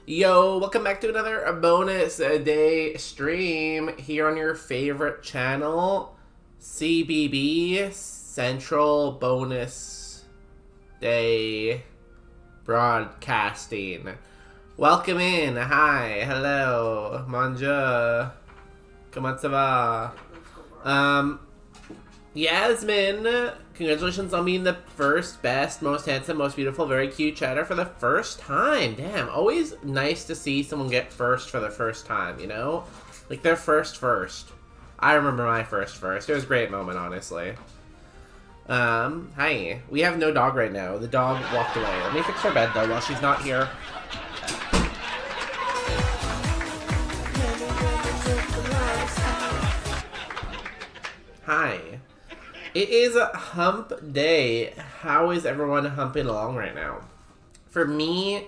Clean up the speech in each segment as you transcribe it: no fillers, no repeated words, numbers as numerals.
Yo, welcome back to another bonus day stream here on your favorite channel, CBB, Central Bonus Day Broadcasting. Welcome in, hi, hello, manja, comment ça va? Yasmin, congratulations on being the first, best, most handsome, most beautiful, very cute chatter for the first time. Damn, always nice to see someone get first for the first time, you know? Like their first. I remember my first. It was a great moment, honestly. Hi. We have no dog right now. The dog walked away. Let me fix her bed, though, while she's not here. Hi. It is a hump day. How is everyone humping along right now? For me,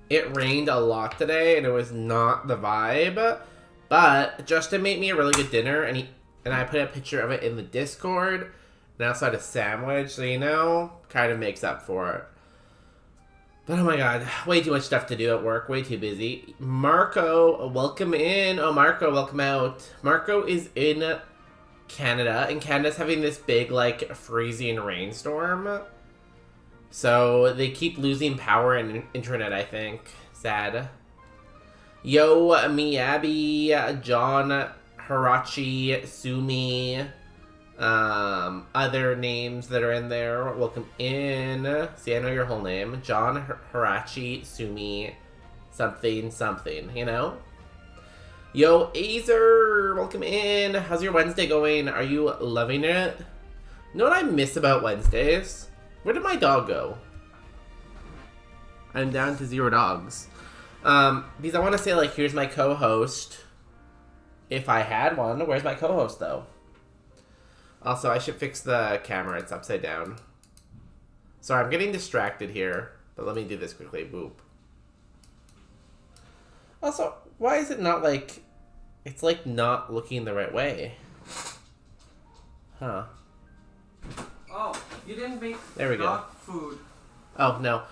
it rained a lot today, and it was not the vibe. But Justin made me a really good dinner, and I put a picture of it in the Discord. And I also had a sandwich, so you know, kind of makes up for it. But oh my god, way too much stuff to do at work, way too busy. Marco, welcome in. Oh, Marco, welcome out. Marco is in Canada, and Canada's having this big, like, freezing rainstorm. So they keep losing power and internet, I think. Sad. Yo, Miyabi, John, Hirachi, Sumi, other names that are in there. Welcome in. See, I know your whole name. John, Hirachi, Sumi, something, you know? Yo, Azer, welcome in. How's your Wednesday going? Are you loving it? You know what I miss about Wednesdays? Where did my dog go? I'm down to 0 dogs. Because I want to say, like, here's my co-host. If I had one. Where's my co-host, though? Also, I should fix the camera. It's upside down. Sorry, I'm getting distracted here. But let me do this quickly. Boop. Also, why is it not, like... It's, like, not looking the right way. Huh. Oh, you didn't make there we dog go. Food. Oh, no.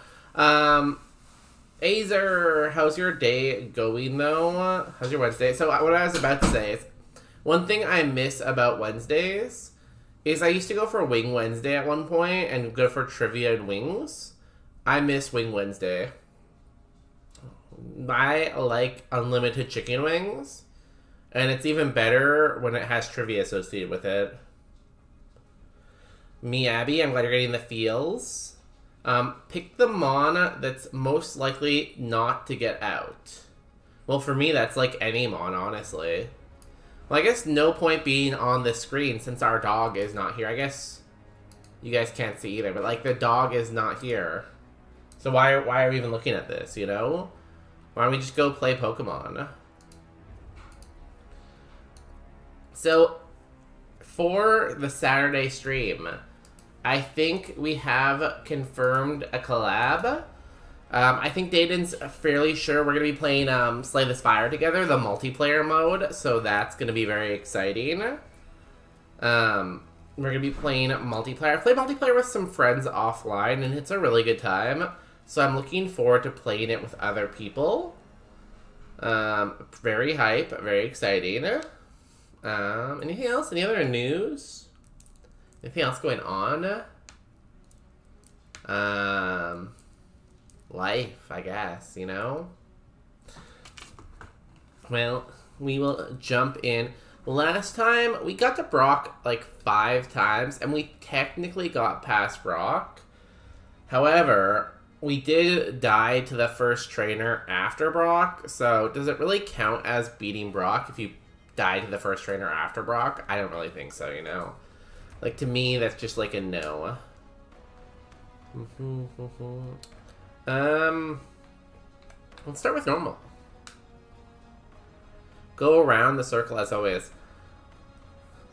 Azer, how's your day going, though? How's your Wednesday? So, what I was about to say is, one thing I miss about Wednesdays is I used to go for Wing Wednesday at one point and go for trivia and wings. I miss Wing Wednesday. I like unlimited chicken wings, and it's even better when it has trivia associated with it. Me, Abby, I'm glad you're getting the feels. Pick the Mon that's most likely not to get out. Well, for me, that's like any Mon, honestly. Well, I guess no point being on the screen since our dog is not here. I guess you guys can't see either, but like the dog is not here. So why are we even looking at this, you know? Why don't we just go play Pokemon? So, for the Saturday stream, I think we have confirmed a collab. I think Dayton's fairly sure we're going to be playing Slay the Spire together, the multiplayer mode, so that's going to be very exciting. We're going to be playing multiplayer. I play multiplayer with some friends offline, and it's a really good time. So I'm looking forward to playing it with other people. Very hype, very exciting. Anything else? Any other news? Anything else going on? Life, I guess, you know? Well, we will jump in. Last time, we got to Brock like 5 times, and we technically got past Brock. However, we did die to the first trainer after Brock, so does it really count as beating Brock if you die to the first trainer after Brock? I don't really think so, you know? Like, to me, that's just like a no. Let's start with normal. Go around the circle as always.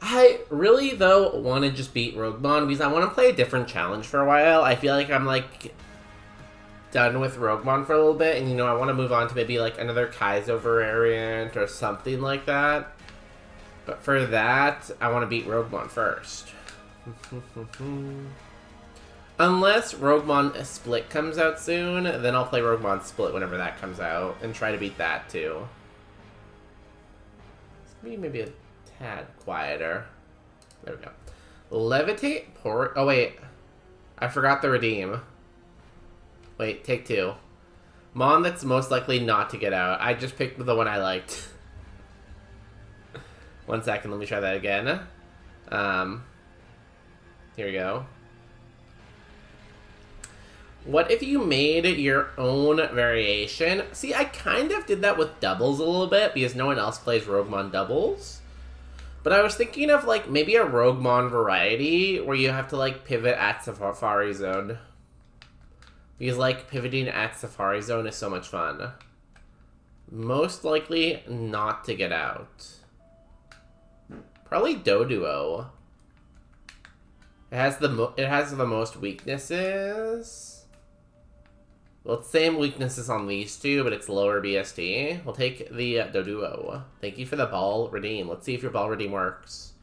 I really, though, want to just beat Roguemon because I want to play a different challenge for a while. I feel like I'm, like, done with Roguemon for a little bit, and, you know, I want to move on to maybe, like, another Kaizo variant or something like that. But for that, I want to beat Roguemon first. Unless Roguemon Split comes out soon, then I'll play Roguemon Split whenever that comes out and try to beat that, too. Maybe a tad quieter. There we go. Levitate port. Oh, wait. I forgot the redeem. Wait, take 2. Mon that's most likely not to get out. I just picked the one I liked. 1 second, let me try that again. Here we go. What if you made your own variation? See, I kind of did that with doubles a little bit because no one else plays Roguemon doubles. But I was thinking of, like, maybe a Roguemon variety where you have to, like, pivot at Safari Zone. Because, like, pivoting at Safari Zone is so much fun. Most likely not to get out. Probably Doduo. It has the most weaknesses. Well, it's the same weaknesses on these two, but it's lower BSD. We'll take the Doduo. Thank you for the ball redeem. Let's see if your ball redeem works.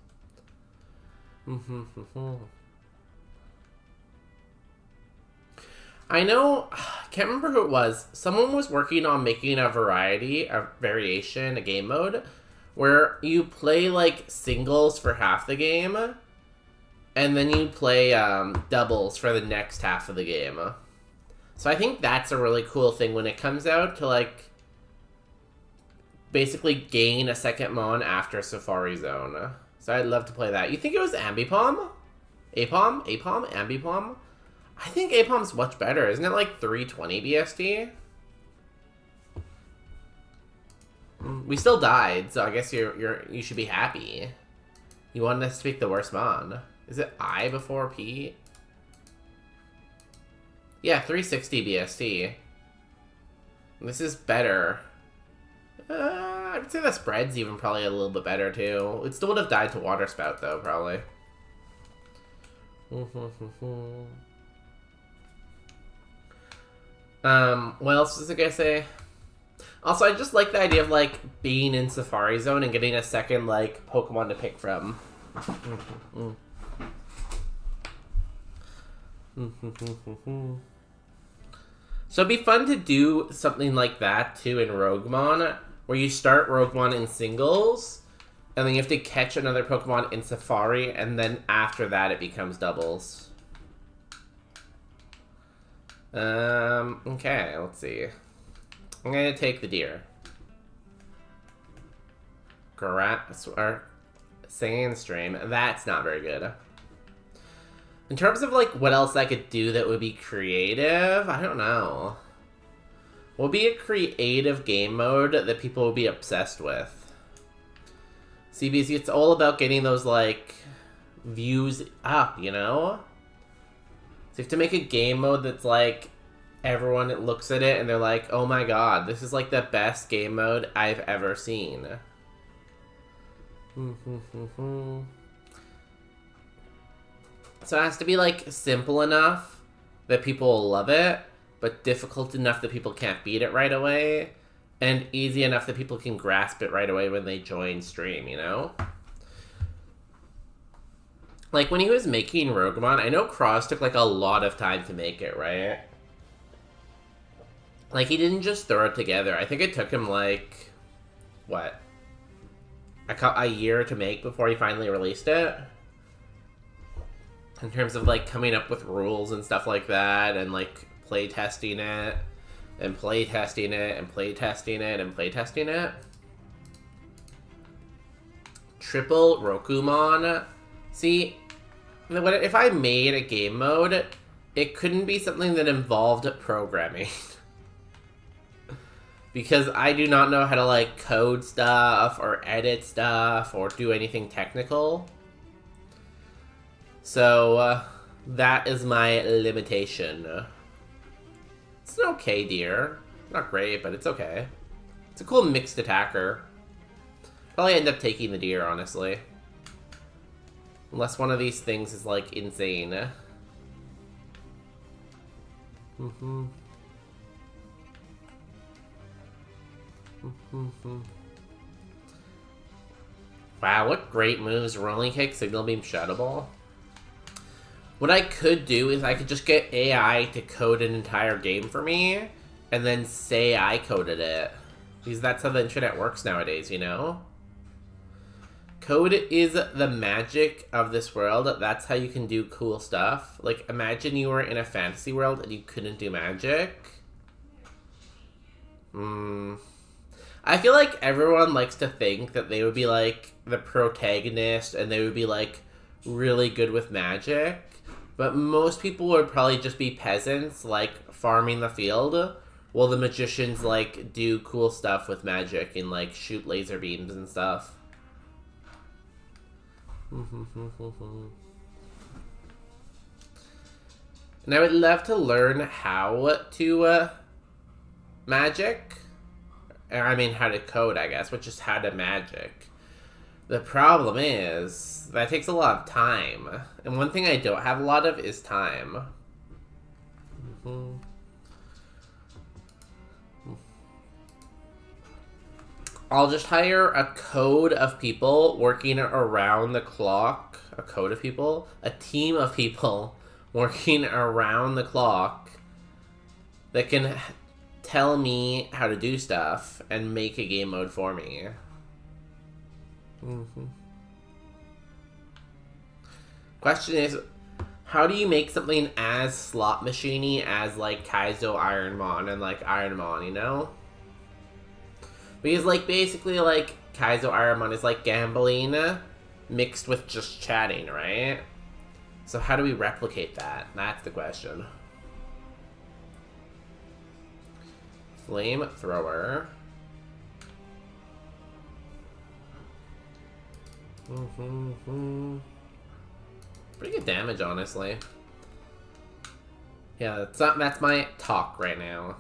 I know, I can't remember who it was. Someone was working on making a variation, a game mode, where you play, like, singles for half the game, and then you play doubles for the next half of the game. So I think that's a really cool thing when it comes out to, like, basically gain a second Mon after Safari Zone. So I'd love to play that. You think it was Ambipom? Apom? Ambipom? I think Apom's much better. Isn't it like 320 BSD? We still died, so I guess you should be happy. You wanted us to pick the worst Mon. Is it I before P? Yeah, 360 BSD. This is better. I'd say the spread's even probably a little bit better, too. It still would have died to Water Spout, though, probably. What else was I gonna say? Also, I just like the idea of, like, being in Safari Zone and getting a second, like, Pokemon to pick from. So it'd be fun to do something like that, too, in Roguemon, where you start Roguemon in singles, and then you have to catch another Pokemon in Safari, and then after that it becomes doubles. Okay, let's see. I'm gonna take the deer. Sandstream. That's not very good. In terms of, like, what else I could do that would be creative, I don't know. What would be a creative game mode that people would be obsessed with? See, because it's all about getting those, like, views up, you know? So you have to make a game mode that's, like, everyone looks at it and they're like, oh my god, this is, like, the best game mode I've ever seen. So it has to be, like, simple enough that people will love it, but difficult enough that people can't beat it right away, and easy enough that people can grasp it right away when they join stream, you know? Like, when he was making Roguemon, I know Cross took, like, a lot of time to make it, right? Like, he didn't just throw it together. I think it took him, like, what? A year to make before he finally released it? In terms of, like, coming up with rules and stuff like that, and, like, playtesting it, and playtesting it, and playtesting it, and playtesting it. Triple Roguemon. See, if I made a game mode, it couldn't be something that involved programming. Because I do not know how to, like, code stuff, or edit stuff, or do anything technical. So, that is my limitation. It's an okay deer. Not great, but it's okay. It's a cool mixed attacker. Probably end up taking the deer, honestly. Unless one of these things is, like, insane. Wow, what great moves. Rolling kick, signal beam, shadow ball. What I could do is I could just get AI to code an entire game for me, and then say I coded it. Because that's how the internet works nowadays, you know? Code is the magic of this world. That's how you can do cool stuff. Like, imagine you were in a fantasy world and you couldn't do magic. I feel like everyone likes to think that they would be, like, the protagonist and they would be, like, really good with magic. But most people would probably just be peasants, like, farming the field, while the magicians, like, do cool stuff with magic and, like, shoot laser beams and stuff. And I would love to learn how to magic. I mean, how to code, I guess, but just how to magic. The problem is, that takes a lot of time. And one thing I don't have a lot of is time. I'll just hire a code of people working around the clock. A code of people? A team of people working around the clock that can tell me how to do stuff and make a game mode for me. Question is, how do you make something as slot machine-y as, like, Kaizo Ironmon and, like, Ironmon, you know? Because, like, basically, like, Kaizo Ironmon is, like, gambling mixed with just chatting, right? So how do we replicate that? That's the question. Flamethrower. Pretty good damage, honestly. Yeah, that's my talk right now.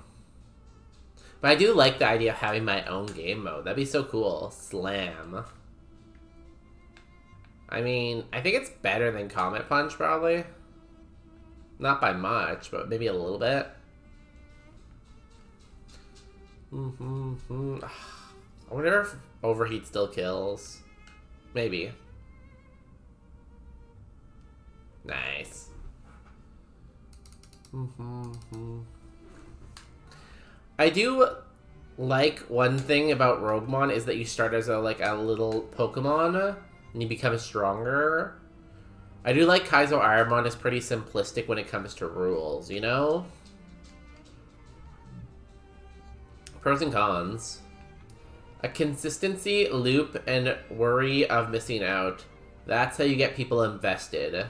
But I do like the idea of having my own game mode. That'd be so cool. Slam. I mean, I think it's better than Comet Punch, probably. Not by much, but maybe a little bit. I wonder if Overheat still kills. Maybe. Nice. I do like one thing about Roguemon is that you start as a little Pokemon and you become stronger. I do like Kaizo Ironmon is pretty simplistic when it comes to rules, you know? Pros and cons. A consistency loop and worry of missing out. That's how you get people invested.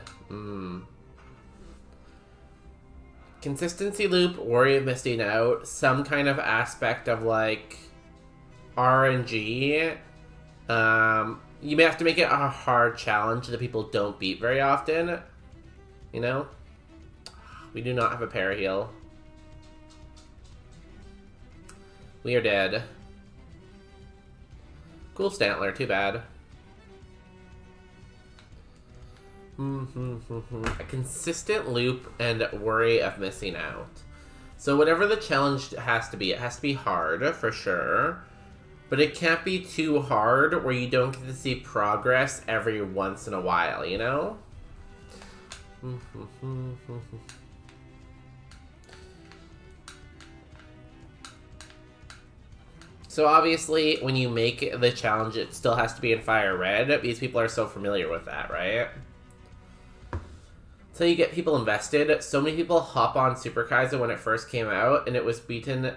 Consistency loop, worry of missing out, some kind of aspect of, like, RNG. You may have to make it a hard challenge that people don't beat very often. You know? We do not have a paraheal. We are dead. Cool Stantler, too bad. A consistent loop and worry of missing out. So whatever the challenge has to be, it has to be hard, for sure. But it can't be too hard where you don't get to see progress every once in a while, you know? So obviously, when you make the challenge, it still has to be in Firered. These people are so familiar with that, right? So you get people invested. So many people hop on Super Kaizo when it first came out, and it was beaten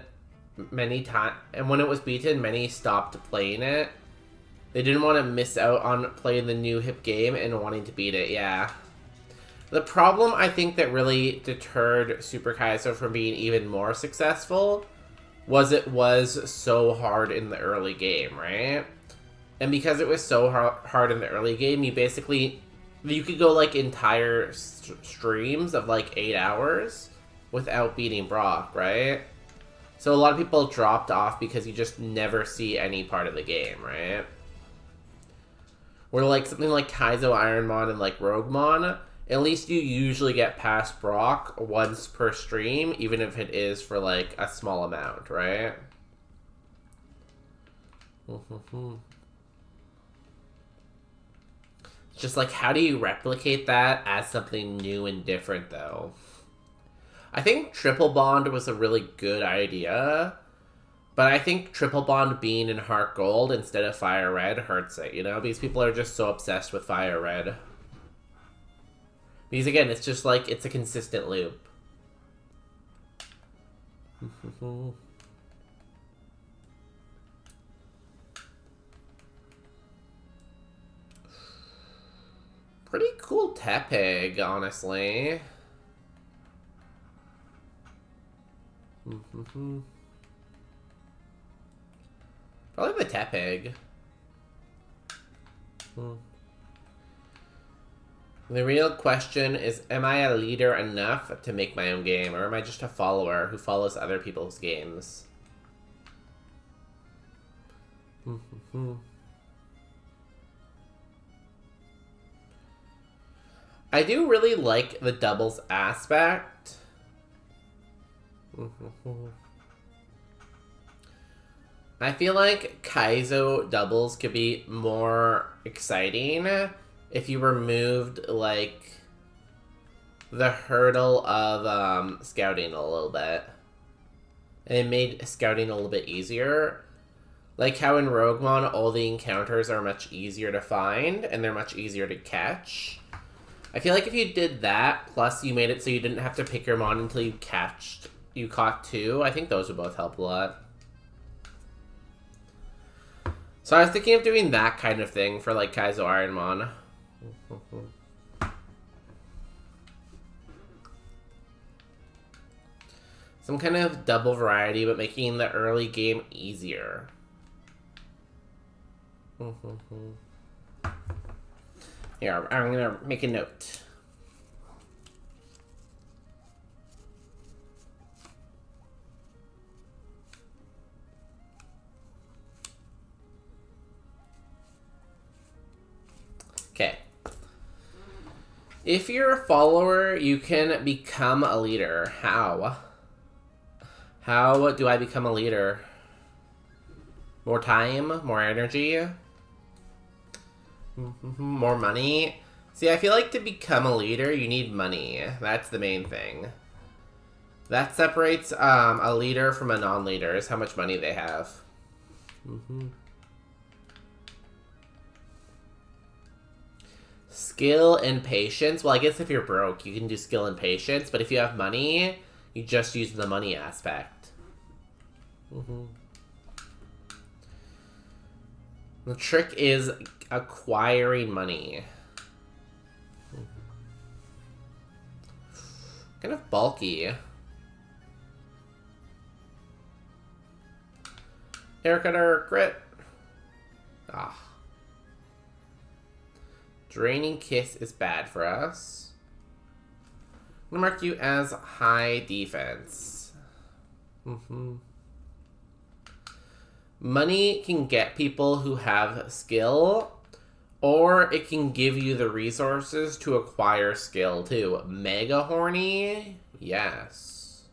many times. And when it was beaten, many stopped playing it. They didn't want to miss out on playing the new hip game and wanting to beat it, yeah. The problem, I think, that really deterred Super Kaizo from being even more successful was it was so hard in the early game, right? And because it was so hard in the early game, you could go, like, entire streams of, like, 8 hours without beating Brock, right? So a lot of people dropped off because you just never see any part of the game, right? Where like something like Kaizo Ironmon and like Roguemon, at least you usually get past Brock once per stream, even if it is for like a small amount, right? Just like, how do you replicate that as something new and different, though? I think Triple Bond was a really good idea, but I think Triple Bond being in Heart Gold instead of Fire Red hurts it, you know? Because people are just so obsessed with Fire Red. Because again, it's just like, it's a consistent loop. Pretty cool Tepig, honestly. Probably the Tepig. The real question is, am I a leader enough to make my own game, or am I just a follower who follows other people's games? I do really like the doubles aspect. I feel like Kaizo doubles could be more exciting if you removed, like, the hurdle of scouting a little bit. And it made scouting a little bit easier. Like how in Roguemon, all the encounters are much easier to find, and they're much easier to catch. I feel like if you did that, plus you made it so you didn't have to pick your mon until you caught two, I think those would both help a lot. So I was thinking of doing that kind of thing for like Kaizo Ironmon. Some kind of double variety, but making the early game easier. Here, I'm gonna make a note. Okay. If you're a follower, you can become a leader. How? How do I become a leader? More time? More energy? More money? See, I feel like to become a leader, you need money. That's the main thing. That separates a leader from a non-leader, is how much money they have. Skill and patience. Well, I guess if you're broke, you can do skill and patience, but if you have money, you just use the money aspect. The trick is acquiring money. Kind of bulky. Haircut or crit? Ah. Draining Kiss is bad for us. I'm gonna mark you as high defense. Money can get people who have skill, or it can give you the resources to acquire skill too. Mega horny? Yes.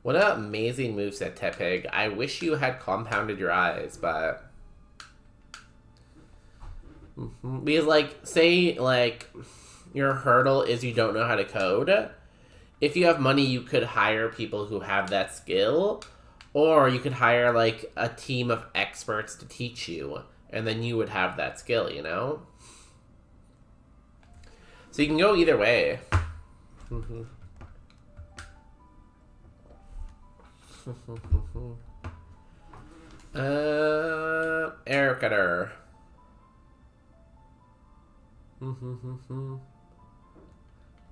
What an amazing moveset, Tepig. I wish you had compounded your eyes, but... Because, like, say, like, your hurdle is you don't know how to code. If you have money, you could hire people who have that skill, or you could hire, like, a team of experts to teach you, and then you would have that skill, you know? So you can go either way. Air cutter.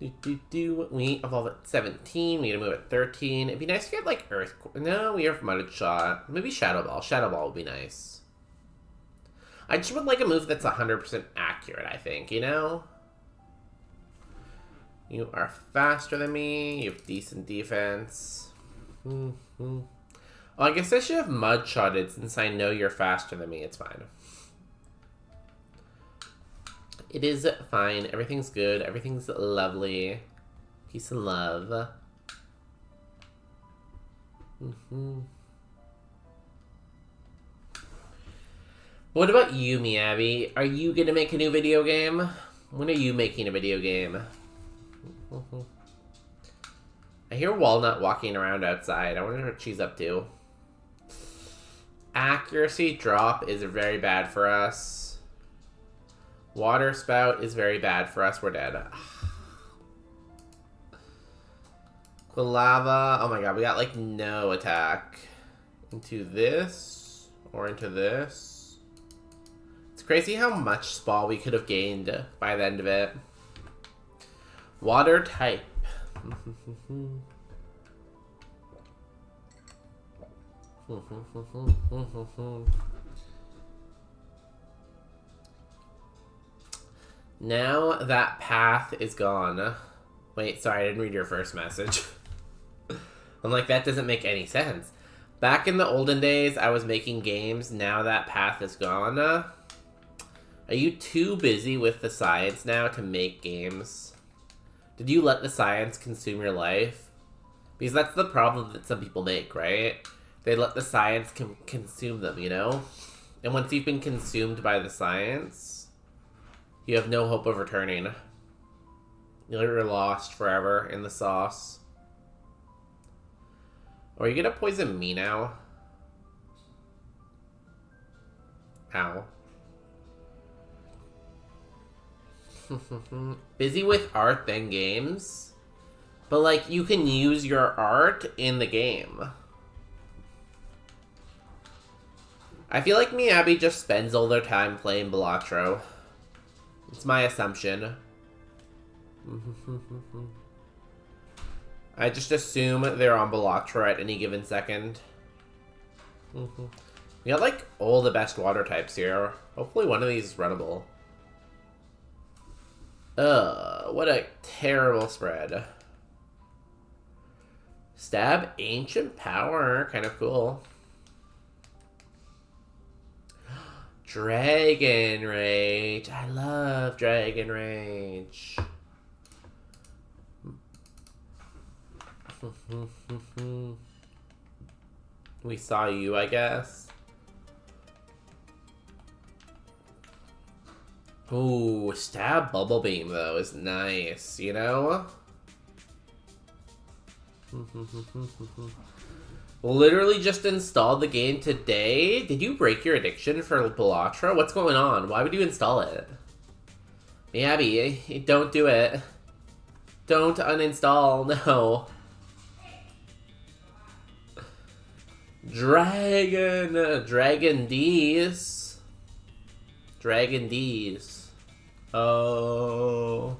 We evolve at 17. We gotta move at 13. It'd be nice to get like Earth. No, we have Mudded Shot. Maybe Shadow Ball. Shadow Ball would be nice. I just would like a move that's 100% accurate, I think, you know? You are faster than me. You have decent defense. Oh, I guess I should have mud-shotted since I know you're faster than me. It's fine. It is fine. Everything's good. Everything's lovely. Peace and love. What about you, Miyabi? Are you gonna make a new video game? When are you making a video game? I hear Walnut walking around outside. I wonder what she's up to. Accuracy drop is very bad for us. Water spout is very bad for us. We're dead. Quilava. Oh my god, we got like no attack. Into this. Or into this. It's crazy how much spawn we could have gained by the end of it. Water type. Now that path is gone. Wait, sorry, I didn't read your first message. I'm like, that doesn't make any sense. Back in the olden days, I was making games. Now that path is gone. Are you too busy with the science now to make games? Did you let the science consume your life? Because that's the problem that some people make, right? They let the science consume them, you know? And once you've been consumed by the science, you have no hope of returning. You're lost forever in the sauce. Are you gonna poison me now? Ow. Busy with art than games? But, like, you can use your art in the game. I feel like Miyabi just spends all their time playing Balatro. It's my assumption. I just assume they're on Balatro at any given second. We got, like, all the best water types here. Hopefully one of these is runnable. What a terrible spread. Stab Ancient Power. Kind of cool. Dragon Rage. I love Dragon Rage. We saw you, I guess. Ooh, Stab Bubble Beam, though, is nice, you know? Literally just installed the game today. Did you break your addiction for Balatro? What's going on? Why would you install it? Miyabi, don't do it. Don't uninstall, no. Dragon D's. Dragon D's. Oh.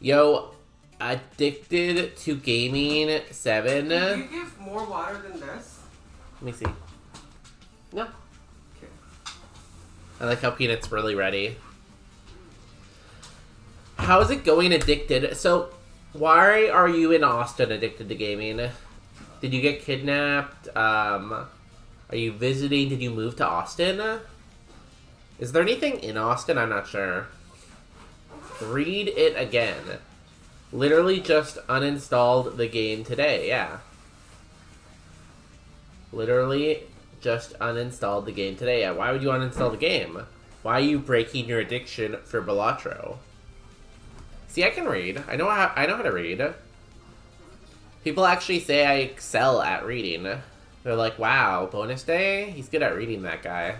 Yo, Addicted to Gaming 7. Did you give more water than this? Let me see. No. Okay. I like how Peanut's really ready. How is it going, Addicted? So, why are you in Austin, Addicted to Gaming? Did you get kidnapped? Are you visiting? Did you move to Austin? Is there anything in Austin? I'm not sure. Read it again. Literally just uninstalled the game today, yeah. Literally just uninstalled the game today. Yeah, why would you uninstall the game? Why are you breaking your addiction for Balatro? See, I can read. I know how to read. People actually say I excel at reading. They're like, wow, bonus day? He's good at reading, that guy.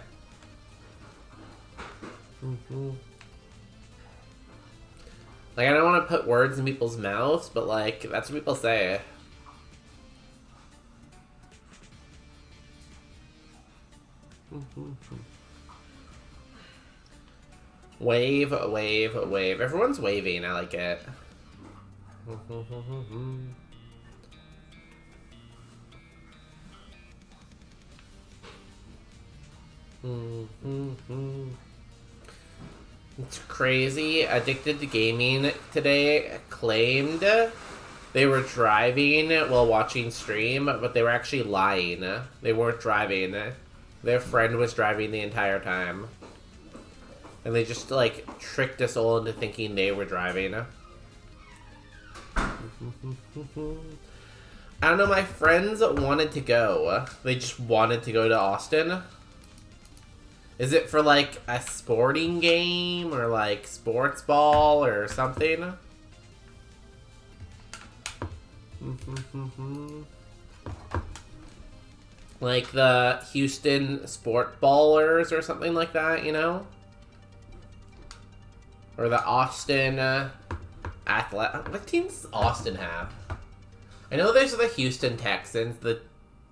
Like, I don't want to put words in people's mouths, but, like, that's what people say. Wave, wave, wave. Everyone's waving. I like it. It's crazy. Addicted to Gaming today claimed they were driving while watching stream, but they were actually lying. They weren't driving. Their friend was driving the entire time. And they just, like, tricked us all into thinking they were driving. I don't know, my friends wanted to go. They just wanted to go to Austin. Is it for, like, a sporting game or, like, sports ball or something? Like the Houston Sport Ballers or something like that, you know? Or the Austin Athletic. What teams does Austin have? I know there's the Houston Texans, the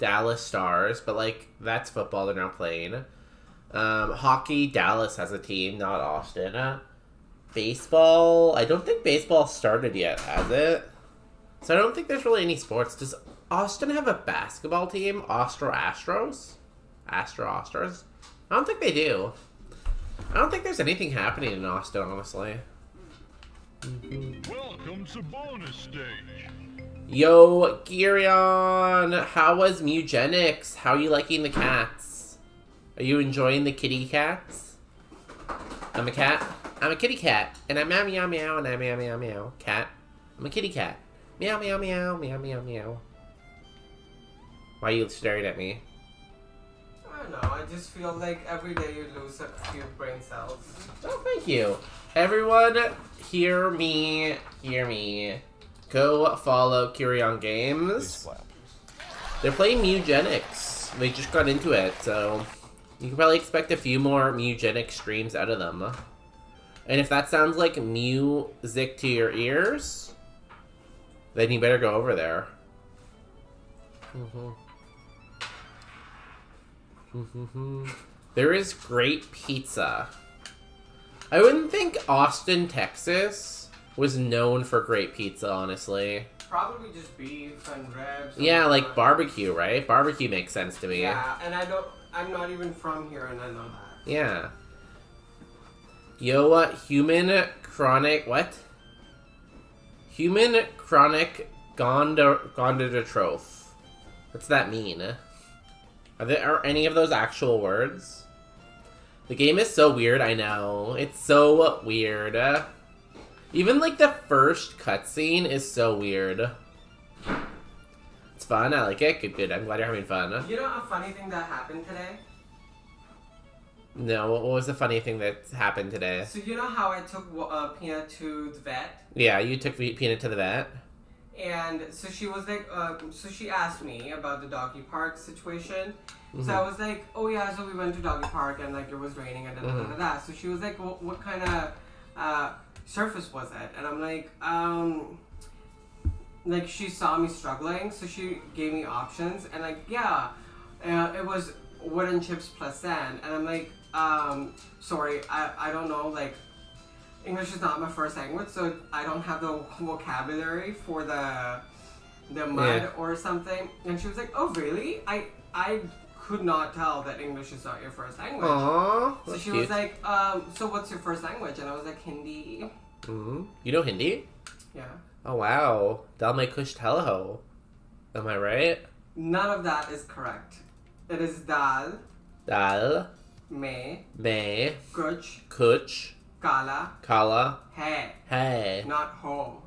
Dallas Stars, but, like, that's football they're not playing. Hockey, Dallas has a team, not Austin. Baseball, I don't think baseball started yet, has it? So I don't think there's really any sports. Does Austin have a basketball team? Astros? Astros? I don't think they do. I don't think there's anything happening in Austin, honestly. Welcome to bonus stage. Yo, Girion, how was Mugenics? How are you liking the cats? Are you enjoying the kitty cats? I'm a cat. I'm a kitty cat. And I'm meow meow meow and I'm meow meow meow. Cat. I'm a kitty cat. Meow meow meow meow meow meow. Why are you staring at me? I don't know. I just feel like every day you lose a few brain cells. Oh, thank you. Everyone, hear me. Hear me. Go follow Kirion Games. They're playing Mugenics. They just got into it, so you can probably expect a few more Mugenic streams out of them. And if that sounds like music to your ears, then you better go over there. There is great pizza. I wouldn't think Austin, Texas was known for great pizza, honestly. Probably just beef and ribs. Yeah, like barbecue, right? Barbecue makes sense to me. Yeah, and I'm not even from here and I know that. Yeah. Yo, human chronic, what? Human chronic gondotroph. What's that mean? Are any of those actual words? The game is so weird, I know. It's so weird. Even, like, the first cutscene is so weird. It's fun, I like it. Good, good. I'm glad you're having fun. You know a funny thing that happened today? No, what was the funny thing that happened today? So you know how I took Peanut to the vet? Yeah, you took Peanut to the vet? And so she was like, so she asked me about the doggy park situation. So I was like, oh yeah, so we went to doggy park and like it was raining and da. So she was like, what kind of surface was it? And I'm like she saw me struggling, so she gave me options and like, yeah, it was wooden chips plus sand. And I'm like, sorry, I don't know, like, English is not my first language, so I don't have the vocabulary for the mud or something. And she was like, oh really? I could not tell that English is not your first language. Aww, so she cute. was like, so what's your first language? And I was like, Hindi. Mm-hmm. You know Hindi? Yeah. Oh wow. Dal me kush teleho. Am I right? None of that is correct. It is dal, Dal, me, kuch, kala, kala, hey, not ho.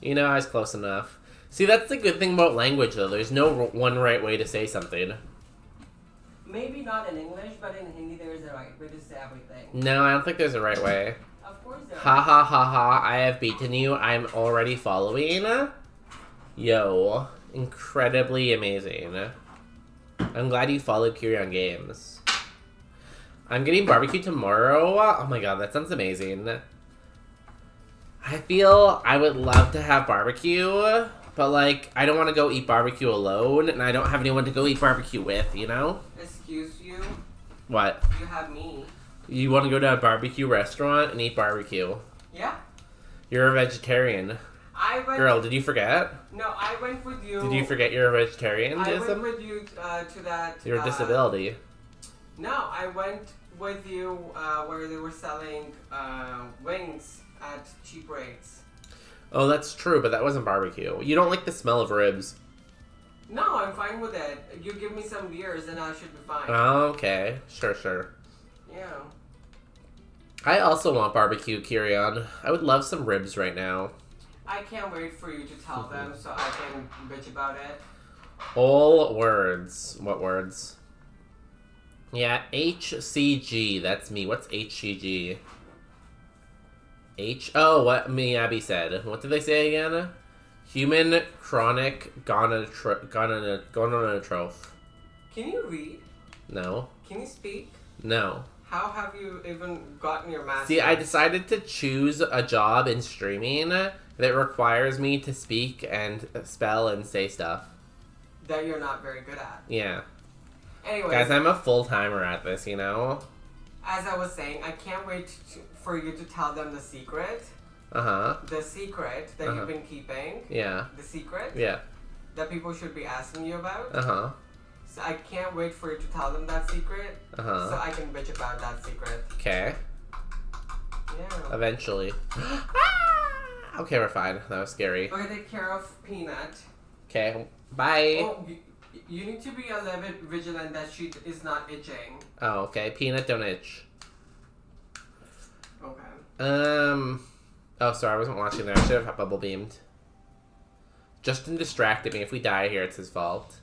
You know, I was close enough. See, that's the good thing about language, though. There's no one right way to say something. Maybe not in English, but in Hindi there is a right way to say everything. No, I don't think there's a right way. Of course there is. Ha ha ha ha, I have beaten you. I'm already following. Yo, incredibly amazing. I'm glad you followed Kirion Games. I'm getting barbecue tomorrow. Oh my god, that sounds amazing. I feel I would love to have barbecue, but like, I don't want to go eat barbecue alone, and I don't have anyone to go eat barbecue with, you know? Excuse you? What? You have me. You want to go to a barbecue restaurant and eat barbecue? Yeah. You're a vegetarian. Girl, did you forget? No, I went with you. Did you forget you're a vegetarian? I went with you to that. Your disability. No, I went with you where they were selling wings at cheap rates. Oh, that's true, but that wasn't barbecue. You don't like the smell of ribs. No, I'm fine with it. You give me some beers and I should be fine. Oh, okay. Sure. Yeah. I also want barbecue, Kirion. I would love some ribs right now. I can't wait for you to tell them so I can bitch about it. All words. What words? Yeah, HCG. That's me. What's HCG? Oh, what Miyabi said. What did they say again? Human chronic gonadotroph. Can you read? No. Can you speak? No. How have you even gotten your master's? See, I decided to choose a job in streaming that requires me to speak and spell and say stuff. That you're not very good at. Yeah. Anyways, Guys, I'm a full-timer at this, you know? as I was saying, I can't wait for you to tell them the secret. Uh-huh. The secret that you've been keeping. Yeah. The secret. Yeah. That people should be asking you about. Uh-huh. So I can't wait for you to tell them that secret. Uh-huh. So I can bitch about that secret. Okay. Yeah. Eventually. Okay, we're fine. That was scary. Okay, take care of Peanut. Okay. Bye. Oh, you need to be a little bit vigilant that she is not itching. Oh, okay. Peanut, don't itch. Okay. Oh, sorry, I wasn't watching that. I should have bubble beamed. Justin distracted me. If we die here, it's his fault.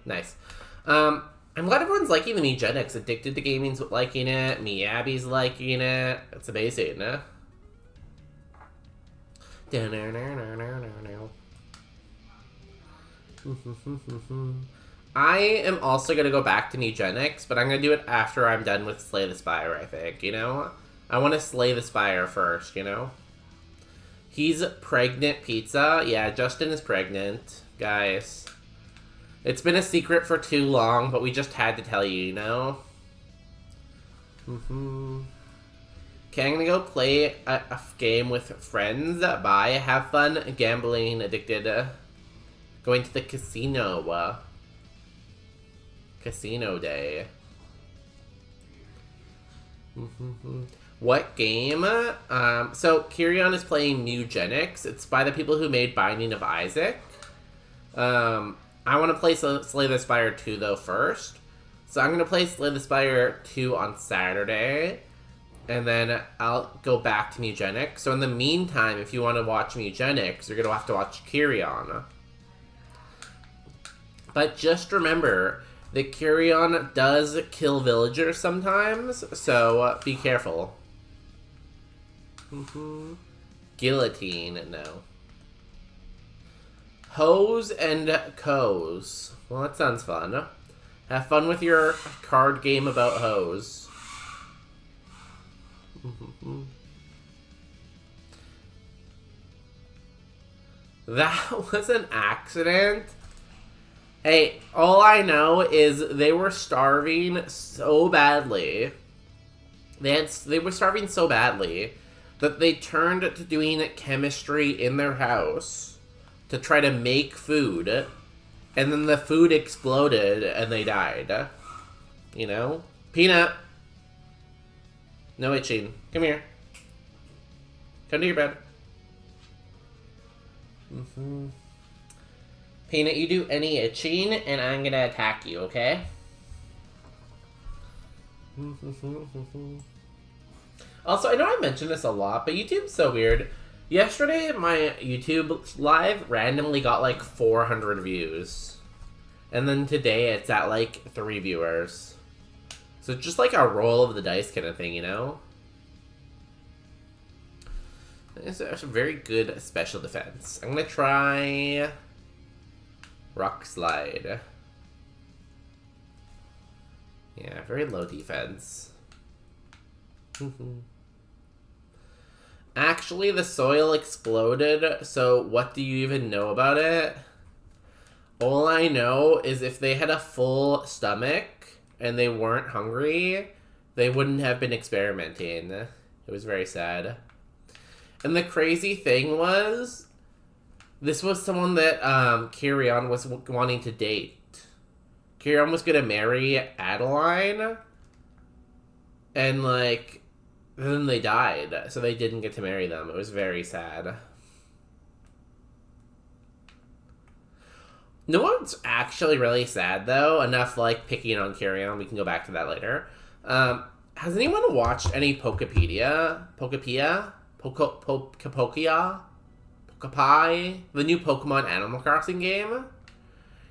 Nice. I'm glad everyone's liking the Megenics. Addicted to Gaming's liking it. Miyabi's liking it. It's amazing, eh? I am also going to go back to Megenics, but I'm going to do it after I'm done with Slay the Spire, I think, you know? I want to slay the Spire first, you know? He's pregnant pizza. Yeah, Justin is pregnant, guys. It's been a secret for too long, but we just had to tell you, you know? Okay, I'm gonna go play a game with friends. Bye. Have fun gambling addicted. Going to the casino. Casino day. What game? So Kirion is playing Mugenics. It's by the people who made Binding of Isaac. I want to play Slay the Spire 2 though first. So I'm going to play Slay the Spire 2 on Saturday. And then I'll go back to Mugenics. So in the meantime, if you want to watch Mugenics, you're going to have to watch Kirion. But just remember that Kirion does kill villagers sometimes. So be careful. Guillotine, no. Hose and Coes. Well, that sounds fun. Have fun with your card game about hose. That was an accident. Hey, all I know is they were starving so badly. They were starving so badly that they turned to doing chemistry in their house to try to make food, and then the food exploded and they died. You know? Peanut! No itching. Come here. Come to your bed. Peanut, you do any itching, and I'm gonna attack you, okay? Also, I know I mentioned this a lot, but YouTube's so weird. Yesterday, my YouTube live randomly got like 400 views. And then today, it's at like 3 viewers. So it's just like a roll of the dice kind of thing, you know? It's a very good special defense. I'm gonna try Rock Slide. Yeah, very low defense. Actually, the soil exploded, so what do you even know about it? All I know is if they had a full stomach and they weren't hungry, they wouldn't have been experimenting. It was very sad. And the crazy thing was, this was someone that Kirion was wanting to date. Kirion was going to marry Adeline. And, like, then they died, so they didn't get to marry them. It was very sad. No one's actually really sad, though. Enough, like, picking on Carry-On. We can go back to that later. Has anyone watched any Pokepedia? Pokepedia? Pokepokia? Pokepai? The new Pokemon Animal Crossing game?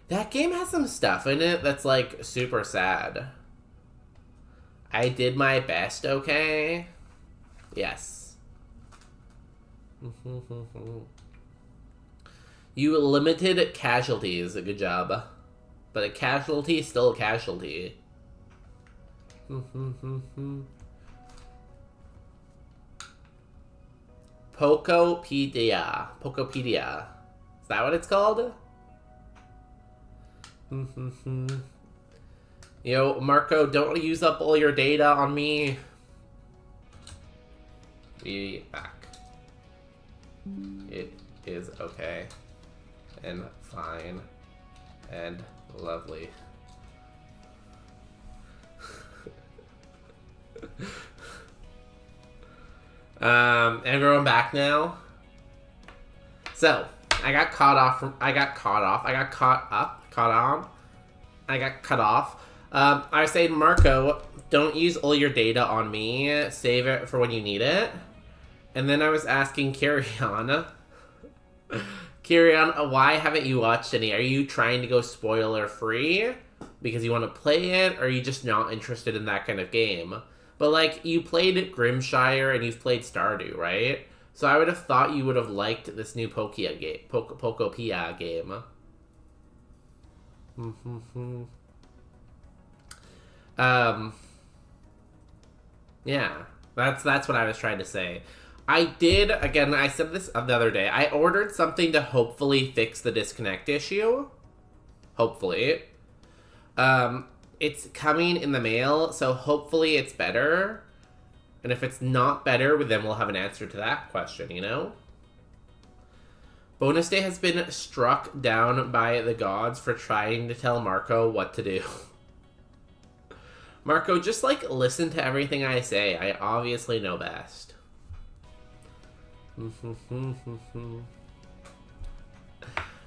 That game has some stuff in it that's, like, super sad. I did my best, okay? Yes. You limited casualties. Good job. But a casualty is still a casualty. Pokepedia. Pokepedia. Is that what it's called? Yo, Marco, don't use up all your data on me. Be back. It is okay. And fine. And lovely. Everyone back now? So, I got cut off. I was saying, Marco, don't use all your data on me. Save it for when you need it. And then I was asking Carry-On, why haven't you watched any? Are you trying to go spoiler free because you want to play it, or are you just not interested in that kind of game? But, like, you played Grimshire and you've played Stardew, right? So I would have thought you would have liked this new Pokopia game. Yeah, that's what I was trying to say. I did, again, I said this the other day, I ordered something to hopefully fix the disconnect issue. Hopefully. It's coming in the mail, so hopefully it's better. And if it's not better, then we'll have an answer to that question, you know? Bonus Day has been struck down by the gods for trying to tell Marco what to do. Marco, just, like, listen to everything I say. I obviously know best.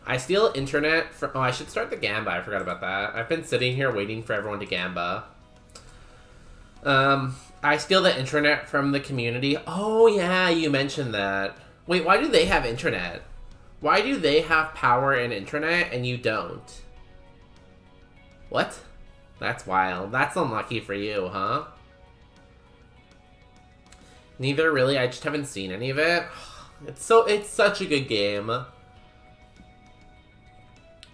I steal internet from... Oh, I should start the Gamba. I forgot about that. I've been sitting here waiting for everyone to Gamba. I steal the internet from the community. Oh, yeah, you mentioned that. Wait, why do they have internet? Why do they have power and internet and you don't? What? That's wild. That's unlucky for you, huh? Neither really. I just haven't seen any of it. It's such a good game.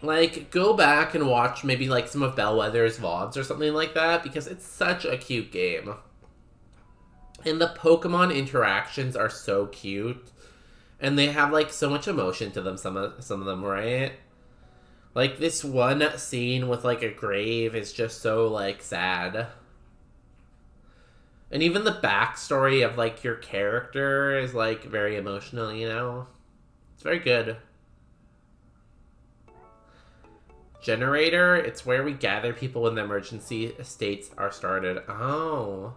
Like, go back and watch maybe, like, some of Bellwether's VODs or something like that, because it's such a cute game. And the Pokemon interactions are so cute. And they have, like, so much emotion to them, some of them, right? Like, this one scene with, like, a grave is just so, like, sad. And even the backstory of, like, your character is, like, very emotional, you know? It's very good. Generator, it's where we gather people when the emergency states are started. Oh.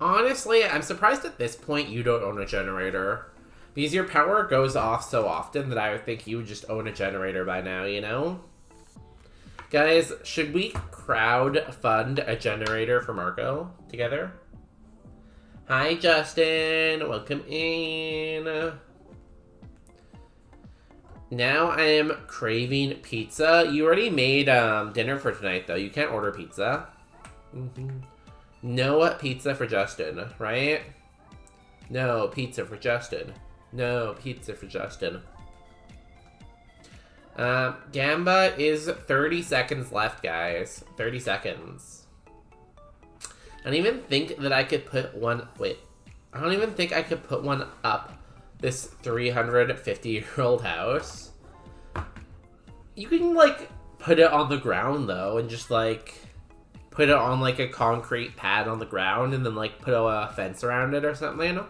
Honestly, I'm surprised at this point you don't own a generator. Because your power goes off so often that I would think you would just own a generator by now, you know? Guys, should we crowd fund a generator for Marco together? Hi, Justin. Welcome in. Now I am craving pizza. You already made dinner for tonight, though. You can't order pizza. No pizza for Justin, right? No pizza for Justin. No pizza for Justin. Gamba is 30 seconds left, guys. 30 seconds. I don't even think that I could put one... Wait. I don't even think I could put one up this 350-year-old house. You can, like, put it on the ground, though, and just, like, put it on, like, a concrete pad on the ground, and then, like, put a fence around it or something, you know?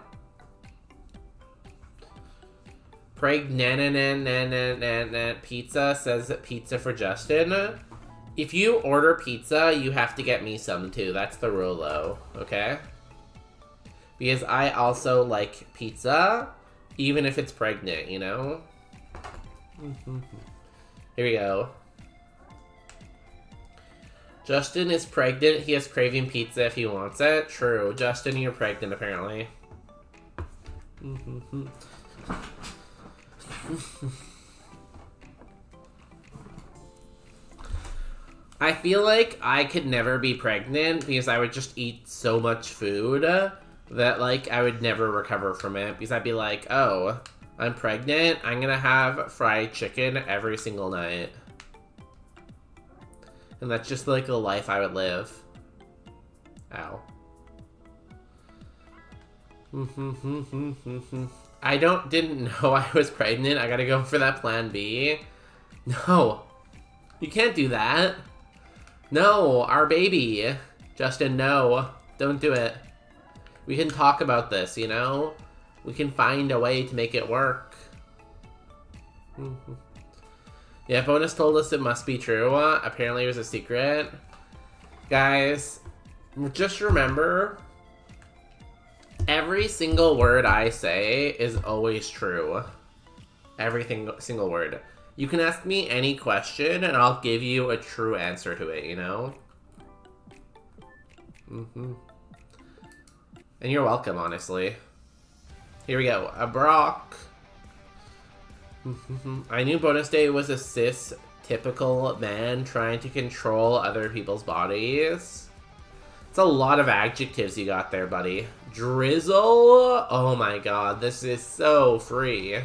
Pregnant pizza says pizza for Justin. If you order pizza, you have to get me some, too. That's the rule, though, okay? Because I also like pizza, even if it's pregnant, you know? Here we go. Justin is pregnant. He has craving pizza if he wants it. True. Justin, you're pregnant, apparently. I feel like I could never be pregnant because I would just eat so much food that, like, I would never recover from it. Because I'd be like, oh, I'm pregnant. I'm gonna have fried chicken every single night. And that's just, like, the life I would live. Ow. I didn't know I was pregnant. I gotta go for that plan B. No. You can't do that. No, our baby. Justin, no. Don't do it. We can talk about this, you know? We can find a way to make it work. Yeah, Bonus told us it must be true. Apparently it was a secret. Guys, just remember, every single word I say is always true. Every single word. You can ask me any question, and I'll give you a true answer to it, you know? And you're welcome, honestly. Here we go. A Brock. I knew Bonus Day was a cis-typical man trying to control other people's bodies. It's a lot of adjectives you got there, buddy. Drizzle? Oh my god, this is so free.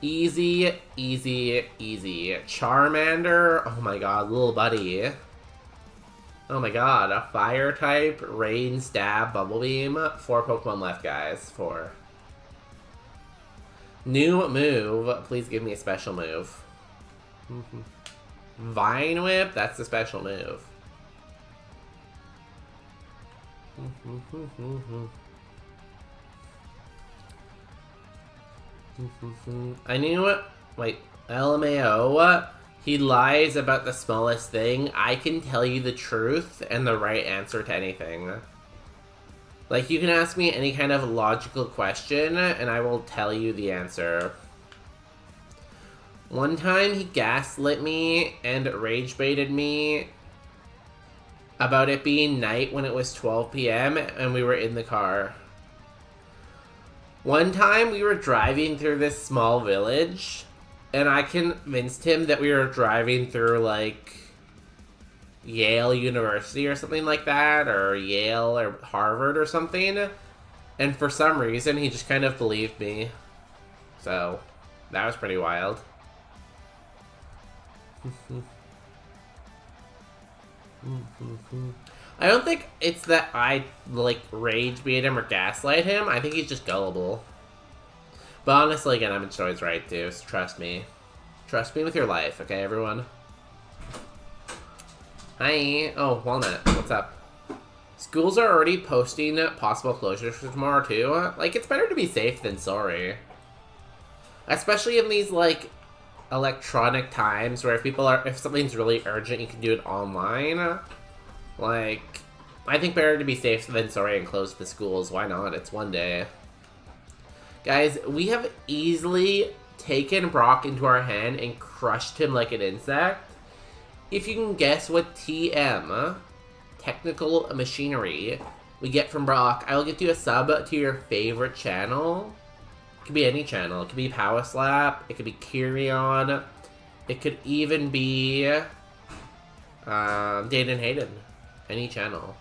Easy, easy, easy. Charmander? Oh my god, little buddy. Oh my god, a fire type, rain, stab, bubble beam. 4 Pokemon left, guys. 4. New move. Please give me a special move. Vine Whip? That's the special move. I knew it. Wait, LMAO. He lies about the smallest thing. I can tell you the truth and the right answer to anything. Like, you can ask me any kind of logical question, and I will tell you the answer. One time, he gaslit me and rage baited me about it being night when it was 12 p.m. and we were in the car. One time, we were driving through this small village, and I convinced him that we were driving through, like, Yale University or something like that, or Yale or Harvard or something. And for some reason, he just kind of believed me. So, that was pretty wild. I don't think it's that I, like, rage bait him or gaslight him. I think he's just gullible. But honestly, again, I'm always right, too, so trust me. Trust me with your life, okay, everyone? Hi. Oh, Walnut, what's up? Schools are already posting possible closures for tomorrow, too. Like, it's better to be safe than sorry. Especially in these, like, electronic times where if something's really urgent, you can do it online. Like, I think better to be safe than sorry and close the schools. Why not? It's one day. Guys, we have easily taken Brock into our hand and crushed him like an insect. If you can guess what TM, technical machinery, we get from Brock, I will get you a sub to your favorite channel. It could be any channel. It could be Power Slap. It could be Kyrion. It could even be Dayton Hayden. Any channel.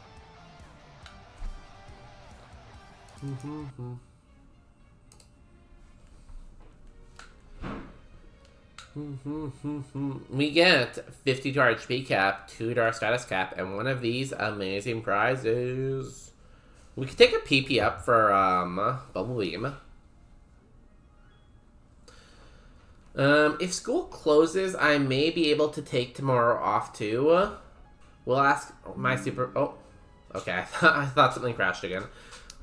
We get 50 to our HP cap, 2 to our status cap, and one of these amazing prizes. We could take a PP up for Bubble Beam. If school closes, I may be able to take tomorrow off too. We'll ask my Oh, okay. I thought something crashed again.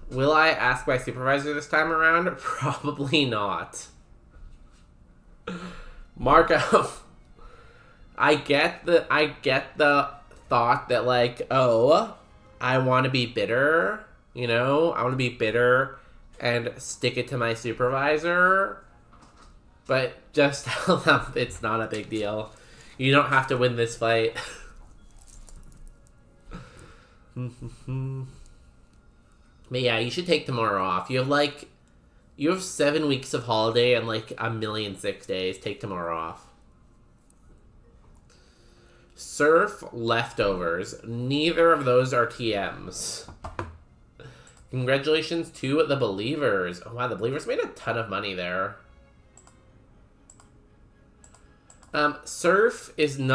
Will I ask my supervisor this time around? Probably not. Marco, I get the thought that, like, oh, I want to be bitter, you know? I want to be bitter and stick it to my supervisor. But just tell them it's not a big deal. You don't have to win this fight. But yeah, you should take tomorrow off. You have 7 weeks of holiday and like 1,000,006 days. Take tomorrow off. Surf leftovers. Neither of those are TMs. Congratulations to the Believers. Oh wow, the Believers made a ton of money there. Surf is an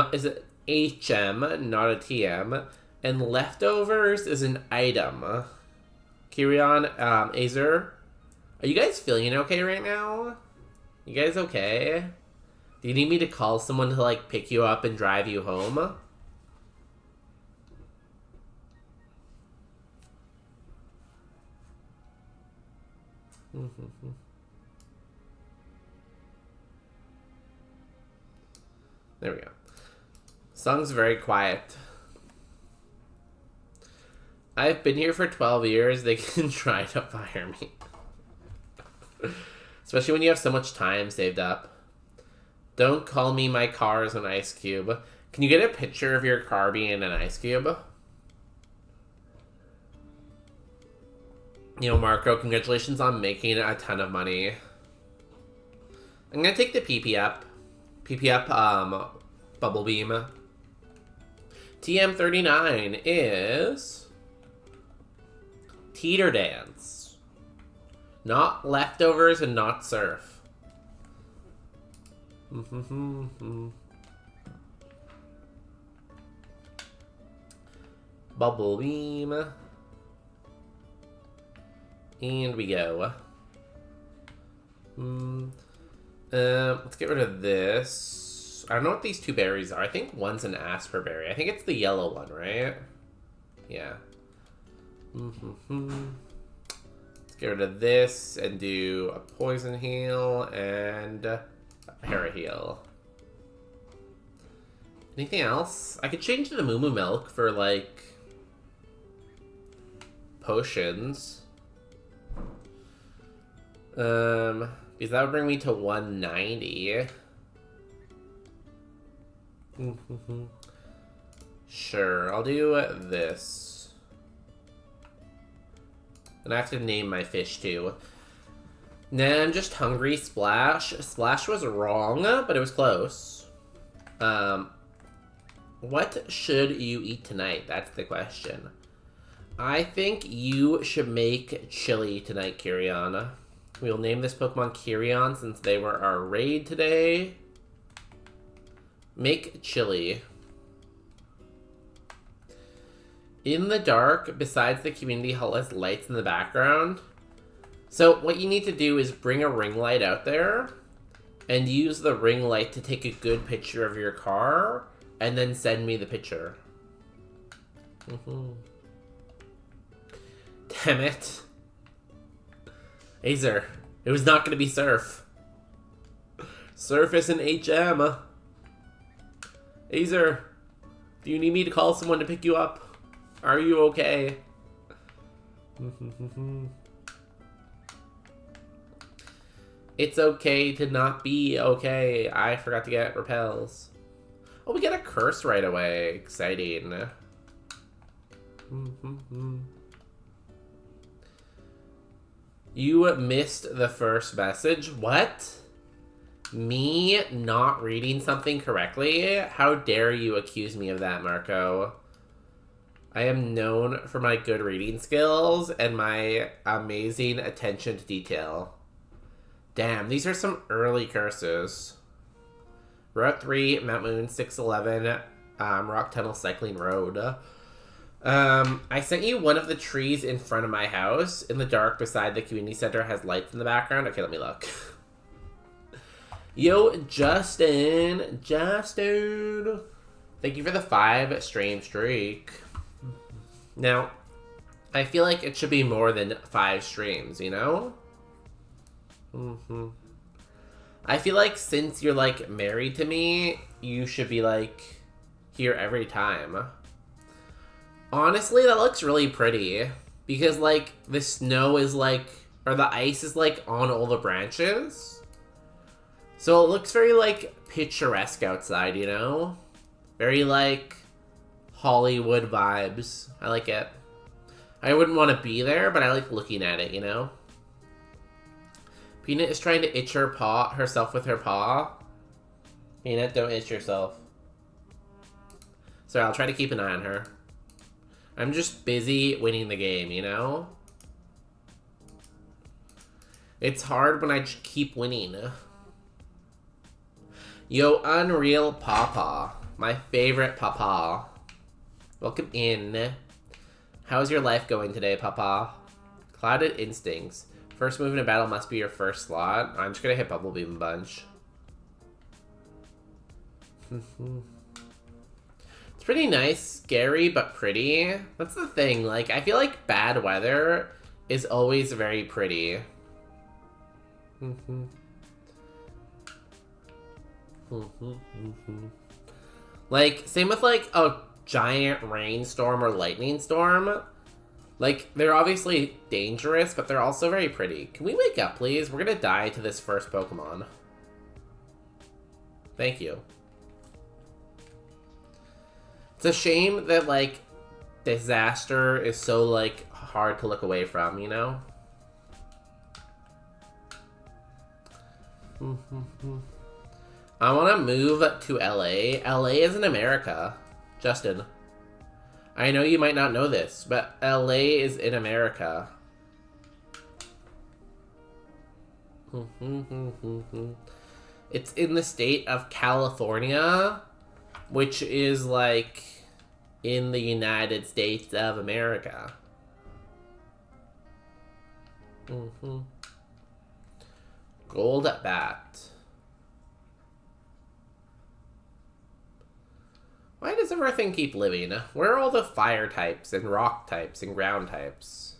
HM, not a TM, and leftovers is an item. Kirion, Azer, are you guys feeling okay right now? You guys okay? Do you need me to call someone to, like, pick you up and drive you home? There we go. Song's very quiet. I've been here for 12 years. They can try to fire me. Especially when you have so much time saved up. Don't call me, my car is an ice cube. Can you get a picture of your car being an ice cube? You know, Marco, congratulations on making a ton of money. I'm gonna take the PP up. PP up, Bubble Beam. TM39 is... Teeter Dance. Not leftovers and not surf. Bubble Beam. And we go. Let's get rid of this. I don't know what these two berries are. I think one's an Asper berry. I think it's the yellow one, right? Yeah. Let's get rid of this and do a poison heal and a paraheal. Anything else? I could change the Moo Moo Milk for, like, potions. Because that would bring me to 190. Sure, I'll do this. And I have to name my fish too. Nah, I'm just hungry. Splash. Splash was wrong, but it was close. What should you eat tonight? That's the question. I think you should make chili tonight, Kiriana. We'll name this Pokemon Kirion since they were our raid today. Make chili. In the dark, besides the community hall has lights in the background. So what you need to do is bring a ring light out there and use the ring light to take a good picture of your car and then send me the picture. Damn it. Azer, it was not going to be Surf. Surf is an HM. Azer, do you need me to call someone to pick you up? Are you okay? It's okay to not be okay. I forgot to get repels. Oh, we get a curse right away. Exciting. You missed the first message. What? Me not reading something correctly? How dare you accuse me of that, Marco? I am known for my good reading skills and my amazing attention to detail. Damn, these are some early curses. Route 3, Mount Moon, 611, Rock Tunnel Cycling Road. I sent you one of the trees in front of my house. In the dark beside the community center has lights in the background. Okay, let me look. Yo, Justin. Thank you for the 5 stream streak. Now, I feel like it should be more than 5 streams, you know? I feel like since you're, like, married to me, you should be, like, here every time. Honestly, that looks really pretty. Because, like, the snow is, like... Or the ice is, like, on all the branches. So it looks very, like, picturesque outside, you know? Very, like, Hollywood vibes. I like it. I wouldn't want to be there, but I like looking at it, you know? Peanut is trying to itch herself with her paw. Peanut, don't itch yourself. Sorry, I'll try to keep an eye on her. I'm just busy winning the game, you know? It's hard when I keep winning. Yo, Unreal Papa. My favorite Papa. Welcome in. How's your life going today, Papa? Clouded Instincts. First move in a battle must be your first slot. I'm just gonna hit Bubble Beam a bunch. It's pretty nice. Scary, but pretty. That's the thing. Like, I feel like bad weather is always very pretty. Like, same with, like, a giant rainstorm or lightning storm. Like, they're obviously dangerous, but they're also very pretty. Can we wake up, please? We're gonna die to this first Pokemon. Thank you. It's a shame that, like, disaster is so, like, hard to look away from, you know? I want to move to LA. LA is in America. Justin. I know you might not know this, but LA is in America. It's in the state of California, which is like in the United States of America. Gold bat. Why does everything keep living? Where are all the fire types and rock types and ground types?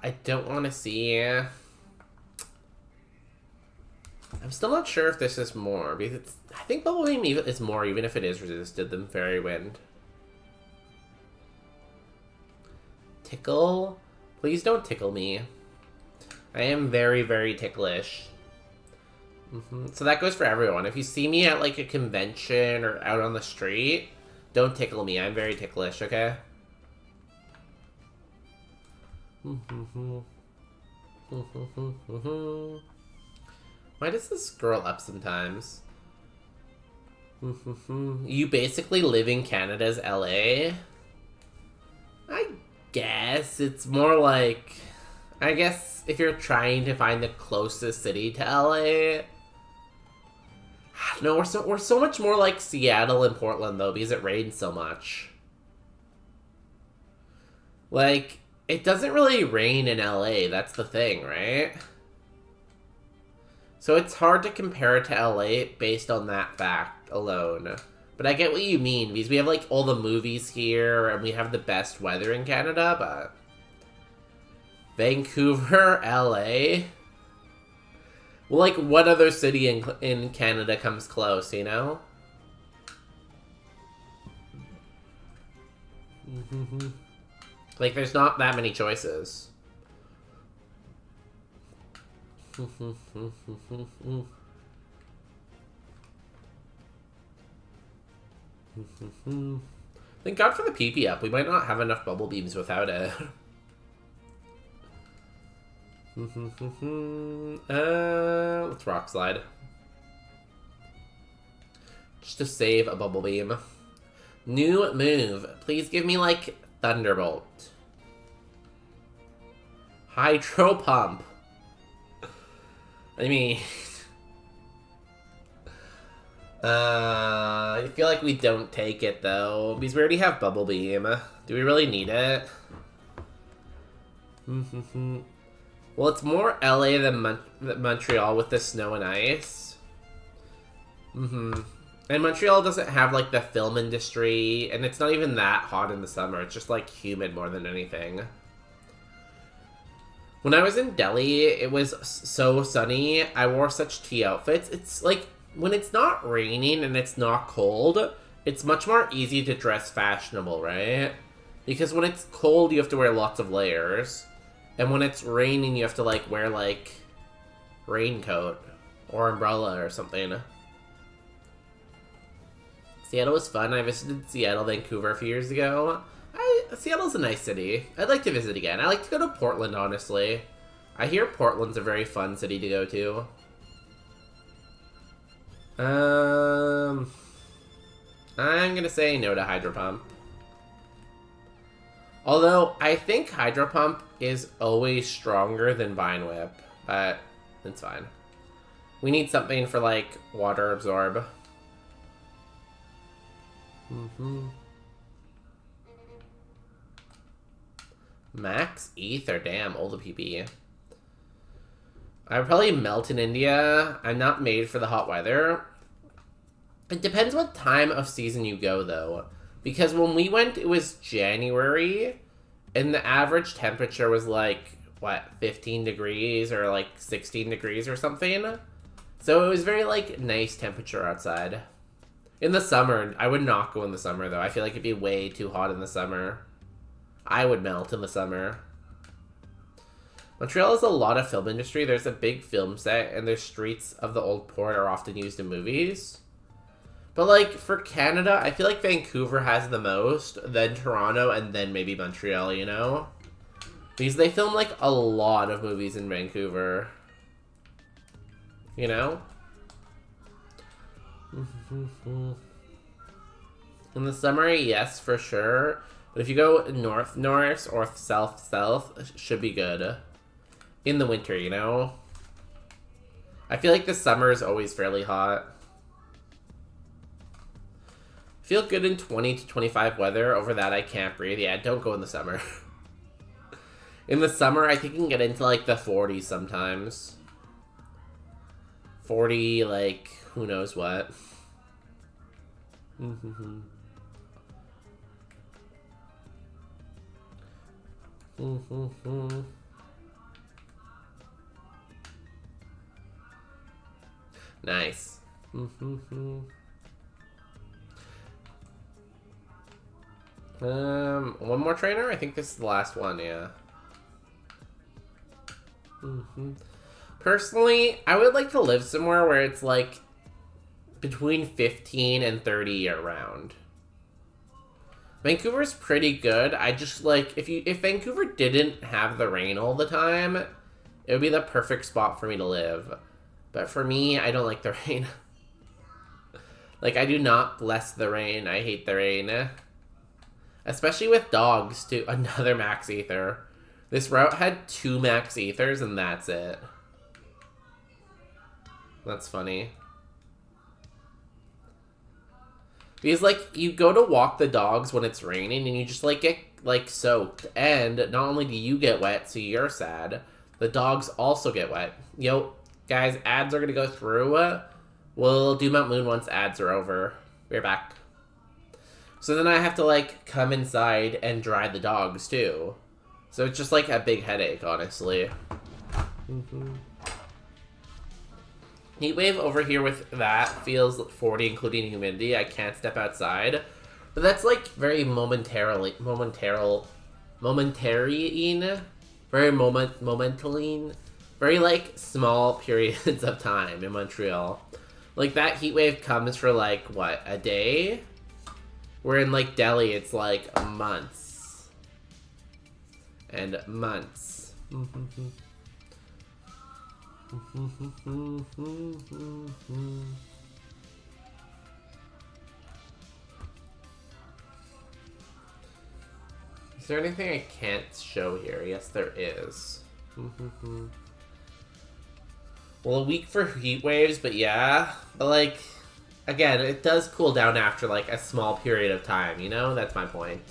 I don't want to see. I'm still not sure if this is more, because I think Bubble Beam is more, even if it is resisted, than Fairy Wind. Tickle? Please don't tickle me. I am very, very ticklish. So that goes for everyone. If you see me at, like, a convention or out on the street, don't tickle me. I'm very ticklish, okay? Why does this scroll up sometimes? You basically live in Canada's LA? I guess. It's more like... I guess if you're trying to find the closest city to LA... No, we're so much more like Seattle and Portland, though, because it rains so much. Like, it doesn't really rain in LA, that's the thing, right? So it's hard to compare it to LA based on that fact alone. But I get what you mean, because we have, like, all the movies here, and we have the best weather in Canada, but... Vancouver, LA? Well, like, what other city in Canada comes close, you know? Like, there's not that many choices. Thank God for the PP up. We might not have enough bubble beams without it. Let's rock slide. Just to save a bubble beam. New move. Please give me, like, Thunderbolt. Hydro Pump. I mean... I feel like we don't take it, though, because we already have Bubble Beam. Do we really need it? Well, it's more LA than Montreal with the snow and ice. And Montreal doesn't have, like, the film industry, and it's not even that hot in the summer. It's just, like, humid more than anything. When I was in Delhi, it was so sunny. I wore such tea outfits. It's like, when it's not raining and it's not cold, it's much more easy to dress fashionable, right? Because when it's cold, you have to wear lots of layers. And when it's raining, you have to, like, wear, like, raincoat or umbrella or something. Seattle was fun. I visited Seattle, Vancouver a few years ago. Seattle's a nice city. I'd like to visit again. I like to go to Portland, honestly. I hear Portland's a very fun city to go to. I'm gonna say no to Hydro Pump. Although, I think Hydro Pump is always stronger than Vine Whip, but it's fine. We need something for, like, Water Absorb. Max Ether, damn, old PP. I would probably melt in India. I'm not made for the hot weather. It depends what time of season you go, though. Because when we went, it was January, and the average temperature was like, what, 15 degrees or like 16 degrees or something? So it was very, like, nice temperature outside. In the summer, I would not go in the summer, though. I feel like it'd be way too hot in the summer. I would melt in the summer. Montreal has a lot of film industry. There's a big film set, and their streets of the old port are often used in movies. But, like, for Canada, I feel like Vancouver has the most, then Toronto, and then maybe Montreal, you know? Because they film, like, a lot of movies in Vancouver. You know? In the summer, yes, for sure. But if you go north or south, should be good. In the winter, you know? I feel like the summer is always fairly hot. Feel good in 20 to 25 weather. Over that, I can't breathe. Yeah, don't go in the summer. In the summer, I think you can get into, like, the 40s sometimes. 40, like, who knows what. Nice. One more trainer? I think this is the last one, yeah. Personally, I would like to live somewhere where it's like between 15 and 30 year round. Vancouver's pretty good. I just like if Vancouver didn't have the rain all the time, it would be the perfect spot for me to live. But for me, I don't like the rain. Like, I do not bless the rain. I hate the rain. Especially with dogs, too. Another max ether. This route had 2 max ethers, and that's it. That's funny. Because, like, you go to walk the dogs when it's raining, and you just, like, get, like, soaked. And not only do you get wet, so you're sad, the dogs also get wet. Yo, guys, ads are gonna go through. We'll do Mount Moon once ads are over. We're back. So then I have to, like, come inside and dry the dogs, too. So it's just, like, a big headache, honestly. Heatwave over here with that feels 40, including humidity. I can't step outside. But that's, like, very momentary-ing. Very, like, small periods of time in Montreal. Like, that heatwave comes for, like, what, a day? Where in, like, Delhi, it's, like, months. And months. Is there anything I can't show here? Yes, there is. Well, a week for heat waves, but yeah. But, like, again, it does cool down after, like, a small period of time, you know? That's my point.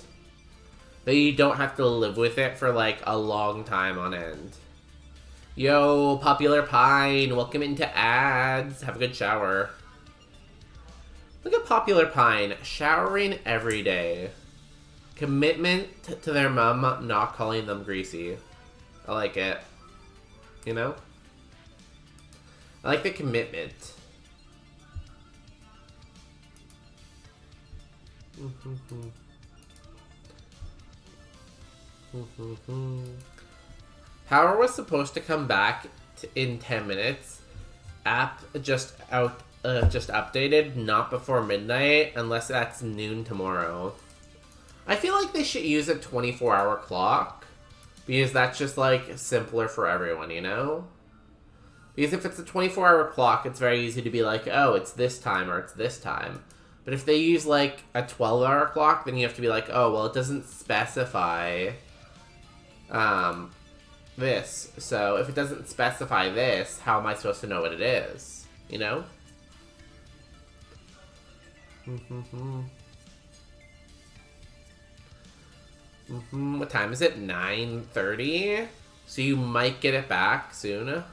That you don't have to live with it for, like, a long time on end. Yo, Popular Pine, welcome into ads. Have a good shower. Look at Popular Pine, showering every day. Commitment to their mom not calling them greasy. I like it. you know? I like the commitment. Power was supposed to come back in 10 minutes. App just updated, not before midnight, unless that's noon tomorrow. I feel like they should use a 24-hour clock, because that's just, like, simpler for everyone, you know? Because if it's a 24-hour clock, it's very easy to be like, oh, it's this time or it's this time. But if they use, like, a 12-hour clock, then you have to be like, oh, well, it doesn't specify this. So if it doesn't specify this, how am I supposed to know what it is? You know? What time is it? 9:30? So you might get it back soon.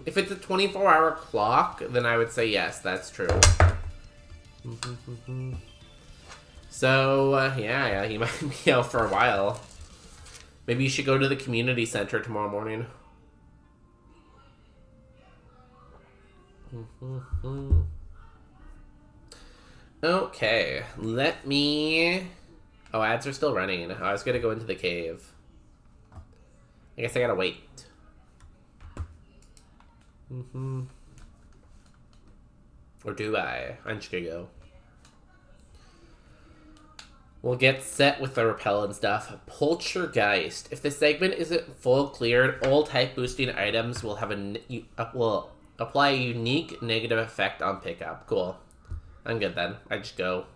If it's a 24-hour clock, then I would say yes, that's true. So, yeah, you might be out for a while. Maybe you should go to the community center tomorrow morning. Okay, let me... Oh, ads are still running. I was gonna go into the cave. I guess I gotta wait. Or do I? I'm just gonna go. We'll get set with the rappel and stuff. Poltergeist. If the segment isn't full cleared, all type boosting items will have will apply a unique negative effect on pickup. Cool. I'm good then. I just go.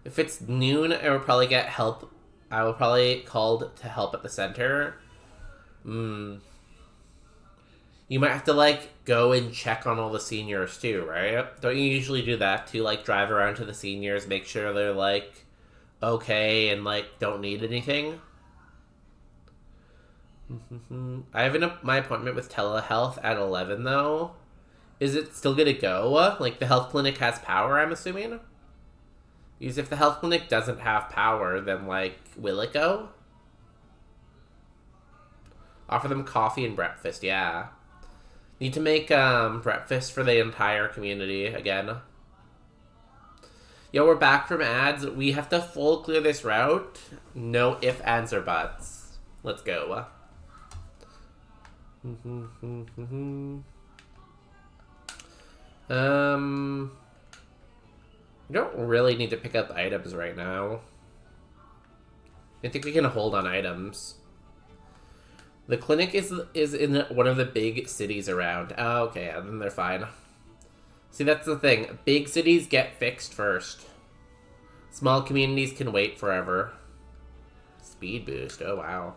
If it's noon, I will probably get help. I will probably called to help at the center. You might have to, like, go and check on all the seniors, too, right? Don't you usually do that, too? Like, drive around to the seniors, make sure they're, like, okay and, like, don't need anything? I have my appointment with telehealth at 11, though. Is it still gonna go? Like, the health clinic has power, I'm assuming? Because if the health clinic doesn't have power, then, like, will it go? Offer them coffee and breakfast, yeah. Need to make breakfast for the entire community again. Yo, we're back from ads. We have to full clear this route. No ifs, ands, or buts. Let's go. We don't really need to pick up items right now. I think we can hold on items. The clinic is in one of the big cities around. Oh, okay, yeah, then they're fine. See, that's the thing. Big cities get fixed first. Small communities can wait forever. Speed boost. Oh, wow.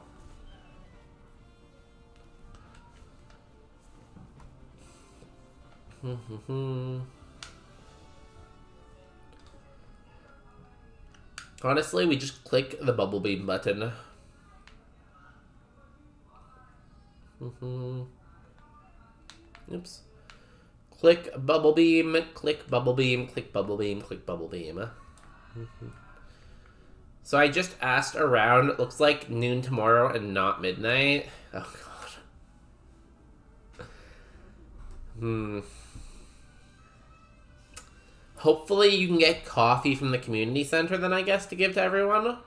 Honestly, we just click the bubble beam button. Oops. Click bubble beam, click bubble beam, click bubble beam, click bubble beam. So I just asked around. It looks like noon tomorrow and not midnight. Oh, God. Hopefully you can get coffee from the community center then, I guess, to give to everyone.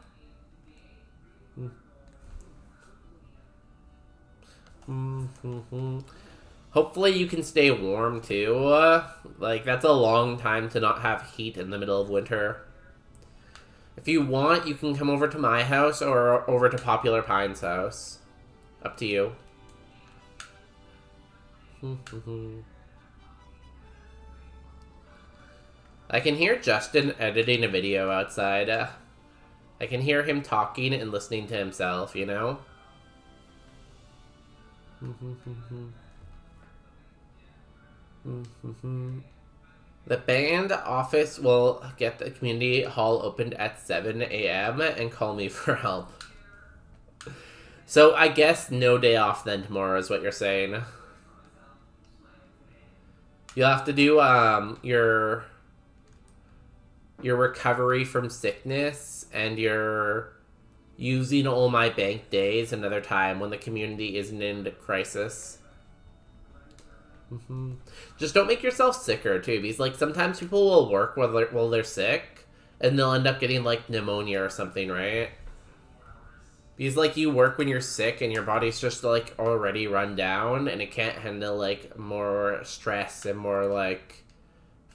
Hopefully you can stay warm too. Like, that's a long time to not have heat in the middle of winter. If you want, you can come over to my house or over to Popular Pine's house. Up to you. I can hear Justin editing a video outside. I can hear him talking and listening to himself, you know? The band office will get the community hall opened at 7 a.m. and call me for help. So I guess no day off then tomorrow is what you're saying. You'll have to do, your recovery from sickness and your using all my bank days another time when the community isn't in crisis. Just don't make yourself sicker too, because like sometimes people will work while they're sick and they'll end up getting like pneumonia or something, right? Because like you work when you're sick and your body's just like already run down and it can't handle like more stress and more like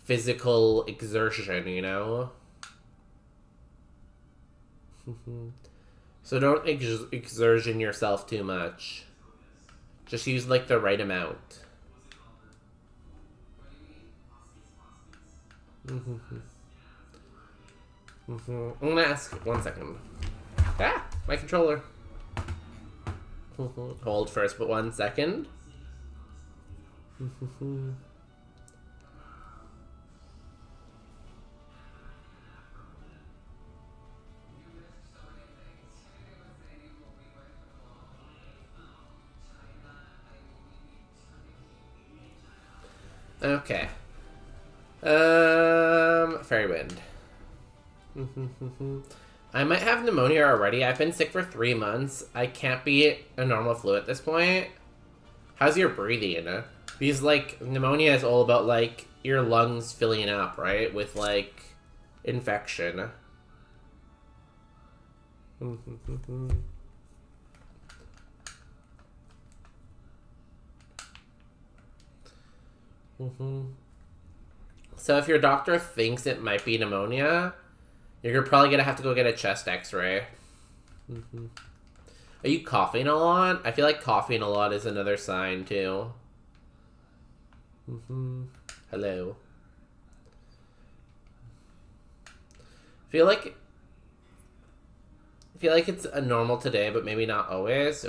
physical exertion, you know? So don't exertion yourself too much. Just use like the right amount. I'm gonna ask 1 second. Ah, my controller. Hold first, but 1 second. Okay. Fairy wind. I might have pneumonia already. I've been sick for 3 months. I can't be a normal flu at this point. How's your breathing? Because, like, pneumonia is all about, like, your lungs filling up, right? With, like, infection. So if your doctor thinks it might be pneumonia, you're probably gonna have to go get a chest x-ray. Are you coughing a lot? I feel like coughing a lot is another sign too. Hello. I feel like it's a normal today, but maybe not always.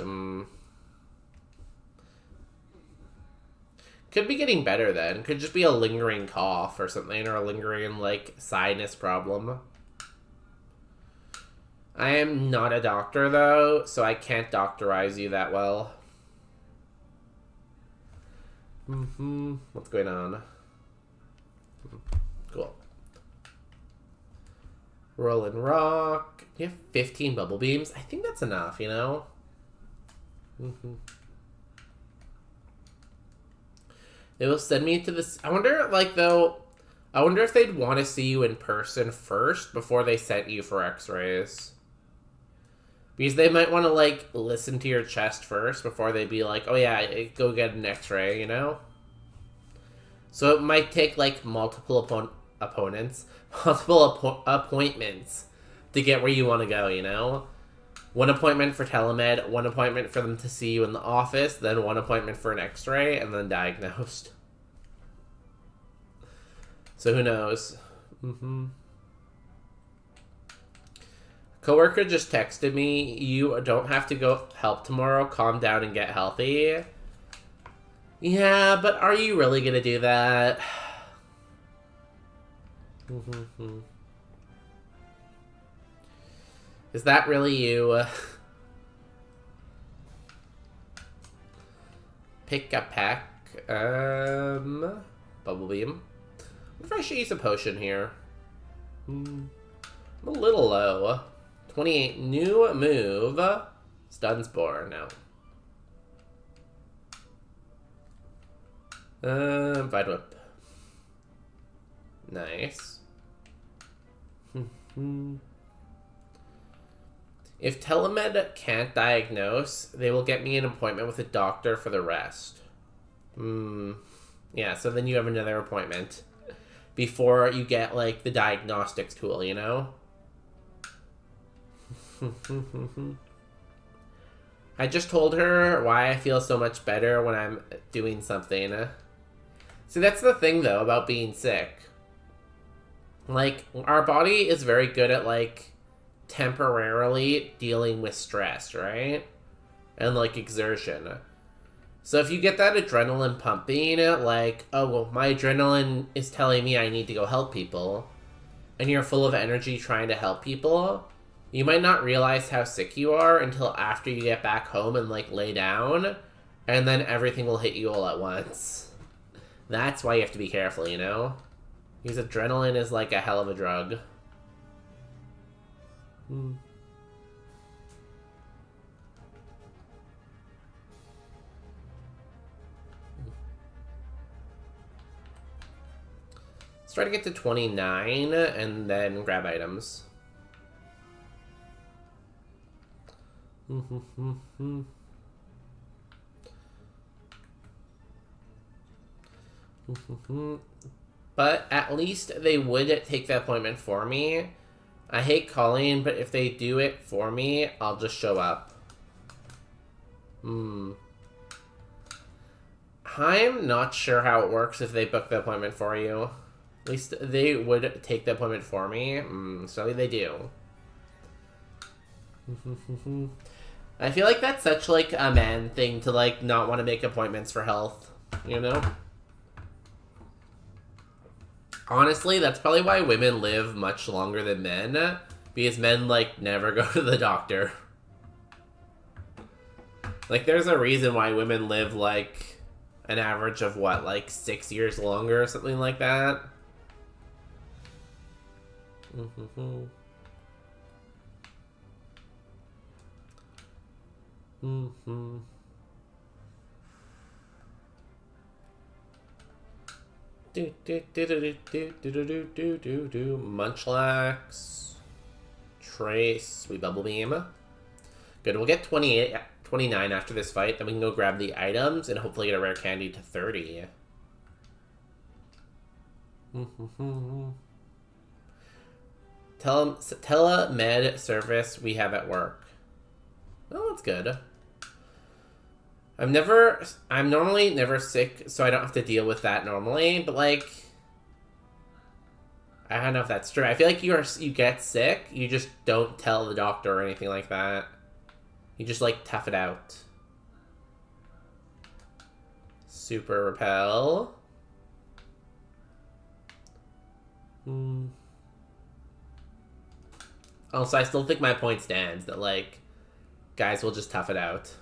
Could be getting better then. Could just be a lingering cough or something, or a lingering, like, sinus problem. I am not a doctor, though, so I can't doctorize you that well. What's going on? Cool. Roll and rock. You have 15 bubble beams? I think that's enough, you know? They will send me to this. I wonder, like, though, I wonder if they'd want to see you in person first before they sent you for x-rays. Because they might want to, like, listen to your chest first before they'd be like, oh yeah, go get an x-ray, you know? So it might take, like, multiple appointments to get where you want to go, you know? 1 appointment for telemed, 1 appointment for them to see you in the office, then 1 appointment for an x-ray, and then diagnosed. So who knows? Coworker just texted me, you don't have to go help tomorrow, calm down and get healthy. Yeah, but are you really gonna do that? Is that really you? Pick a pack. Bubble beam. What if I should use a potion here? I'm a little low. 28. New move. Stun Spore. No. Vine Whip. Nice. If telemed can't diagnose, they will get me an appointment with a doctor for the rest. Yeah, so then you have another appointment before you get, like, the diagnostics tool, you know? I just told her why I feel so much better when I'm doing something. See, that's the thing, though, about being sick. Like, our body is very good at, like, temporarily dealing with stress, right? And, like, exertion. So if you get that adrenaline pumping, like, oh, well, my adrenaline is telling me I need to go help people, and you're full of energy trying to help people, you might not realize how sick you are until after you get back home and, like, lay down, and then everything will hit you all at once. That's why you have to be careful, you know? Because adrenaline is like a hell of a drug. Let's try to get to 29 and then grab items. But at least they would take the appointment for me. I hate calling, but if they do it for me, I'll just show up. I'm not sure how it works if they book the appointment for you. At least they would take the appointment for me. So they do. I feel like that's such, like, a man thing to, like, not want to make appointments for health. You know? Honestly, that's probably why women live much longer than men. Because men, like, never go to the doctor. Like, there's a reason why women live, like, an average of, what, like, 6 years longer or something like that? Munchlax. Trace. Sweet Bubble Beam. Good, we'll get 29 after this fight, then we can go grab the items and hopefully get a rare candy to 30. Telemed service we have at work. Oh, that's good. I'm normally never sick, so I don't have to deal with that normally, but, like, I don't know if that's true. I feel like you get sick, you just don't tell the doctor or anything like that. You just, like, tough it out. Super Repel. Also, I still think my point stands that, like, guys will just tough it out.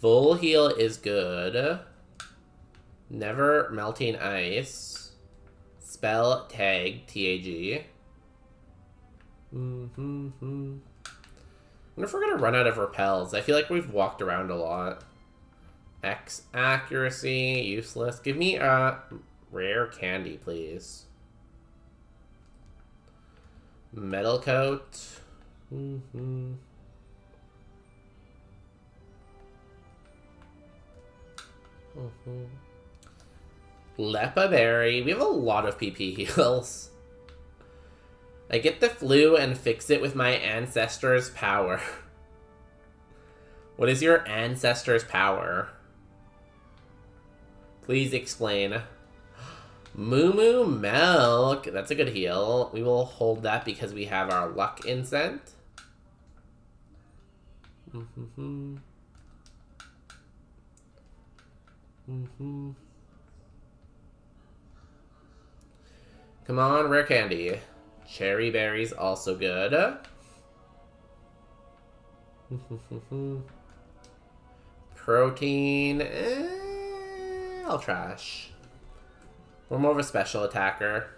Full heal is good. Never melting ice. Spell tag, TAG. I wonder if we're gonna run out of repels. I feel like we've walked around a lot. X accuracy, useless. Give me a rare candy, please. Metal coat. Lepa berry. We have a lot of PP heals. I get the flu and fix it with my ancestor's power. What is your ancestor's power? Please explain. Moo Moo Milk. That's a good heal. We will hold that because we have our luck incent. Come on, rare candy. Cherry berries also good. Protein. I'll trash. We're more of a special attacker.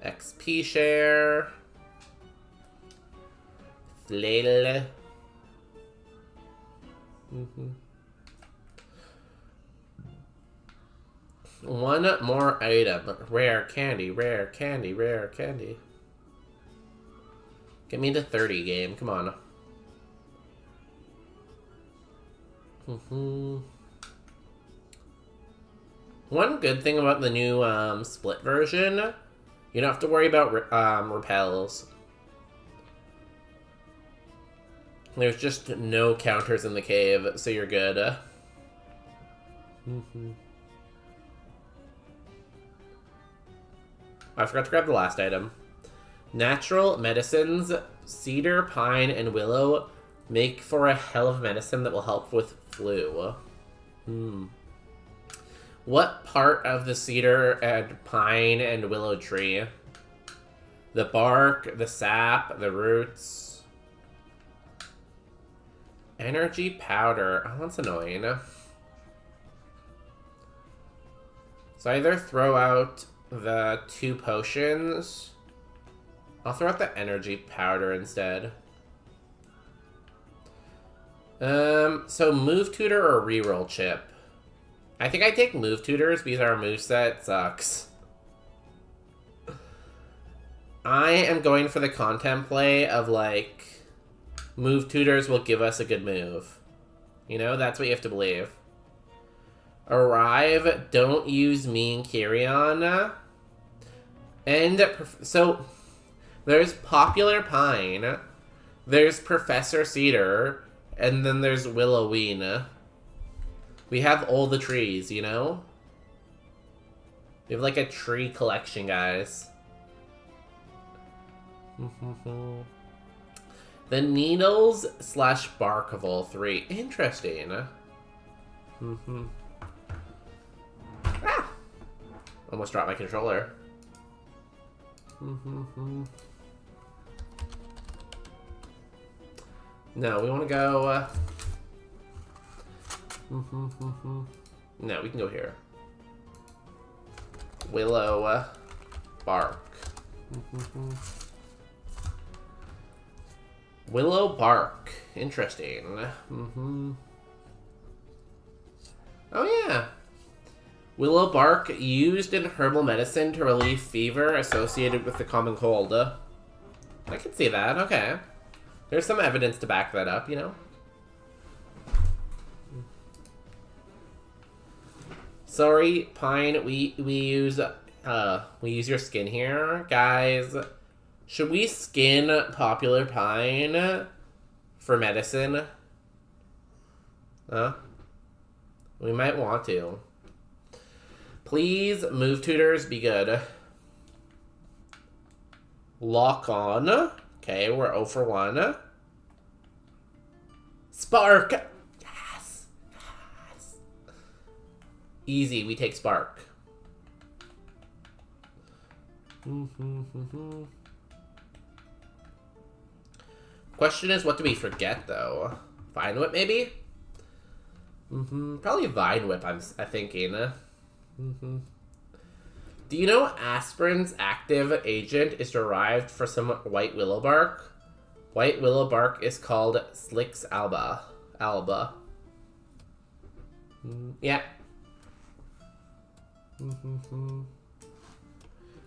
XP share. Flail. One more item. Rare candy, rare candy, rare candy. Get me to 30, game. Come on. One good thing about the new split version, you don't have to worry about repels. There's just no counters in the cave, so you're good. I forgot to grab the last item. Natural medicines, cedar, pine, and willow make for a hell of medicine that will help with flu. What part of the cedar and pine and willow tree? The bark, the sap, the roots. Energy powder. Oh, that's annoying. So I either throw out the 2 potions. I'll throw out the energy powder instead. So move tutor or reroll chip? I think I take move tutors because our moveset sucks. I am going for the contemplate of like, move tutors will give us a good move. You know, that's what you have to believe. Arrive, don't use me and Kyrian. And so there's Popular Pine, there's Professor Cedar, and then there's Willowween. We have all the trees, you know? We have like a tree collection, guys. The needles / bark of all 3. Interesting. Ah! Almost dropped my controller. No, we want to go... No, we can go here. Willow bark. Willow bark. Interesting. Oh yeah. Willow bark used in herbal medicine to relieve fever associated with the common cold. I can see that. Okay. There's some evidence to back that up, you know? Sorry, Pine, we use your skin here. Guys, should we skin Popular Pine for medicine? Huh? We might want to. Please, move tutors, be good. Lock on. Okay, we're 0 for 1. Spark! Yes! Yes! Easy, we take Spark. Question is, what do we forget, though? Vine Whip, maybe? Probably Vine Whip, I'm thinking. Do you know aspirin's active agent is derived from some white willow bark? White willow bark is called Slix alba. Yeah.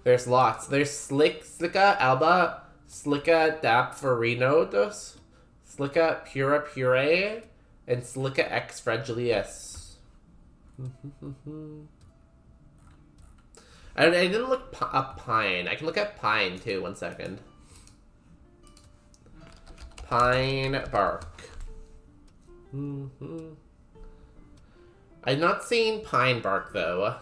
There's lots. There's Slica alba, Slica dapferinotus, Slica pura puree, and Slica ex fragilis. I didn't look up pine. I can look at pine too. 1 second. Pine bark. I've not seen pine bark though.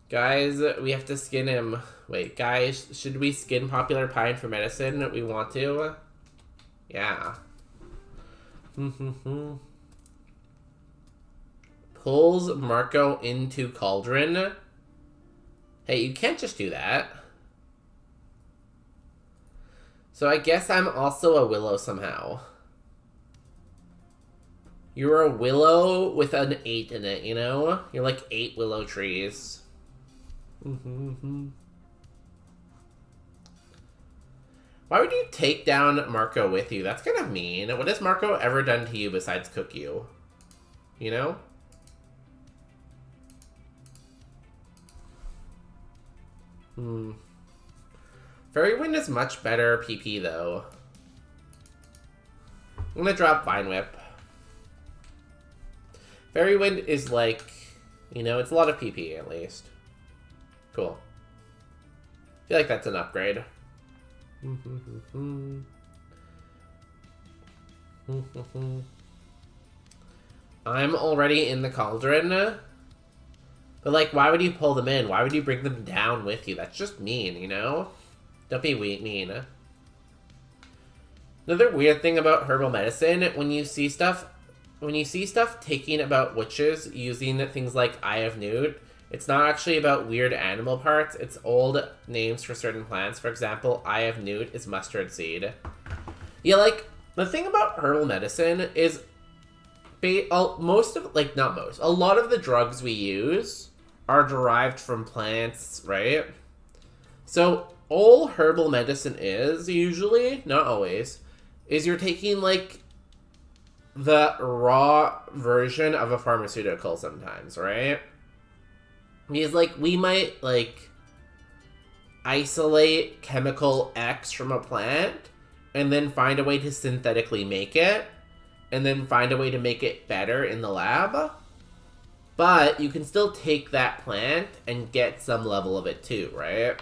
Guys, we have to skin him. Wait, guys, should we skin Popular Pine for medicine? We want to? Yeah. Pulls Marco into cauldron. Hey, you can't just do that. So I guess I'm also a willow somehow. You're a willow with an 8 in it, you know? You're like 8 willow trees. Why would you take down Marco with you? That's kind of mean. What has Marco ever done to you besides cook you? You know? Fairy Wind is much better PP though. I'm gonna drop Vine Whip. Fairy Wind is like, you know, it's a lot of PP at least. Cool. I feel like that's an upgrade. I'm already in the cauldron. But, like, why would you pull them in? Why would you bring them down with you? That's just mean, you know? Don't be mean. Another weird thing about herbal medicine, when you see stuff taking about witches using things like Eye of Newt, it's not actually about weird animal parts. It's old names for certain plants. For example, Eye of Newt is mustard seed. Yeah, like, the thing about herbal medicine is a lot of the drugs we use are derived from plants, right? So all herbal medicine is usually, not always, is you're taking like the raw version of a pharmaceutical sometimes, right? Because like we might like isolate chemical X from a plant and then find a way to synthetically make it and then find a way to make it better in the lab. But you can still take that plant and get some level of it too, right?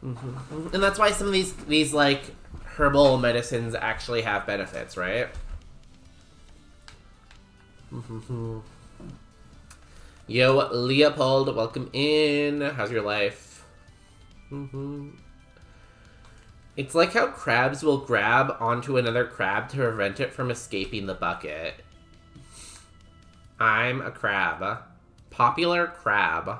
Mm-hmm. And that's why some of these like herbal medicines actually have benefits, right? Mm-hmm. Yo, Leopold, welcome in. How's your life? Mm-hmm. It's like how crabs will grab onto another crab to prevent it from escaping the bucket. I'm a crab. Popular crab.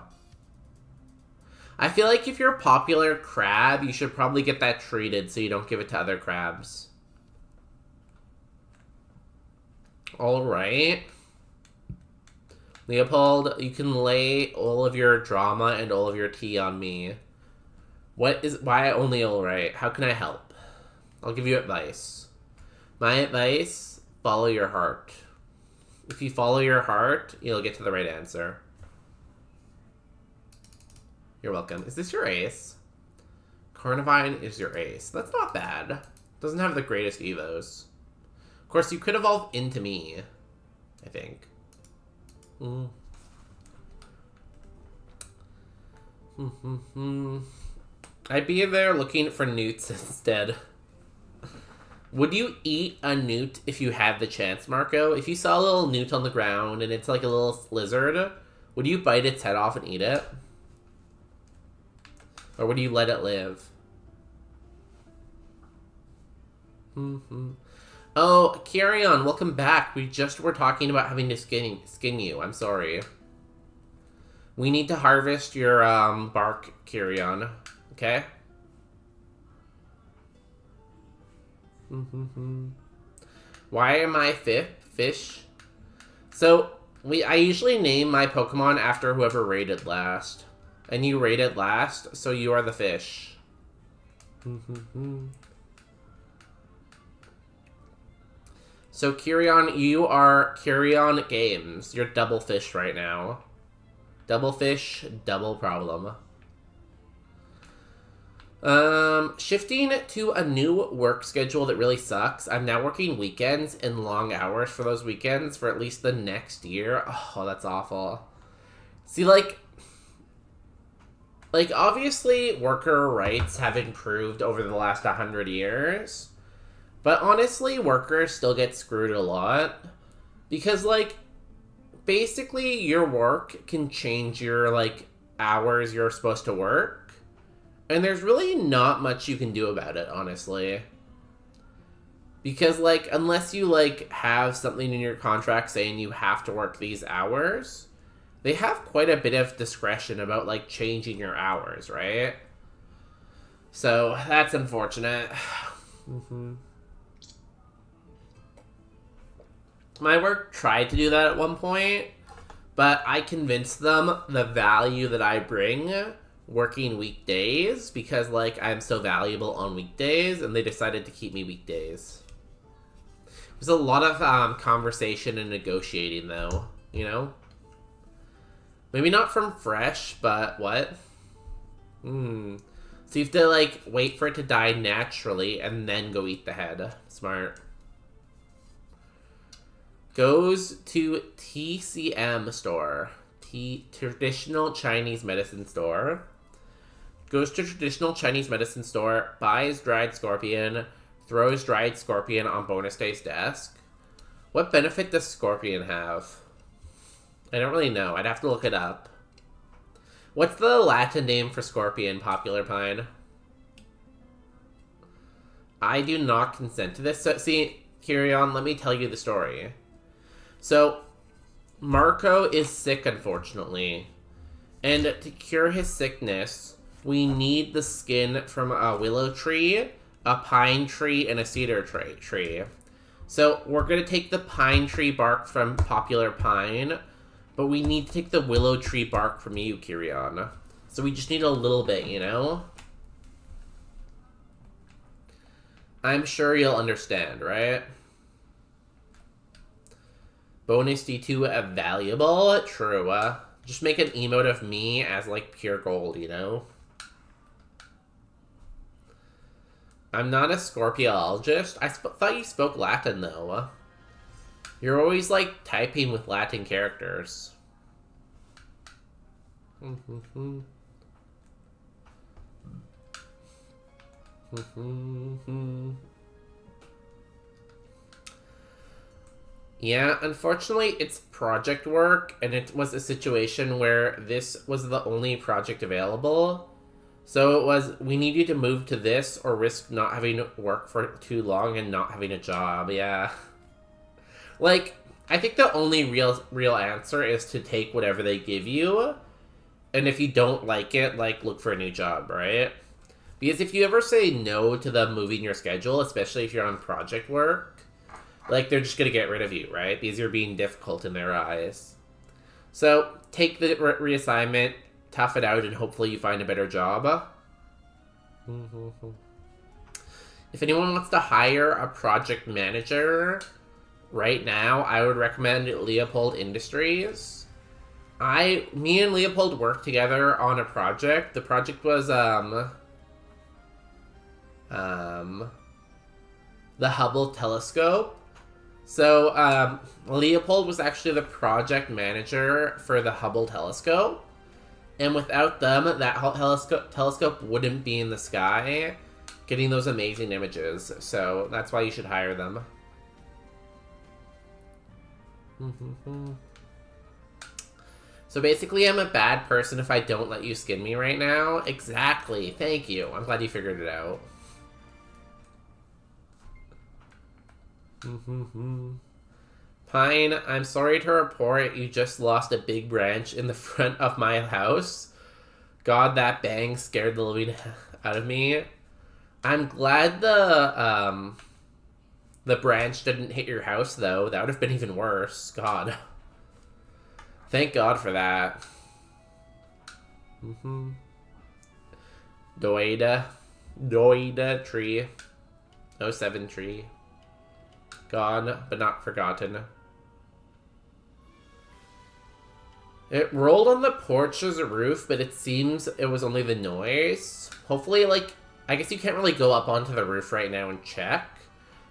I feel like if you're a popular crab, you should probably get that treated so you don't give it to other crabs. Alright. Leopold, you can lay all of your drama and all of your tea on me. Why only alright? How can I help? I'll give you advice. My advice, follow your heart. If you follow your heart, you'll get to the right answer. You're welcome. Is this your ace? Carnivine is your ace. That's not bad. Doesn't have the greatest evos. Of course, you could evolve into me, I think. I'd be there looking for newts instead. Would you eat a newt if you had the chance, Marco? If you saw a little newt on the ground and it's like a little lizard, would you bite its head off and eat it? Or would you let it live? Oh, carry on. Welcome back. We just were talking about having to skin you. I'm sorry. We need to harvest your bark, carry on. Okay? Why am I fish? So, I usually name my Pokemon after whoever rated last. And you rated last, so you are the fish. So, Kyrion, you are Kyrion Games. You're double fish right now. Double fish, double problem. Shifting to a new work schedule that really sucks. I'm now working weekends and long hours for those weekends for at least the next year. Oh, that's awful. See, like, obviously, worker rights have improved over the last 100 years. But honestly, workers still get screwed a lot. Because, like, basically, your work can change your, like, hours you're supposed to work. And there's really not much you can do about it, honestly. Because, like, unless you, like, have something in your contract saying you have to work these hours, they have quite a bit of discretion about, like, changing your hours, right? So, that's unfortunate. My work tried to do that at one point, but I convinced them the value that I bring working weekdays, because, like, I'm so valuable on weekdays, and they decided to keep me weekdays. There's a lot of conversation and negotiating, though, you know? Maybe not from Fresh, but what? So you have to, like, wait for it to die naturally, and then go eat the head. Smart. Goes to TCM store. Traditional Chinese medicine store. Goes to traditional Chinese medicine store, buys dried scorpion, throws dried scorpion on bonus day's desk. What benefit does scorpion have? I don't really know. I'd have to look it up. What's the Latin name for scorpion, Popular Pine? I do not consent to this. So, see, Kyrion, let me tell you the story. So, Marco is sick, unfortunately. And to cure his sickness, we need the skin from a willow tree, a pine tree, and a cedar tree. So, we're going to take the pine tree bark from Popular Pine, But we need to take the willow tree bark from you, Kirion. So we just need a little bit, you know? I'm sure you'll understand, right? Bonus D2 valuable? True. Just make an emote of me as, like, pure gold, you know? I'm not a Scorpiologist. I thought you spoke Latin, though. You're always, like, typing with Latin characters. Yeah, unfortunately, it's project work, and it was a situation where this was the only project available. So it was, we need you to move to this or risk not having to work for too long and not having a job, yeah. Like, I think the only real answer is to take whatever they give you, and if you don't like it, like, look for a new job, right? Because if you ever say no to them moving your schedule, especially if you're on project work, like, they're just gonna get rid of you, right? Because you're being difficult in their eyes. So, take the reassignment, tough it out, and hopefully you find a better job. If anyone wants to hire a project manager right now, I would recommend Leopold Industries. Me and Leopold worked together on a project. The project was, the Hubble telescope. So, Leopold was actually the project manager for the Hubble telescope. And without them, that telescope wouldn't be in the sky getting those amazing images. So, that's why you should hire them. So basically, I'm a bad person if I don't let you skin me right now. Exactly. Thank you. I'm glad you figured it out. Pine, I'm sorry to report you just lost a big branch in the front of my house. God, that bang scared the living out of me. I'm glad the branch didn't hit your house, though. That would have been even worse. God. Thank God for that. Doida tree. 07 tree. Gone, but not forgotten. It rolled on the porch's roof, but it seems it was only the noise. Hopefully, like, I guess you can't really go up onto the roof right now and check.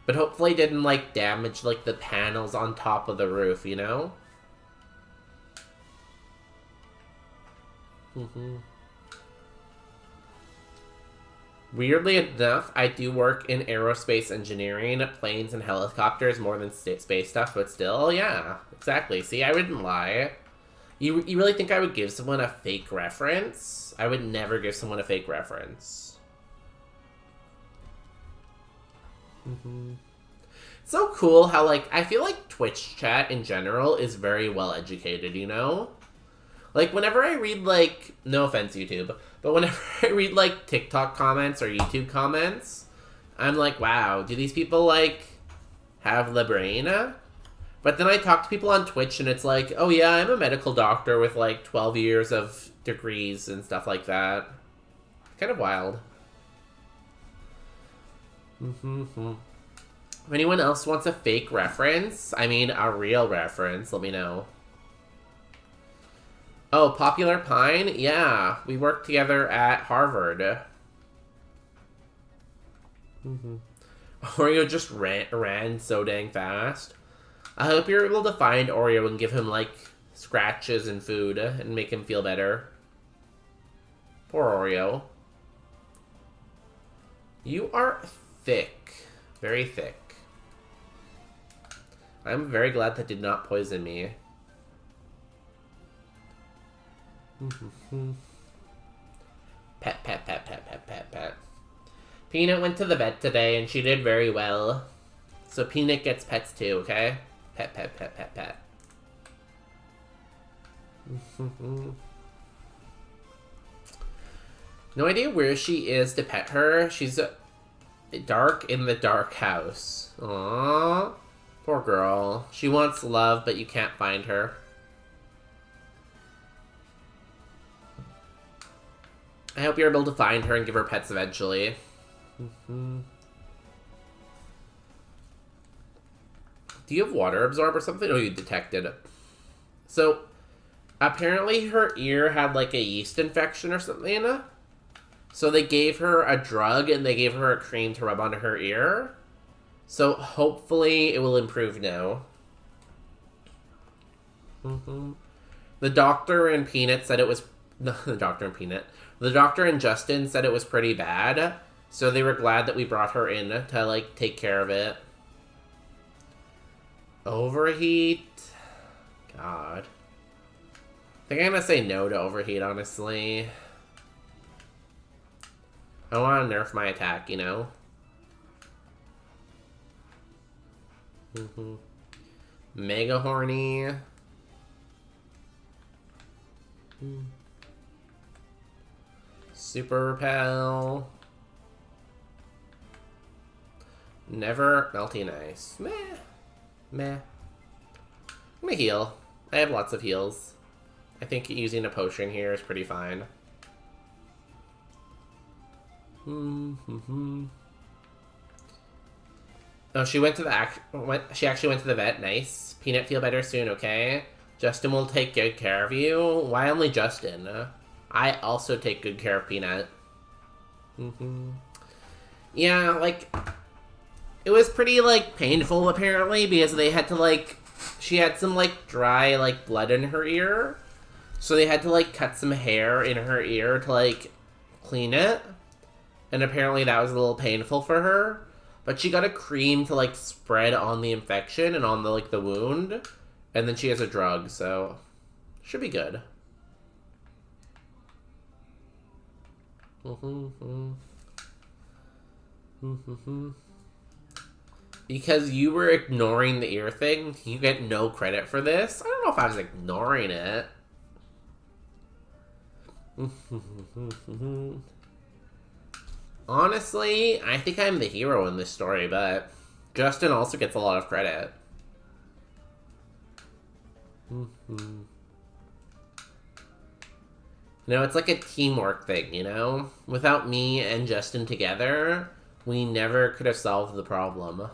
But hopefully it didn't, like, damage, like, the panels on top of the roof, you know? Weirdly enough, I do work in aerospace engineering, planes and helicopters more than space stuff, but still, yeah, exactly. See, I wouldn't lie. You really think I would give someone a fake reference? I would never give someone a fake reference. So cool how, like, I feel like Twitch chat in general is very well educated, you know? Like, whenever I read, like, no offense, YouTube, but whenever I read, like, TikTok comments or YouTube comments, I'm like, wow, do these people, like, have the brain? But then I talk to people on Twitch and it's like, oh yeah, I'm a medical doctor with, like, 12 years of degrees and stuff like that. Kind of wild. If anyone else wants a fake reference, I mean, a real reference, let me know. Oh, Popular Pine? Yeah, we worked together at Harvard. Oreo just ran so dang fast. I hope you're able to find Oreo and give him, like, scratches and food and make him feel better. Poor Oreo. You are thick. Very thick. I'm very glad that did not poison me. Pet, pet, pet, pet, pet, pet, pet. Peanut went to the vet today and she did very well. So Peanut gets pets too, okay? Pet, pet, pet, pet, pet. No idea where she is to pet her. She's dark in the dark house. Aww. Poor girl. She wants love, but you can't find her. I hope you're able to find her and give her pets eventually. Do you have water absorb or something? Oh, you detected. So, apparently her ear had like a yeast infection or something. So they gave her a drug and they gave her a cream to rub onto her ear. So hopefully it will improve now. The doctor and Peanut said it was... No, the doctor and Peanut. The doctor and Justin said it was pretty bad. So they were glad that we brought her in to, like, take care of it. Overheat? God. I think I'm gonna say no to overheat, honestly. I want to nerf my attack, you know? Mega horny. Super repel. Never melting ice. Meh. Meh. I'm gonna heal. I have lots of heals. I think using a potion here is pretty fine. Oh, she went to the she actually went to the vet. Nice. Peanut, feel better soon, okay? Justin will take good care of you. Why only Justin? I also take good care of Peanut. Yeah, like, it was pretty, like, painful, apparently, because they had to, like, she had some, like, dry, like, blood in her ear. So they had to, like, cut some hair in her ear to, like, clean it. And apparently that was a little painful for her. But she got a cream to, like, spread on the infection and on the, like, the wound. And then she has a drug, so should be good. Because you were ignoring the ear thing, you get no credit for this. I don't know if I was ignoring it. Honestly, I think I'm the hero in this story, but Justin also gets a lot of credit. You know, it's like a teamwork thing, you know? Without me and Justin together, we never could have solved the problem.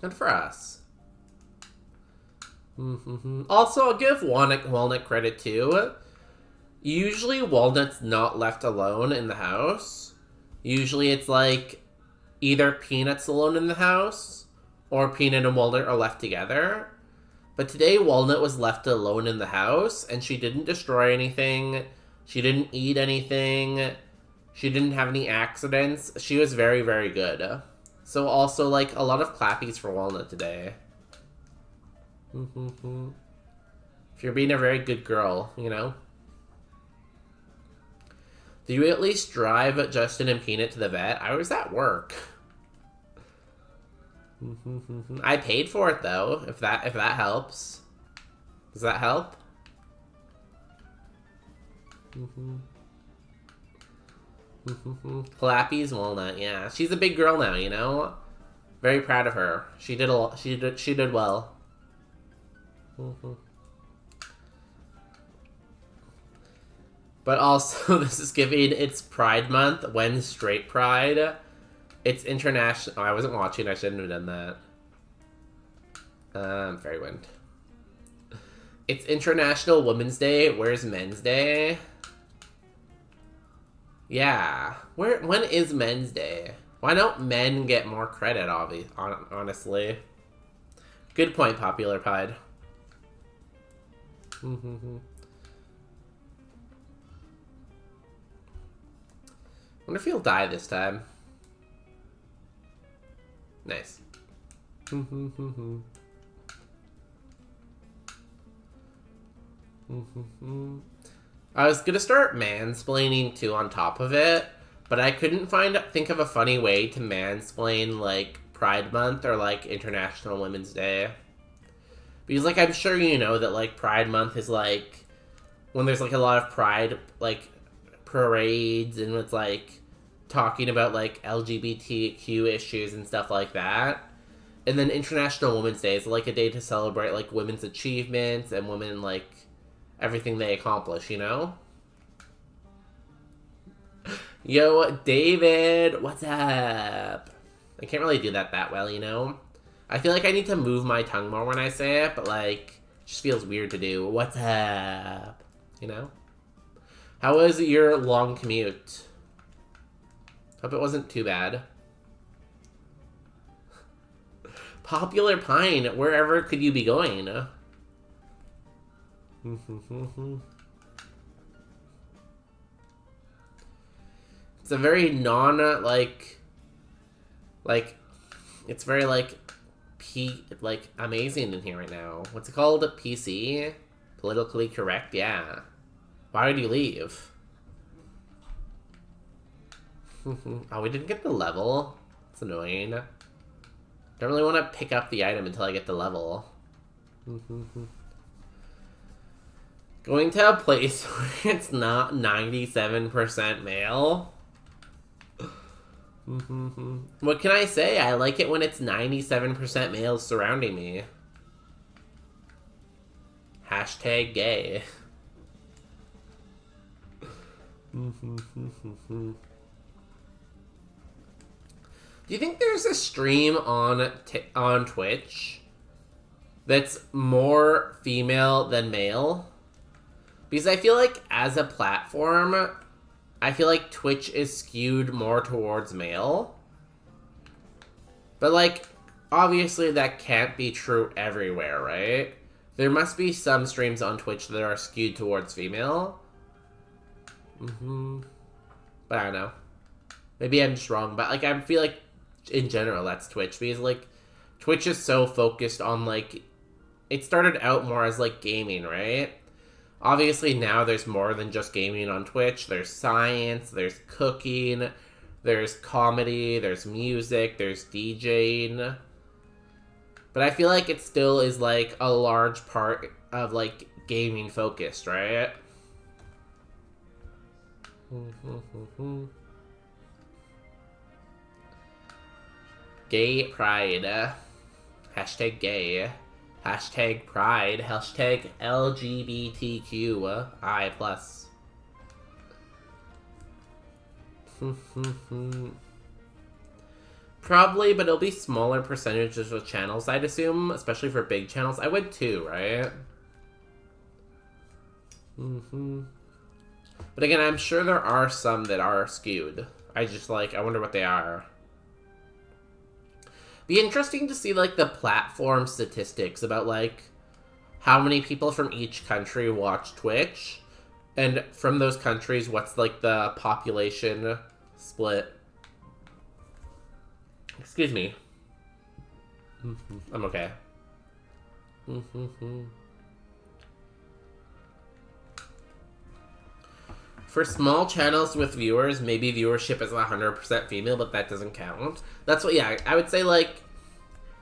Good for us. Also, I'll give Walnut credit too. Usually Walnut's not left alone in the house. Usually it's like either Peanut's alone in the house or Peanut and Walnut are left together. But today Walnut was left alone in the house and she didn't destroy anything. She didn't eat anything. She didn't have any accidents. She was very, very good. So also, like, a lot of clappies for Walnut today. If you're being a very good girl, you know? Did you at least drive Justin and Peanut to the vet? I was at work. I paid for it though, if that helps. Does that help? Clappy's Walnut, yeah. She's a big girl now, you know? Very proud of her. She did well. But also, this is giving it's Pride Month. When's Straight Pride? It's international. Oh, I wasn't watching. I shouldn't have done that. Fairy Wind. It's International Women's Day. Where's Men's Day? Yeah. When is Men's Day? Why don't men get more credit, honestly? Good point, Popular Pied. I wonder if he'll die this time. Nice. I was gonna start mansplaining too on top of it, but I couldn't think of a funny way to mansplain like Pride Month or like International Women's Day. Because like I'm sure you know that like Pride Month is like when there's like a lot of pride like parades and it's like talking about like LGBTQ issues and stuff like that. And then International Women's Day is like a day to celebrate like women's achievements and women like everything they accomplish, you know? Yo, David, what's up? I can't really do that well, you know? I feel like I need to move my tongue more when I say it, but like, it just feels weird to do. What's up? You know? How was your long commute? Hope it wasn't too bad. Popular Pine, wherever could you be going? It's a very it's very amazing in here right now. What's it called? PC? Politically correct? Yeah. Why did you leave? Oh, we didn't get the level. It's annoying. Don't really want to pick up the item until I get the level. Going to a place where it's not 97% male. What can I say? I like it when it's 97% males surrounding me. Hashtag gay. Do you think there's a stream on Twitch that's more female than male? Because I feel like as a platform, I feel like Twitch is skewed more towards male. But like, obviously that can't be true everywhere, right? There must be some streams on Twitch that are skewed towards female. But I don't know. Maybe I'm just wrong, but like I feel like in general that's Twitch, because like Twitch is so focused on like, it started out more as like gaming, right? Obviously now there's more than just gaming on Twitch. There's science, there's cooking, there's comedy, there's music, there's DJing. But I feel like it still is like a large part of like gaming focused, right? Gay pride. Hashtag gay. Hashtag pride. Hashtag LGBTQI+. Probably, but it'll be smaller percentages of channels, I'd assume. Especially for big channels. I would too, right? But again, I'm sure there are some that are skewed. I wonder what they are. Be interesting to see, like, the platform statistics about, like, how many people from each country watch Twitch. And from those countries, what's, like, the population split. Excuse me. I'm okay. For small channels with viewers, maybe viewership is 100% female, but that doesn't count. That's what, yeah, I would say, like,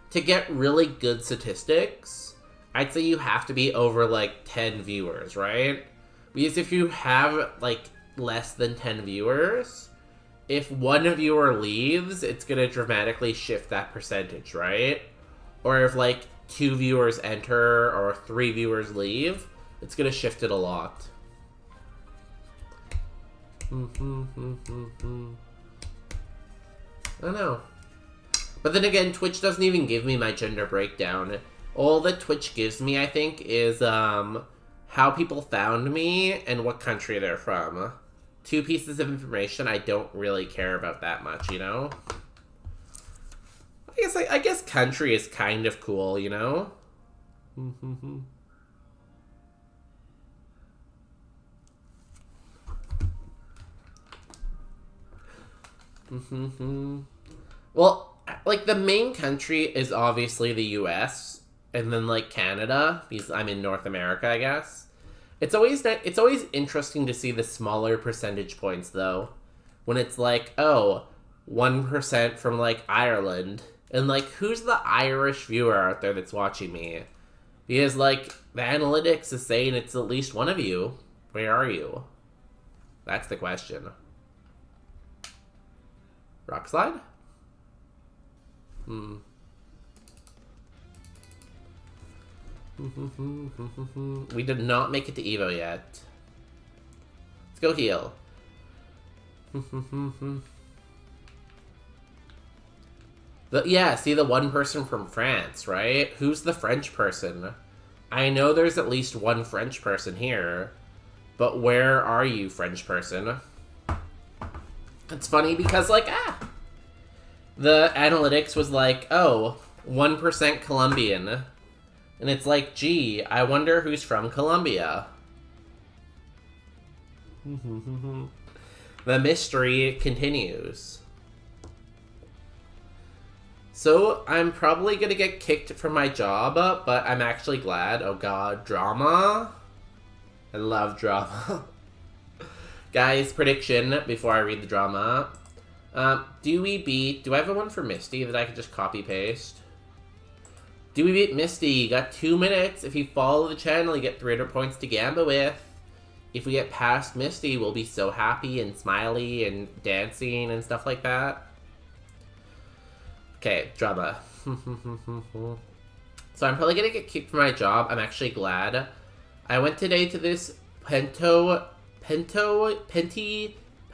to get really good statistics, I'd say you have to be over, like, 10 viewers, right? Because if you have, like, less than 10 viewers, if one viewer leaves, it's gonna dramatically shift that percentage, right? Or if, like, 2 viewers enter or 3 viewers leave, it's gonna shift it a lot. I don't know. But then again, Twitch doesn't even give me my gender breakdown. All that Twitch gives me, I think, is how people found me and what country they're from. 2 pieces of information I don't really care about that much, you know? I guess country is kind of cool, you know? Well, like, the main country is obviously the US, and then, like, Canada, because I'm in North America, I guess. It's always interesting to see the smaller percentage points, though. When it's like, oh, 1% from, like, Ireland. And, like, who's the Irish viewer out there that's watching me? Because, like, the analytics is saying it's at least one of you. Where are you? That's the question. Rock slide? We did not make it to Evo yet. Let's go heal. Yeah, see the one person from France, right? Who's the French person? I know there's at least one French person here, but where are you, French person? It's funny because, like, the analytics was like, oh, 1% Colombian. And it's like, gee, I wonder who's from Colombia. The mystery continues. So, I'm probably gonna get kicked from my job, but I'm actually glad. Oh god, drama? I love drama. Guys, prediction before I read the drama. Do I have one for Misty that I could just copy paste? Do we beat Misty? You got 2 minutes. If you follow the channel, you get 300 points to gamble with. If we get past Misty, we'll be so happy and smiley and dancing and stuff like that. Okay, drama. So I'm probably gonna get kicked from my job. I'm actually glad. I went today to this Penti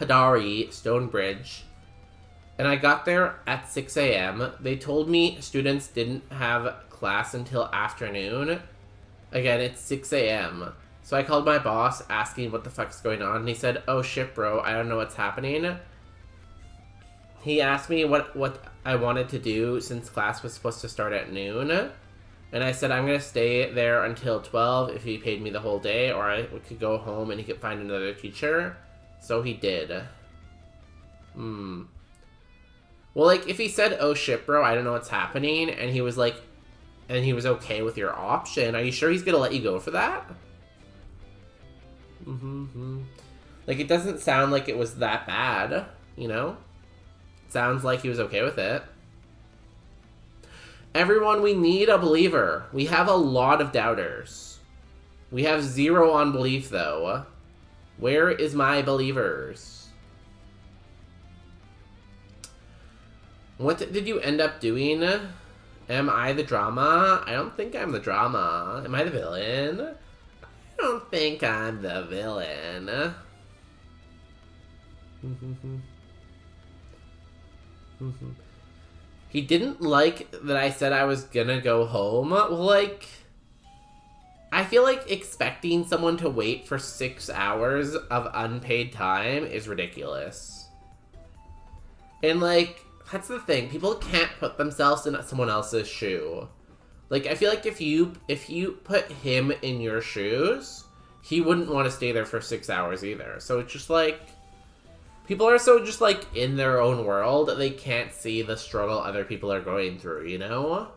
Padari Stone Bridge, and I got there at 6 a.m. They told me students didn't have class until afternoon. Again, it's 6 a.m. So I called my boss asking what the fuck's going on, and he said, oh shit bro, I don't know what's happening. He asked me what I wanted to do since class was supposed to start at noon. And I said I'm going to stay there until 12 if he paid me the whole day, or I could go home and he could find another teacher. So he did. Well, like, if he said, oh shit, bro, I don't know what's happening, and he was like, and he was okay with your option, are you sure he's going to let you go for that? Like, it doesn't sound like it was that bad, you know? It sounds like he was okay with it. Everyone, we need a believer. We have a lot of doubters. We have 0 on belief, though. Where is my believers? What did you end up doing? Am I the drama? I don't think I'm the drama. Am I the villain? I don't think I'm the villain. He didn't like that I said I was gonna go home. Well, like, I feel like expecting someone to wait for 6 hours of unpaid time is ridiculous. And, like, that's the thing. People can't put themselves in someone else's shoe. Like, I feel like if you put him in your shoes, he wouldn't want to stay there for 6 hours either. So it's just like, people are so just, like, in their own world, they can't see the struggle other people are going through, you know?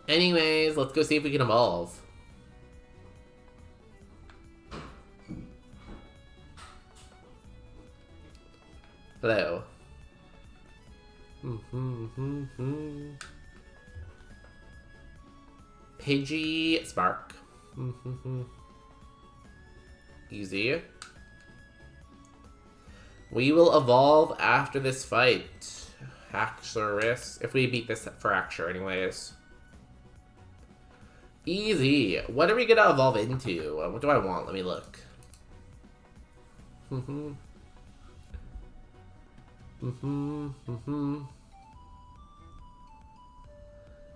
Anyways, let's go see if we can evolve. Hello. Pidgey Spark. Easy. We will evolve after this fight. Haxorus. If we beat this for Axure anyways. Easy. What are we gonna evolve into? What do I want? Let me look.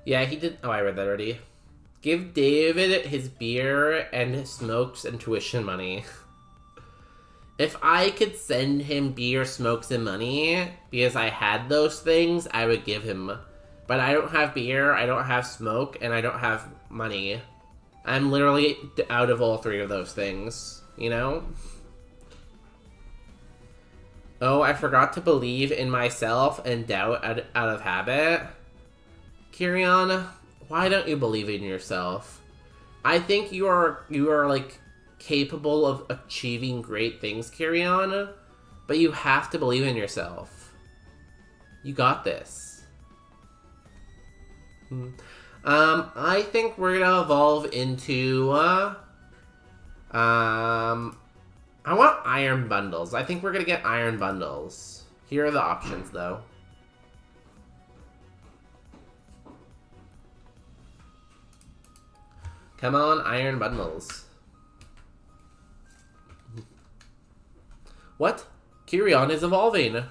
Yeah, he did. Oh, I read that already. Give David his beer and smokes and tuition money. If I could send him beer, smokes, and money, because I had those things, I would give him. But I don't have beer, I don't have smoke, and I don't have money. I'm literally out of all 3 of those things, you know? Oh, I forgot to believe in myself and doubt out of habit. Kirion, why don't you believe in yourself? I think you are like capable of achieving great things, Kirion, but you have to believe in yourself. You got this. I think we're gonna evolve into I want iron bundles. I think we're gonna get iron bundles. Here are the options, though. Come on, iron bundles. What? Kyrian is evolving.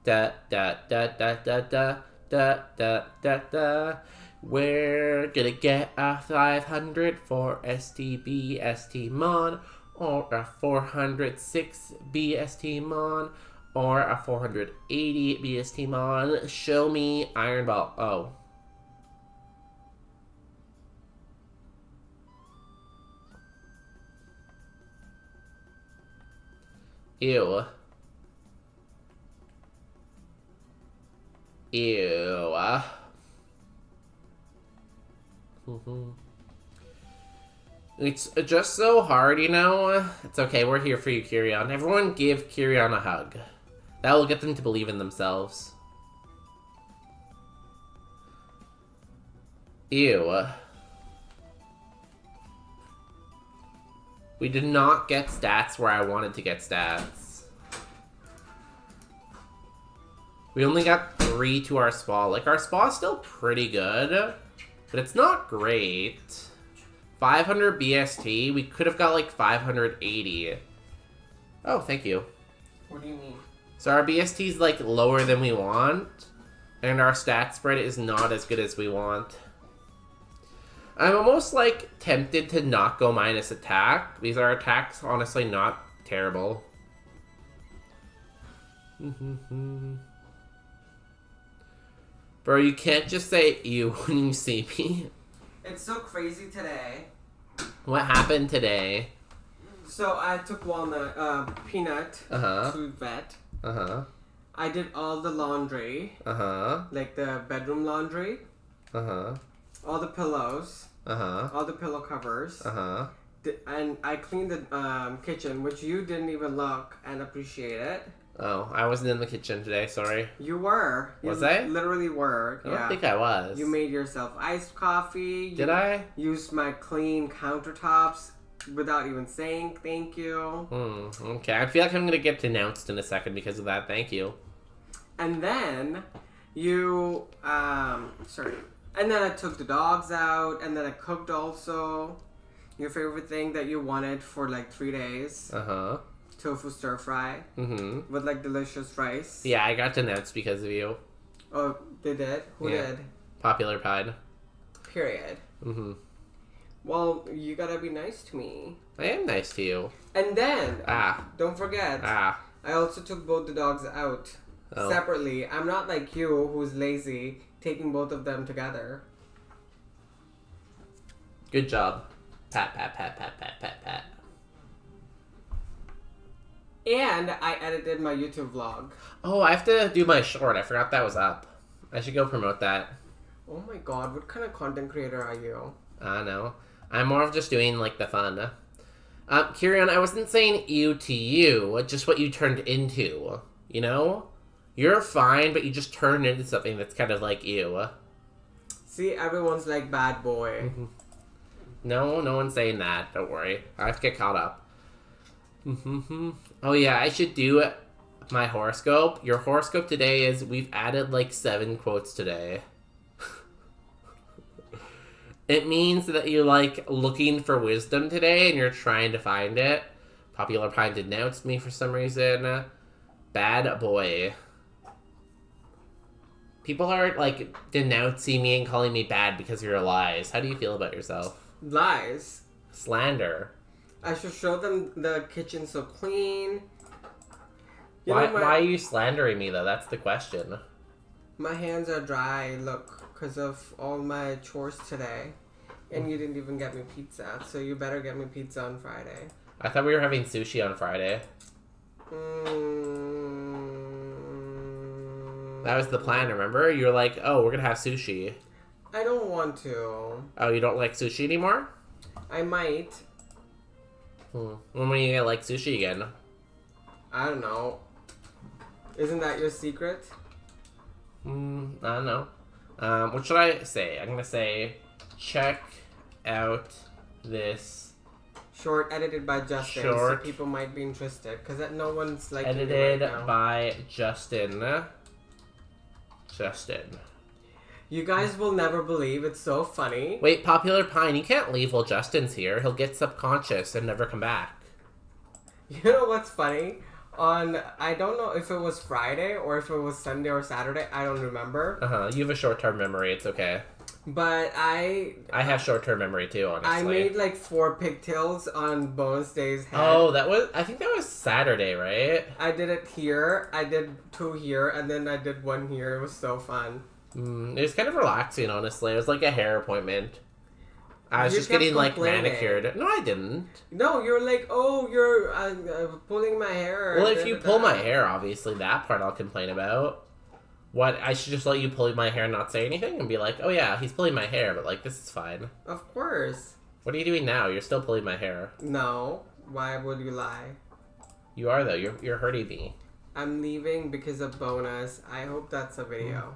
Da da da da da da da da da da. We're gonna get a 500 for STB STmon, or a 406 BSTmon, or a 480 BSTmon. Show me Iron Ball. Oh. Ew. Ew. It's just so hard, you know? It's okay, we're here for you, Kyrian. Everyone give Kyrian a hug. That will get them to believe in themselves. Ew. We did not get stats where I wanted to get stats. We only got 3 to our spa. Like, our spa is still pretty good, but it's not great. 500 BST, we could have got like 580. Oh, thank you. What do you mean? So our BST is like lower than we want, and our stat spread is not as good as we want. I'm almost like tempted to not go minus attack, because our attack's honestly not terrible. Bro, you can't just say ew when you see me. It's so crazy today. What happened today? So I took walnut, peanut to vet. I did all the laundry. Like the bedroom laundry. All the pillows. All the pillow covers. And I cleaned the kitchen, which you didn't even look and appreciate it. Oh, I wasn't in the kitchen today, sorry. You were. Was I? Literally were. I don't think I was. You made yourself iced coffee. Did I? Used my clean countertops without even saying thank you. Okay, I feel like I'm going to get denounced in a second because of that. Thank you. And then you, sorry. And then I took the dogs out, and then I cooked also your favorite thing that you wanted for like 3 days. Tofu stir fry. With like delicious rice. Yeah, I got denounced because of you. Oh, they did? Who did? Popular Pied. Period. Well, you gotta be nice to me. I am nice to you. And then, don't forget, I also took both the dogs out separately. I'm not like you, who's lazy, taking both of them together. Good job. Pat, pat, pat, pat, pat, pat, pat. And I edited my YouTube vlog. Oh, I have to do my short. I forgot that was up. I should go promote that. Oh my god, what kind of content creator are you? I don't know. I'm more of just doing, like, the fun. Kyrian, I wasn't saying ew to you, just what you turned into, you know? You're fine, but you just turned into something that's kind of like ew. See, everyone's like, bad boy. No, no one's saying that. Don't worry. I have to get caught up. Oh yeah, I should do my horoscope. Your horoscope today is, we've added like 7 quotes today. It means that you're like looking for wisdom today and you're trying to find it. Popular Pine denounced me for some reason. Bad boy. People are like denouncing me and calling me bad because of your lies. How do you feel about yourself? Lies? Slander. I should show them the kitchen so clean. Why are you slandering me, though? That's the question. My hands are dry, look, because of all my chores today. And you didn't even get me pizza, so you better get me pizza on Friday. I thought we were having sushi on Friday. That was the plan, remember? You were like, oh, we're going to have sushi. I don't want to. Oh, you don't like sushi anymore? I might. When are you gonna like sushi again? I don't know. Isn't that your secret? I don't know. What should I say? I'm gonna say, check out this short edited by Justin, so people might be interested, because no one's like edited right by Justin. You guys will never believe, it's so funny. Wait, Popular Pine, you can't leave while Justin's here. He'll get subconscious and never come back. You know what's funny? I don't know if it was Friday or if it was Sunday or Saturday, I don't remember. You have a short-term memory, it's okay. But I have short-term memory too, honestly. I made like 4 pigtails on Bonus Day's head. Oh, I think that was Saturday, right? I did it here, I did 2 here, and then I did 1 here. It was so fun. It was kind of relaxing, honestly. It was like a hair appointment. I was You just kept getting like complaining. manicured. No, I didn't. No, you're like, oh, you're pulling my hair. Well, if you pull my hair, obviously that part I'll complain about. What, I should just let you pull my hair and not say anything and be like, oh yeah, he's pulling my hair, but like, this is fine. Of course. What are you doing now? You're still pulling my hair. No. Why would you lie? You are, though. You're hurting me. I'm leaving because of Bonus. I hope that's a video.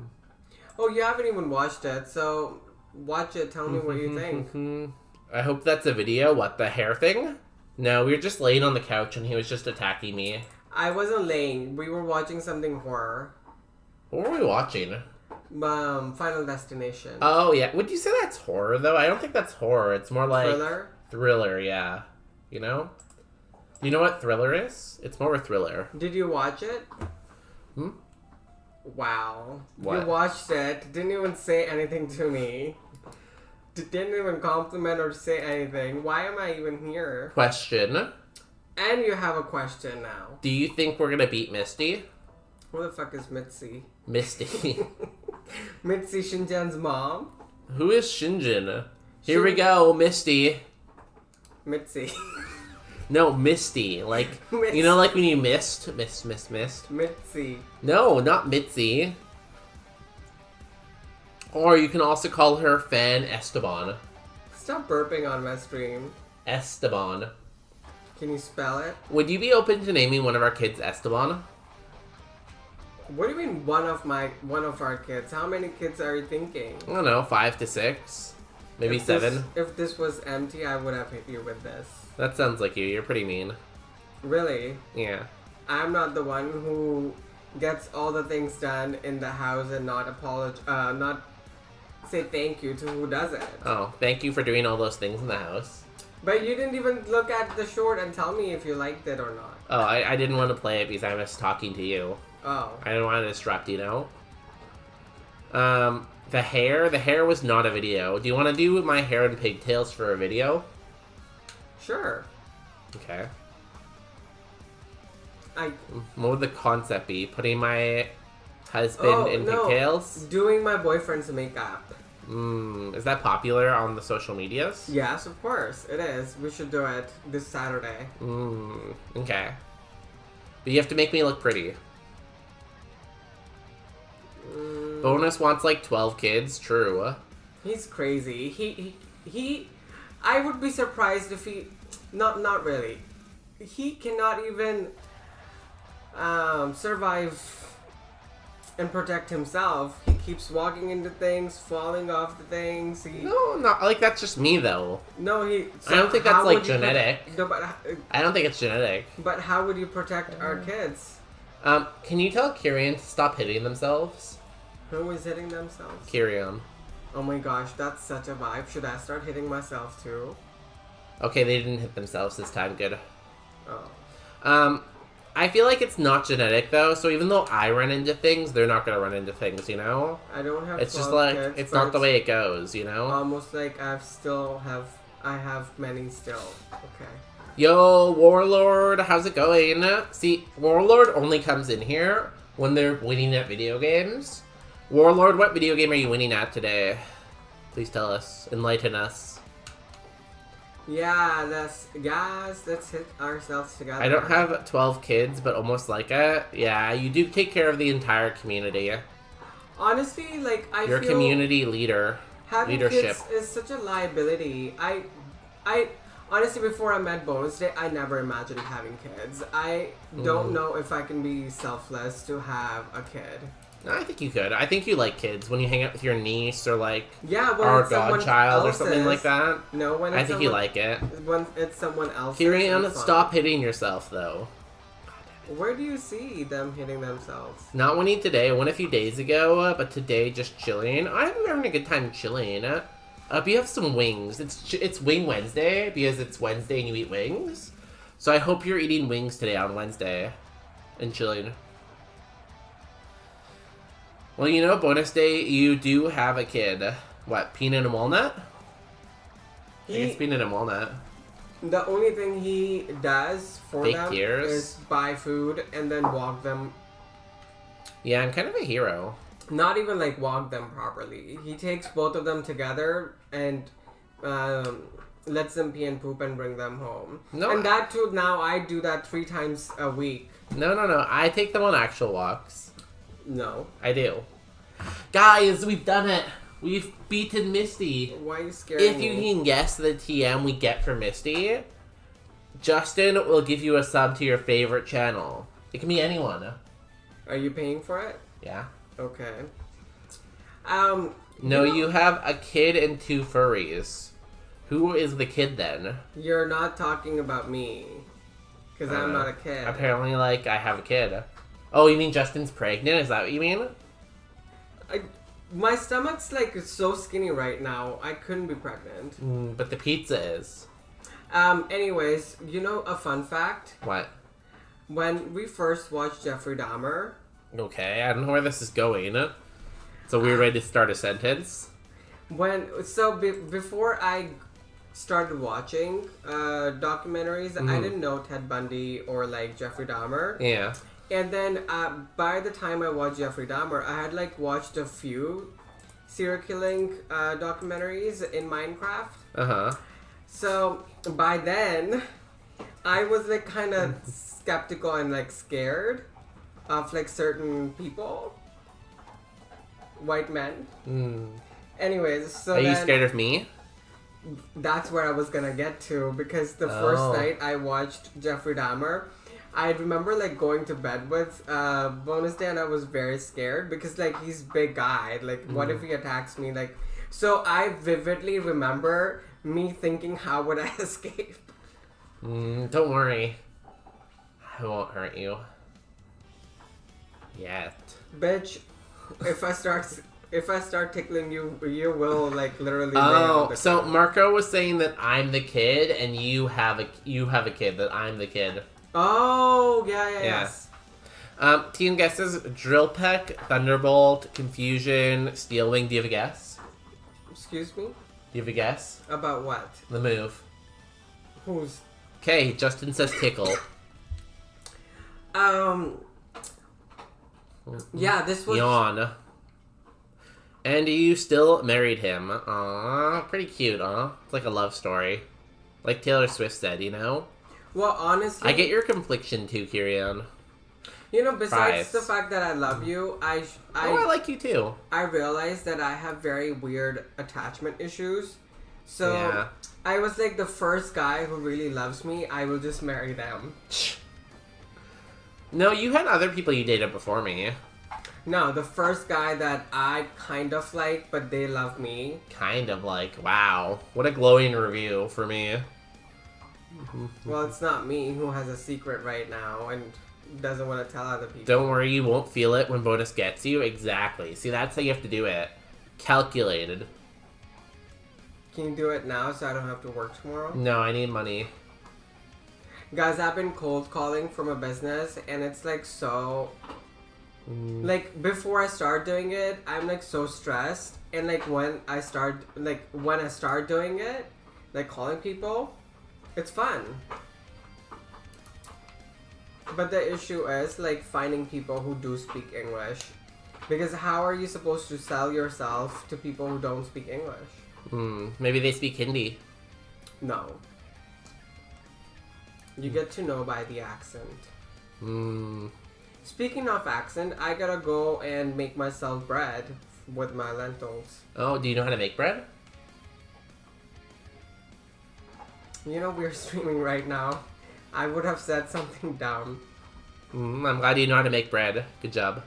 Oh, you haven't even watched it, so watch it. Tell me what you think. I hope that's a video. What, the hair thing? No, we were just laying on the couch and he was just attacking me. I wasn't laying. We were watching something horror. What were we watching? Final Destination. Oh, yeah. Would you say that's horror, though? I don't think that's horror. It's more like... Thriller? Thriller, yeah. You know? You know what thriller is? It's more of a thriller. Did you watch it? Hmm? Wow. What? You watched it. Didn't even say anything to me. Didn't even compliment or say anything. Why am I even here? Question. And you have a question now. Do you think we're gonna beat Misty? Who the fuck is Mitzi? Misty. Mitzi Shinjan's mom? Who is Shinjin? Here we go, Misty. Mitzi. No, Misty. Like, Miss. you know, like when you missed? Missed. Mitzi. No, not Mitzi. Or you can also call her Fan Esteban. Stop burping on my stream. Esteban. Can you spell it? Would you be open to naming one of our kids Esteban? What do you mean one of our kids? How many kids are you thinking? I don't know, 5 to 6. Maybe 7. If this was empty, I would have hit you with this. That sounds like you. You're pretty mean. Really? Yeah. I'm not the one who gets all the things done in the house and not say thank you to who does it. Oh, thank you for doing all those things in the house. But you didn't even look at the short and tell me if you liked it or not. Oh, I didn't want to play it because I was talking to you. Oh. I didn't want to disrupt, you know? The hair was not a video. Do you want to do my hair and pigtails for a video? Sure. Okay. I What would the concept be? Putting my husband in pigtails? Doing my boyfriend's makeup. Is that popular on the social medias? Yes, of course. It is. We should do it this Saturday. Okay. But you have to make me look pretty. Bonus wants like 12 kids, true. He's crazy. He I would be surprised if he not really. He cannot even survive and protect himself. He keeps walking into things, falling off the things. No, not like that's just me though. No, I don't think that's like genetic. No, but I don't think it's genetic. But how would you protect our kids? Can you tell Kyrian to stop hitting themselves? Who is hitting themselves? Kyrian. Oh my gosh, that's such a vibe. Should I start hitting myself too? Okay, they didn't hit themselves this time. Good. Oh. I feel like it's not genetic though. So even though I run into things, they're not gonna run into things. You know. I don't have. It's just 12 like kids, it's but not the way it goes. You know. Almost like I have many still. Okay. Yo, Warlord, how's it going? See, Warlord only comes in here when they're winning at video games. Warlord, what video game are you winning at today? Please tell us. Enlighten us. Yeah, let's hit ourselves together. I don't have 12 kids, but almost like it. Yeah, you do take care of the entire community. Honestly, like, You're a feel community leader. having Leadership. kids is such a liability. I honestly, before I met Bonus Day, I never imagined having kids. I don't know if I can be selfless to have a kid. I think you could. I think you like kids when you hang out with your niece or like Yeah, when our it's someone godchild or something else's. like that. No, when it's I think you like it. when it's someone else. Kyrian, stop hitting yourself though. God damn Where do you see them hitting themselves? Not winning today. I won a few days ago, but today just chilling. I'm having a good time chilling. But you have some wings. It's Wing Wednesday because it's Wednesday and you eat wings. So I hope you're eating wings today on Wednesday and chilling. Well, you know, bonus day, you do have a kid. What, peanut and walnut? I guess peanut and walnut. The only thing he does for Fake them tears? is buy food and then walk them. Yeah, I'm kind of a hero. Not even like walk them properly. He takes both of them together and lets them pee and poop and bring them home. No, and that too, now I do that 3 times a week. No. I take them on actual walks. No. I do. Guys, we've done it. We've beaten Misty. Why are you scaring If you me? can guess the TM we get for Misty, Justin will give you a sub to your favorite channel. It can be anyone. Are you paying for it? Yeah. Okay. No, you have a kid and 2 furries. Who is the kid then? You're not talking about me. Because I'm not a kid. Apparently, like, I have a kid. Oh, you mean Justin's pregnant? Is that what you mean? My stomach's like so skinny right now. I couldn't be pregnant. But the pizza is. Anyways, you know a fun fact? What? When we first watched Jeffrey Dahmer, Okay, I don't know where this is going. It's a weird way to start a sentence. before I started watching documentaries, I didn't know Ted Bundy or like Jeffrey Dahmer. Yeah. And then by the time I watched Jeffrey Dahmer, I had like watched a few serial killing documentaries in Minecraft. Uh-huh. So by then, I was like kind of skeptical and like scared of like certain people, white men. Anyways, so Are you then scared of me? that's where I was gonna get to because the first night I watched Jeffrey Dahmer, I remember like going to bed with Bonus Day and I was very scared because like he's big guy. Like what if he attacks me? Like so I vividly remember me thinking how would I escape? Don't worry. I won't hurt you. Yet. Bitch, if I start tickling you, you will like literally lay on Oh, the so ground. Marco was saying that I'm the kid and you have a kid, that I'm the kid. Oh, yeah, Yeah. yes. Team guesses: Drill Peck, Thunderbolt, Confusion, Steelwing. Do you have a guess? Excuse me? Do you have a guess? About what? The move. Who's Okay, Justin says Tickle. yeah, this was Yawn. And you still married him. Aww, pretty cute, huh? It's like a love story. Like Taylor Swift said, you know? well, honestly, I get your confliction too, Kyrian. you know, besides Vibes. the fact that I love you, Oh, I like you too. I realized that I have very weird attachment issues. So Yeah. I was like the first guy who really loves me, I will just marry them. No, you had other people you dated before me. No, the first guy that I kind of like, but they love me. Kind of like, wow. What a glowing review for me. Well, it's not me who has a secret right now and doesn't want to tell other people. Don't worry, you won't feel it when bonus gets you. Exactly. See, that's how you have to do it. Calculated. Can you do it now so I don't have to work tomorrow? No, I need money. Guys, I've been cold calling from a business and it's like so... Like, before I start doing it, I'm like so stressed. And like when I start doing it, like calling people, it's fun. But the issue is like finding people who do speak English. Because how are you supposed to sell yourself to people who don't speak English? Maybe they speak Hindi. No. You get to know by the accent. Speaking of accent, I gotta go and make myself bread with my lentils. Oh, do you know how to make bread? You know, we're streaming right now. I would have said something dumb. I'm glad you know how to make bread. Good job.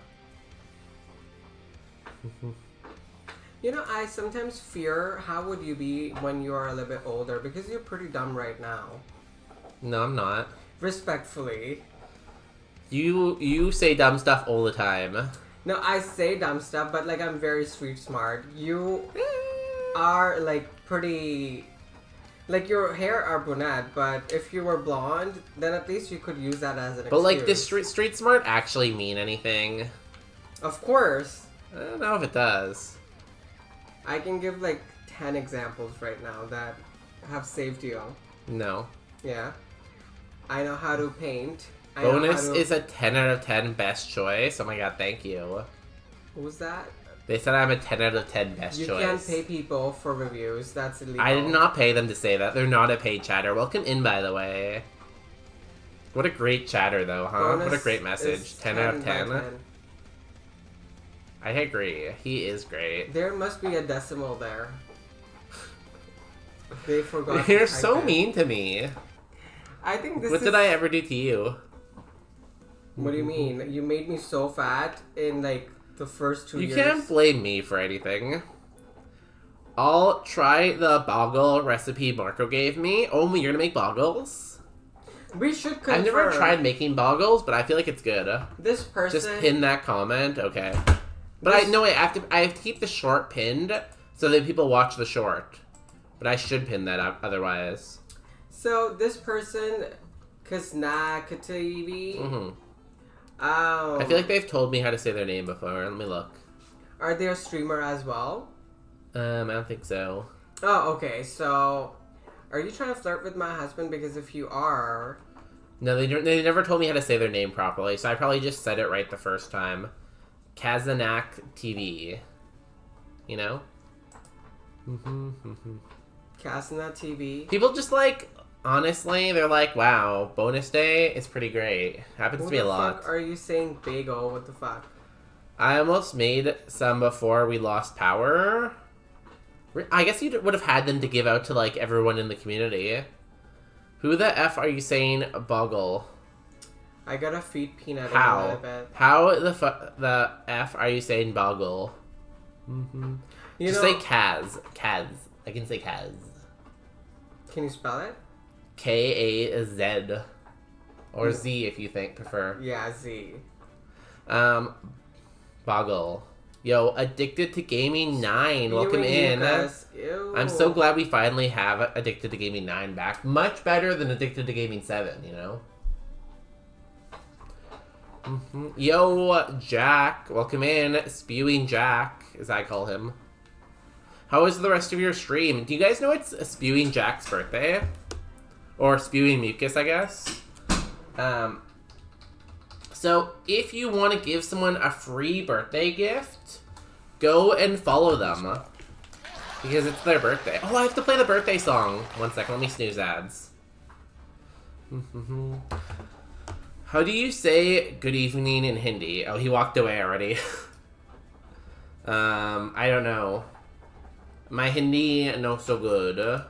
You know, I sometimes fear how would you be when you are a little bit older because you're pretty dumb right now. No, I'm not. Respectfully. You say dumb stuff all the time. No, I say dumb stuff, but like I'm very street smart. You are like pretty. Like your hair are brunette, but if you were blonde, then at least you could use that as an excuse. But like, does street smart actually mean anything? Of course. I don't know if it does. I can give like 10 examples right now that have saved you. No. Yeah. I know how to paint. Bonus is a 10 out of 10 best choice. Oh my god, thank you. Who's that? They said I'm a 10 out of 10 best choice. You can't pay people for reviews. That's illegal. I did not pay them to say that. They're not a paid chatter. Welcome in, by the way. What a great chatter, though, huh? Bonus what a great message. 10 out of 10. 10. I agree. He is great. There must be a decimal there. They forgot. You're so mean to me. I think this What did I ever do to you? What do you mean? You made me so fat in like the first 2 years. You can't blame me for anything. I'll try the boggle recipe Marco gave me. Oh, you're gonna make boggles? We should confirm. I've never tried making boggles, but I feel like it's good. This person. Just pin that comment, okay. But I have to keep the short pinned so that people watch the short. But I should pin that up otherwise. So this person, Kasnakativi. Mm-hmm. I feel like they've told me how to say their name before. Let me look. Are they a streamer as well? I don't think so. Oh, okay. So, are you trying to flirt with my husband? Because if you are... No, they never told me how to say their name properly, so I probably just said it right the first time. Kazanak TV. You know? Kasna TV. People just like, honestly, they're like, wow, bonus day is pretty great. Happens to be a lot. What the fuck are you saying bagel? What the fuck? I almost made some before we lost power. I guess you would have had them to give out to, like, everyone in the community. Who the F are you saying boggle? I gotta feed Peanut How? a little bit. How the F are you saying boggle? Just say Kaz. Kaz. I can say Kaz. Can you spell it? K-A-Z. Or Z if you prefer. Yeah, Z. Boggle. Yo, Addicted to Gaming 9. Welcome in. Ew. I'm so glad we finally have Addicted to Gaming 9 back. Much better than Addicted to Gaming 7, you know? Yo, Jack. Welcome in. Spewing Jack, as I call him. How was the rest of your stream? Do you guys know it's Spewing Jack's birthday? Or Spewing Mucus, I guess? So, if you want to give someone a free birthday gift, go and follow them. Because it's their birthday. Oh, I have to play the birthday song. 1 second, let me snooze ads. How do you say good evening in Hindi? Oh, he walked away already. I don't know. My Hindi no so good.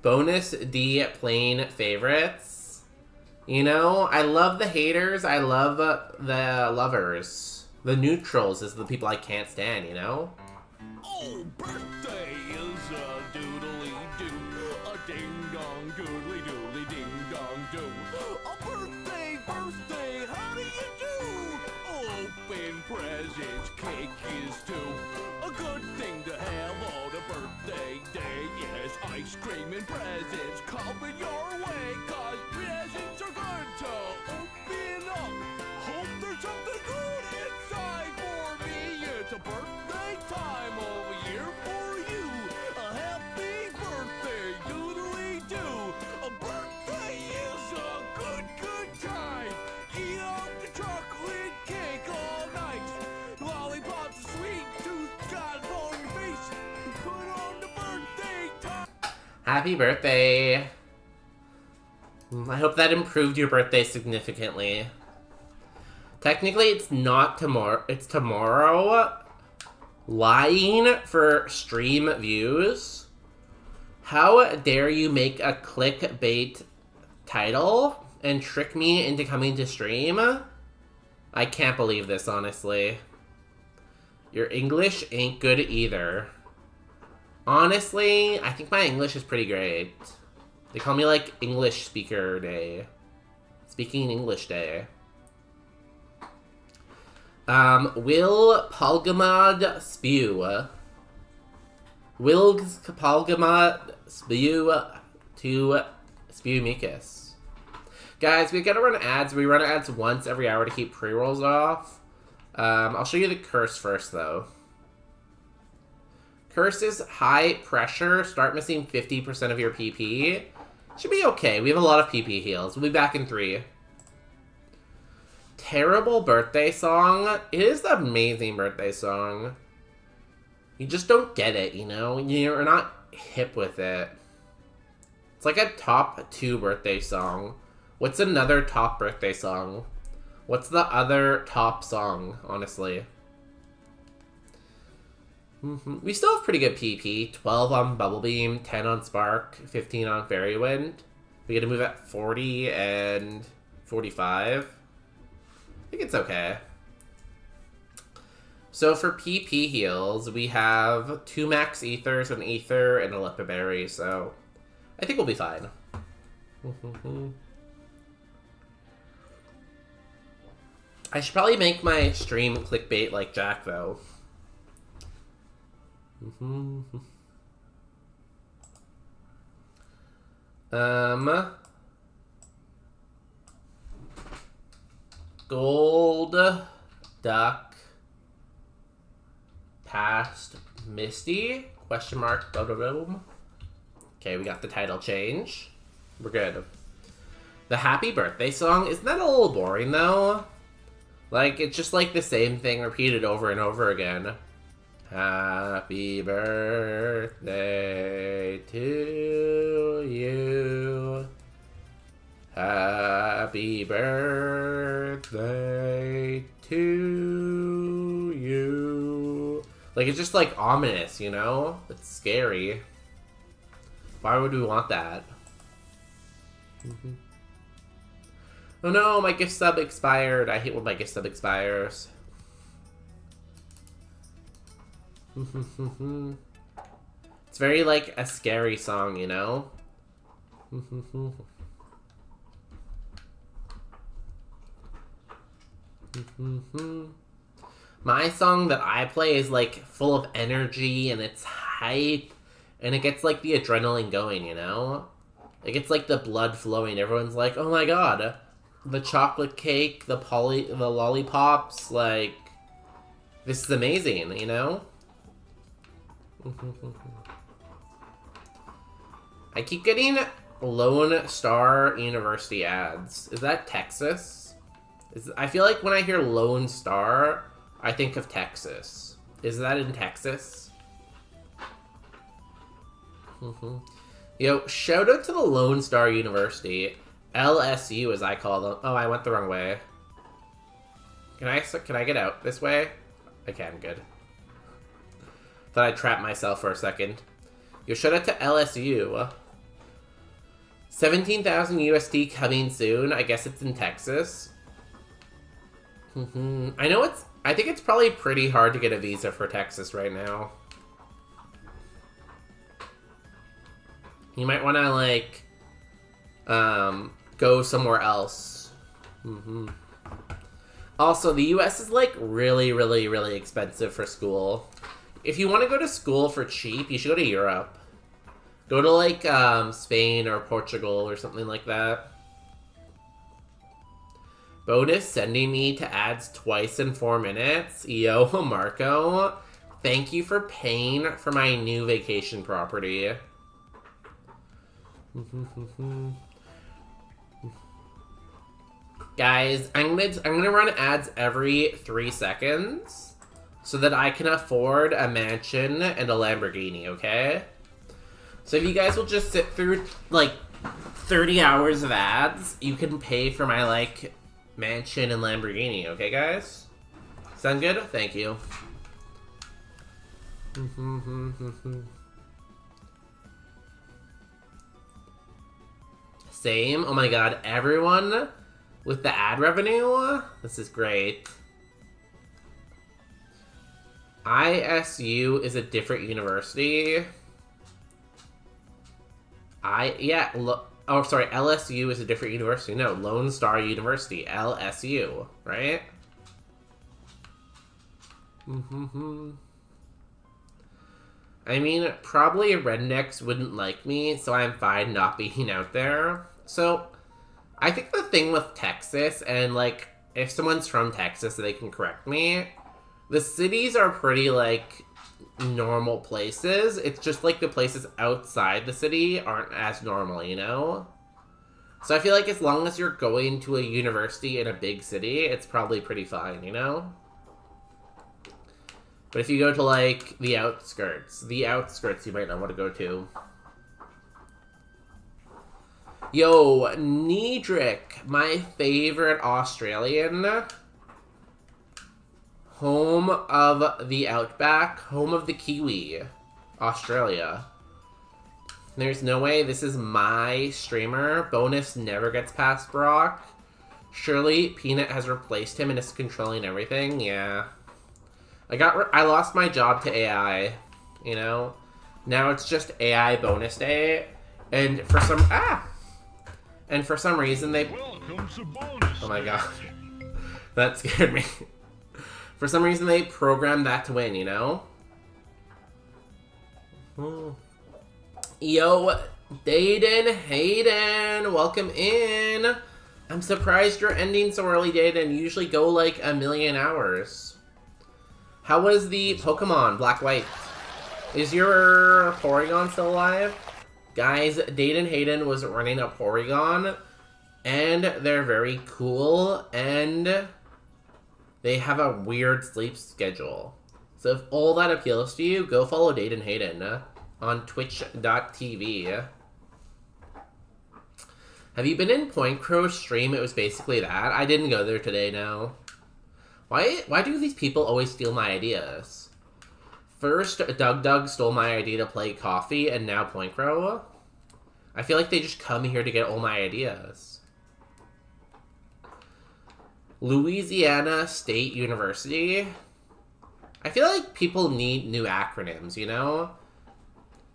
Bonus D plain favorites. You know, I love the haters. I love the lovers. The neutrals is the people I can't stand, you know? Oh, birthday is a doodly-doo, a ding-dong, goodly-doodly, ding-dong-doo. A birthday, how do you do? Open presents, cake is too. A good thing to have on a birthday day. Yes, ice cream and presents coming your way, 'cause presents are good to open up. Hope there's something good inside for me. It's a birthday time over here for you. A happy birthday, doodly-doo. A birthday is a good time. Eat up the chocolate cake all night. Lollipops are sweet, tooth got on your face. Put on the birthday time. Happy birthday. I hope that improved your birthday significantly. Technically, it's not tomorrow. It's tomorrow. Lying for stream views. How dare you make a clickbait title and trick me into coming to stream? I can't believe this, honestly. Your English ain't good either. Honestly, I think my English is pretty great. They call me, like, English Speaker Day. Speaking English Day. Will Palgamad spew? Will Palgamad spew to spew mucus? Guys, we gotta run ads. We run ads once every hour to keep pre-rolls off. I'll show you the curse first, though. Curse is high pressure. Start missing 50% of your PP. Should be okay. We have a lot of PP heals. We'll be back in 3. Terrible birthday song. It is an amazing birthday song. You just don't get it, you know? You're not hip with it. It's like a top 2 birthday song. What's another top birthday song? What's the other top song, honestly? We still have pretty good PP. 12 on Bubble Beam, 10 on Spark, 15 on Fairy Wind. We get to move at 40 and 45. I think it's okay. So for PP heals, we have 2 max ethers, an ether, and a Lepiberry, so I think we'll be fine. I should probably make my stream clickbait like Jack, though. Gold Duck past Misty? Question mark. Boom. Okay, we got the title change. We're good. The happy birthday song, isn't that a little boring though? Like, it's just like the same thing repeated over and over again. Happy birthday to you. Happy birthday to you. Like, it's just like ominous, you know? It's scary. Why would we want that? Oh no, my gift sub expired. I hate when my gift sub expires. It's very like a scary song, you know? My song that I play is like full of energy and it's hype and it gets like the adrenaline going, you know? It gets like the blood flowing. Everyone's like, oh my god, the chocolate cake, the lollipops, like, this is amazing, you know? I keep getting Lone Star University ads. Is that Texas? I feel like when I hear Lone Star, I think of Texas. Is that in Texas? Yo, shout out to the Lone Star University. LSU, as I call them. Oh, I went the wrong way. Can I get out this way? I can, good. Thought I trapped myself for a second. Yo, shout out to LSU. 17,000 USD coming soon. I guess it's in Texas. I think it's probably pretty hard to get a visa for Texas right now. You might want to, like, go somewhere else. Also, the US is, like, really, really, really expensive for school. If you want to go to school for cheap, you should go to Europe. Go to, like, Spain or Portugal or something like that. Bonus sending me to ads twice in 4 minutes. Yo, Marco, thank you for paying for my new vacation property. Guys, I'm gonna run ads every 3 seconds so that I can afford a mansion and a Lamborghini, okay? So if you guys will just sit through, like, 30 hours of ads, you can pay for my, like, mansion and Lamborghini, okay, guys? Sound good? Thank you. Same. Oh my god, everyone with the ad revenue? This is great. ISU is a different university. Oh, sorry, LSU is a different university. No, Lone Star University, LSU, right? I mean, probably rednecks wouldn't like me, so I'm fine not being out there. So, I think the thing with Texas, and like, if someone's from Texas, they can correct me, the cities are pretty, like, normal places. It's just like the places outside the city aren't as normal, you know? So I feel like as long as you're going to a university in a big city, it's probably pretty fine, you know? But if you go to, like, the outskirts you might not want to go to. Yo, Niedrick, my favorite Australian. Home of the Outback, home of the Kiwi, Australia. There's no way this is my streamer. Bonus never gets past Brock. Surely Peanut has replaced him and is controlling everything. Yeah. I lost my job to AI, you know? Now it's just AI bonus day. And for some reason they... Welcome to bonus. Oh my god. That scared me. For some reason, they programmed that to win, you know? Yo, Dayden Hayden, welcome in. I'm surprised you're ending so early, Dayden. You usually go like a million hours. How was the Pokemon Black-White? Is your Porygon still alive? Guys, Dayden Hayden was running a Porygon, and they're very cool, and... they have a weird sleep schedule. So if all that appeals to you, go follow Dayden Hayden on twitch.tv. Have you been in Point Crow's stream? It was basically that. I didn't go there today, no. Why do these people always steal my ideas? First, Doug stole my idea to play Coffee, and now Point Crow. I feel like they just come here to get all my ideas. Louisiana State University. I feel like people need new acronyms, you know?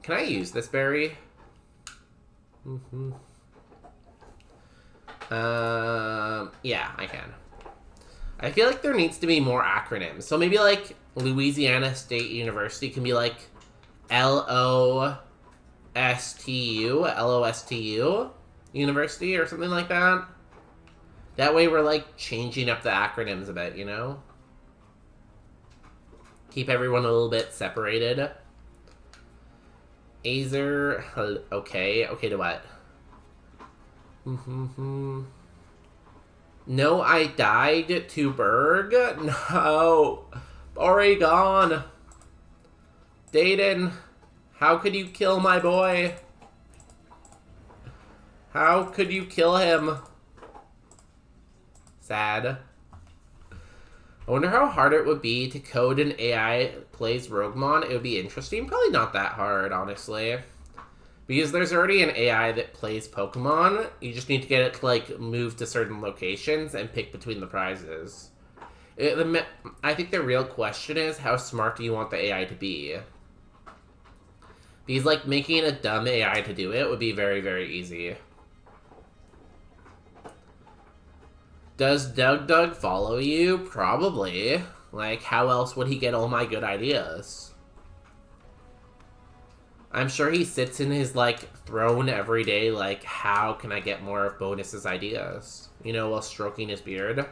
Can I use this berry? Yeah, I can. I feel like there needs to be more acronyms. So maybe like Louisiana State University can be like LOSTU University or something like that. That way we're like changing up the acronyms a bit, you know? Keep everyone a little bit separated. Azer, okay to what? No, I died to Berg? No. Oregon. Dayden, how could you kill my boy? How could you kill him? Sad. I wonder how hard it would be to code an AI plays Roguemon. It would be interesting. Probably not that hard, honestly. Because there's already an AI that plays Pokemon. You just need to get it to, like, move to certain locations and pick between the prizes. I think the real question is, how smart do you want the AI to be? Because, like, making a dumb AI to do it would be very, very easy. Does Doug follow you? Probably. Like, how else would he get all my good ideas? I'm sure he sits in his, like, throne every day, like, how can I get more of Bonus's ideas? You know, while stroking his beard.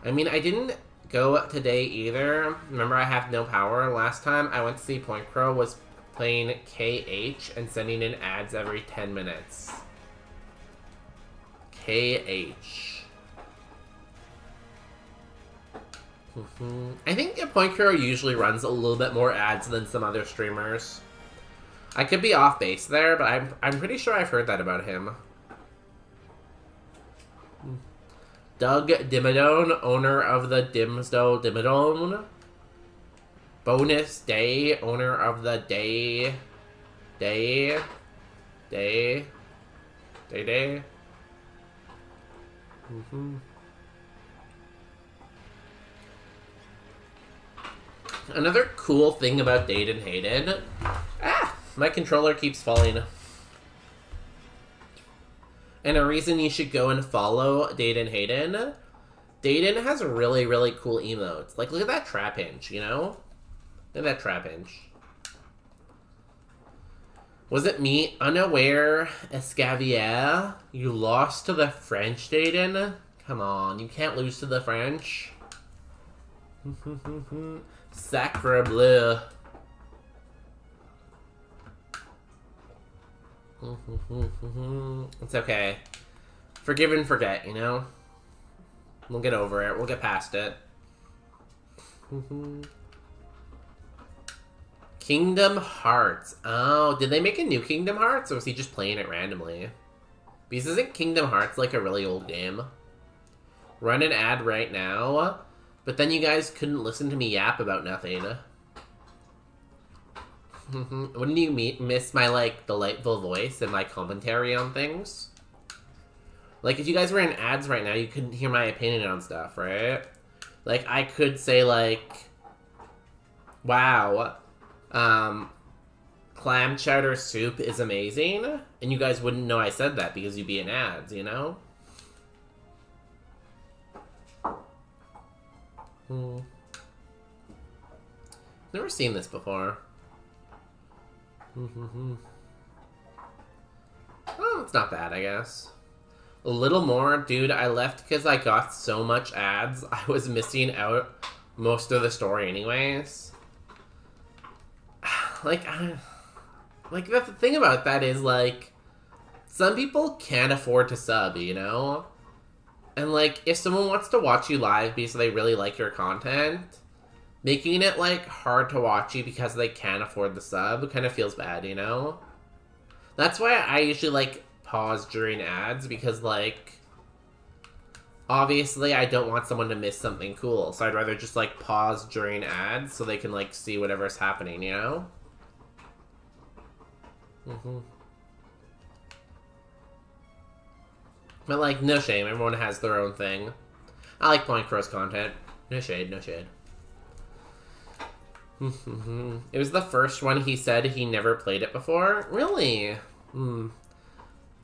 I mean, I didn't go today either. Remember, I have no power. Last time I went to see Point Crow was playing KH and sending in ads every 10 minutes. KH. I think Point Crow usually runs a little bit more ads than some other streamers. I could be off base there, but I'm pretty sure I've heard that about him. Doug Dimmadome, owner of the Dimsdale Dimmadome. Bonus Day, owner of the Day. Another cool thing about Daden Hayden. My controller keeps falling. And a reason you should go and follow Daden Hayden. Daden has really, really cool emotes. Like, look at that trap hinge, you know? Look at that trap hinge. Was it me, unaware, Escavier? You lost to the French, Daden? Come on, you can't lose to the French. Sacre bleu. It's okay. Forgive and forget, you know? We'll get over it. We'll get past it. Kingdom Hearts. Oh, did they make a new Kingdom Hearts, or was he just playing it randomly? Because isn't Kingdom Hearts like a really old game? Run an ad right now. But then you guys couldn't listen to me yap about nothing. Wouldn't you miss my, like, delightful voice and my commentary on things? Like, if you guys were in ads right now, you couldn't hear my opinion on stuff, right? Like, I could say, like, wow, clam chowder soup is amazing, and you guys wouldn't know I said that because you'd be in ads, you know? Never seen this before. Oh, it's not bad, I guess. A little more. Dude, I left because I got so much ads. I was missing out most of the story anyways. Like, the thing about that is, like, some people can't afford to sub, you know? And, like, if someone wants to watch you live because they really like your content, making it, like, hard to watch you because they can't afford the sub kind of feels bad, you know? That's why I usually, like, pause during ads, because, like, obviously I don't want someone to miss something cool, so I'd rather just, like, pause during ads so they can, like, see whatever's happening, you know? But, like, no shame, everyone has their own thing. I like Point Crow's content. No shade, no shade. It was the first one he said he never played it before? Really?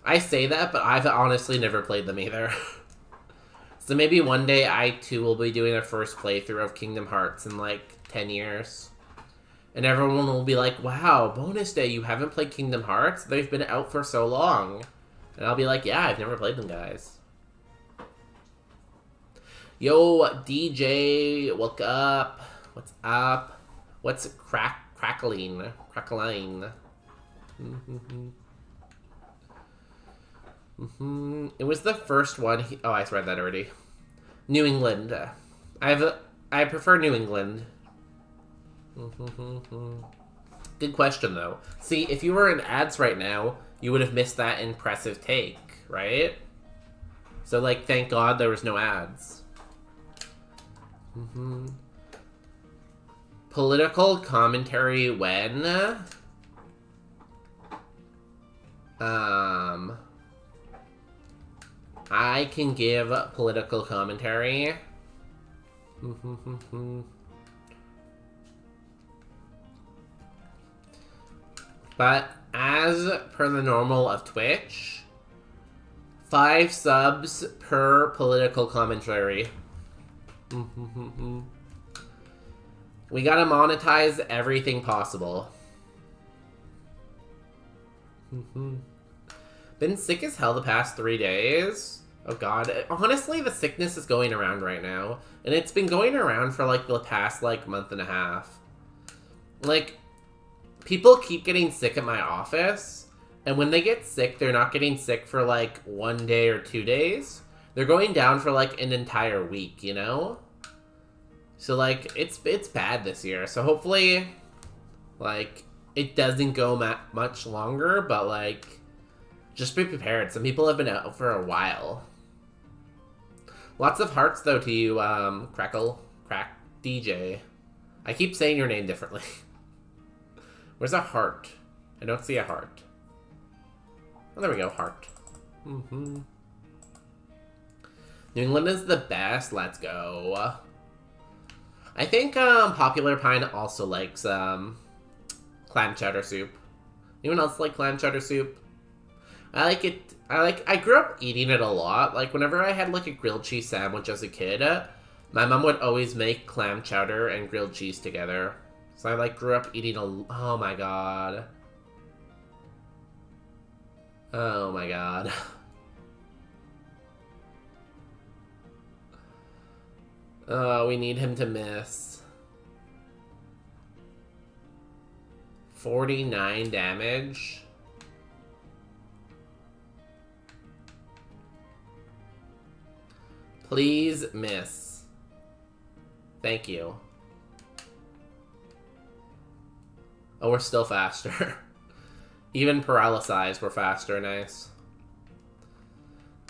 I say that, but I've honestly never played them either. So maybe one day I too will be doing a first playthrough of Kingdom Hearts in like 10 years. And everyone will be like, wow, bonus day, you haven't played Kingdom Hearts? They've been out for so long. And I'll be like, yeah, I've never played them, guys. Yo, DJ, what's up? What's up? What's crackling? Crackling. It was the first one. Oh, I read that already. New England. I prefer New England. Good question, though. See, if you were in ads right now, you would have missed that impressive take, right? So, like, thank God there was no ads. Political commentary when? I can give political commentary. But as per the normal of Twitch, 5 subs per political commentary. We gotta monetize everything possible. Been sick as hell the past 3 days. Oh god. Honestly, the sickness is going around right now. And it's been going around for like the past like month and a half. Like, people keep getting sick at my office. And when they get sick, they're not getting sick for like 1 day or 2 days. They're going down for like an entire week, you know? So like, it's bad this year. So hopefully, like, it doesn't go much longer, but like, just be prepared. Some people have been out for a while. Lots of hearts, though, to you, Crack DJ. I keep saying your name differently. Where's a heart? I don't see a heart. Oh, there we go, heart. New England is the best. Let's go. I think Popular Pine also likes clam chowder soup. Anyone else like clam chowder soup? I like it. I grew up eating it a lot. Like whenever I had like a grilled cheese sandwich as a kid, my mom would always make clam chowder and grilled cheese together. So I like grew up eating oh my god. Oh my god. Oh, we need him to miss. 49 damage. Please miss. Thank you. Oh, we're still faster. Even paralyzed, we're faster. Nice.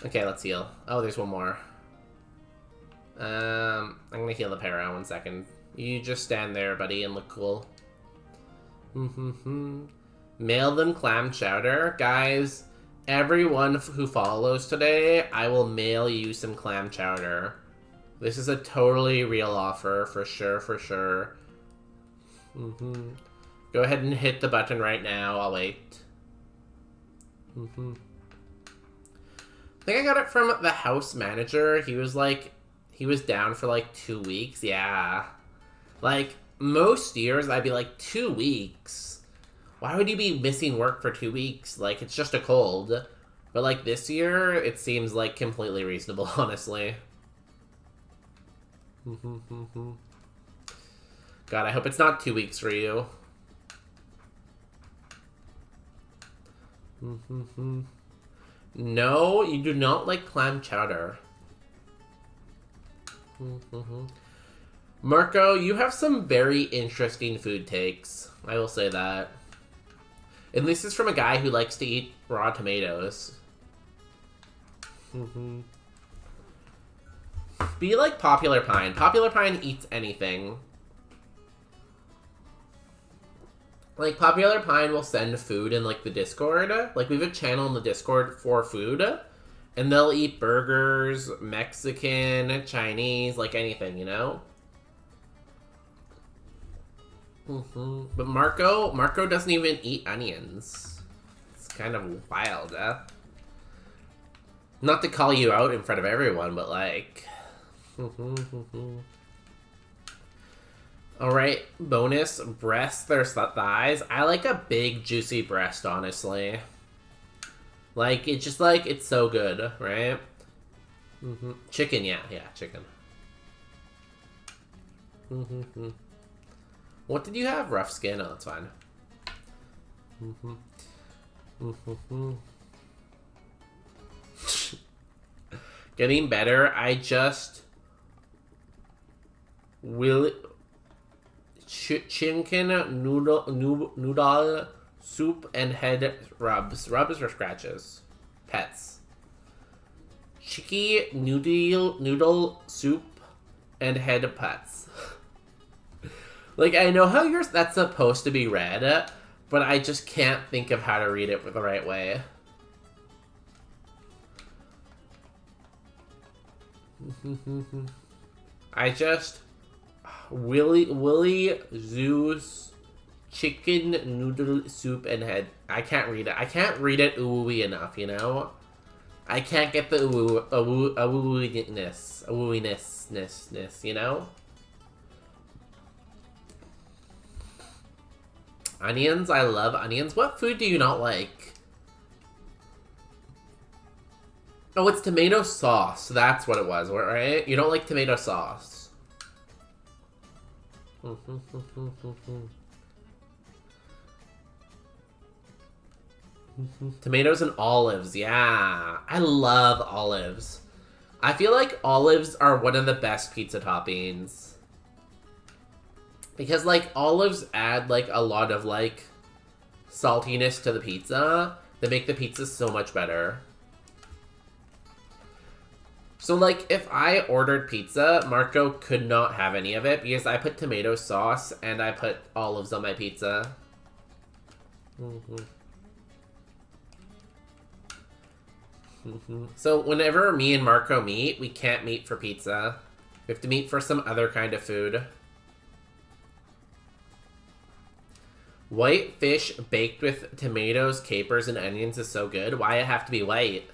Okay, let's heal. Oh, there's one more. I'm gonna heal the para 1 second. You just stand there, buddy, and look cool. Mail them clam chowder. Guys, everyone who follows today, I will mail you some clam chowder. This is a totally real offer, for sure, for sure. Go ahead and hit the button right now. I'll wait. I think I got it from the house manager. He was down for like 2 weeks. Yeah. Like, most years I'd be like, 2 weeks? Why would you be missing work for 2 weeks? Like, it's just a cold. But like this year, it seems like completely reasonable, honestly. God, I hope it's not 2 weeks for you. No, you do not like clam chowder. Marco, you have some very interesting food takes. I will say that. And this is from a guy who likes to eat raw tomatoes. Be like Popular Pine. Popular Pine eats anything. Like, Popular Pine will send food in, like, the Discord. Like, we have a channel in the Discord for food. And they'll eat burgers, Mexican, Chinese, like anything, you know? But Marco doesn't even eat onions. It's kind of wild, Not to call you out in front of everyone, but like... Alright, bonus, breasts versus thighs. I like a big, juicy breast, honestly. Like, it's just like, it's so good, right? Chicken, yeah, chicken. What did you have? Rough skin? Oh, that's fine. Getting better. I just will chicken noodle soup and head rubs or scratches. Pets. Chicky noodle soup and head pets. Like, I know how that's supposed to be read, but I just can't think of how to read it the right way. I just... Willy Zeus chicken noodle soup and head. I can't read it. I can't read it ooey enough, you know? I can't get the ooey-ness, you know? Onions, I love onions. What food do you not like? Oh, it's tomato sauce. That's what it was, right? You don't like tomato sauce. Tomatoes and olives, yeah. I love olives. I feel like olives are one of the best pizza toppings. Because, like, olives add, like, a lot of, like, saltiness to the pizza. They make the pizza so much better. So, like, if I ordered pizza, Marco could not have any of it because I put tomato sauce and I put olives on my pizza. So, whenever me and Marco meet, we can't meet for pizza. We have to meet for some other kind of food. White fish baked with tomatoes, capers, and onions is so good. Why it have to be white?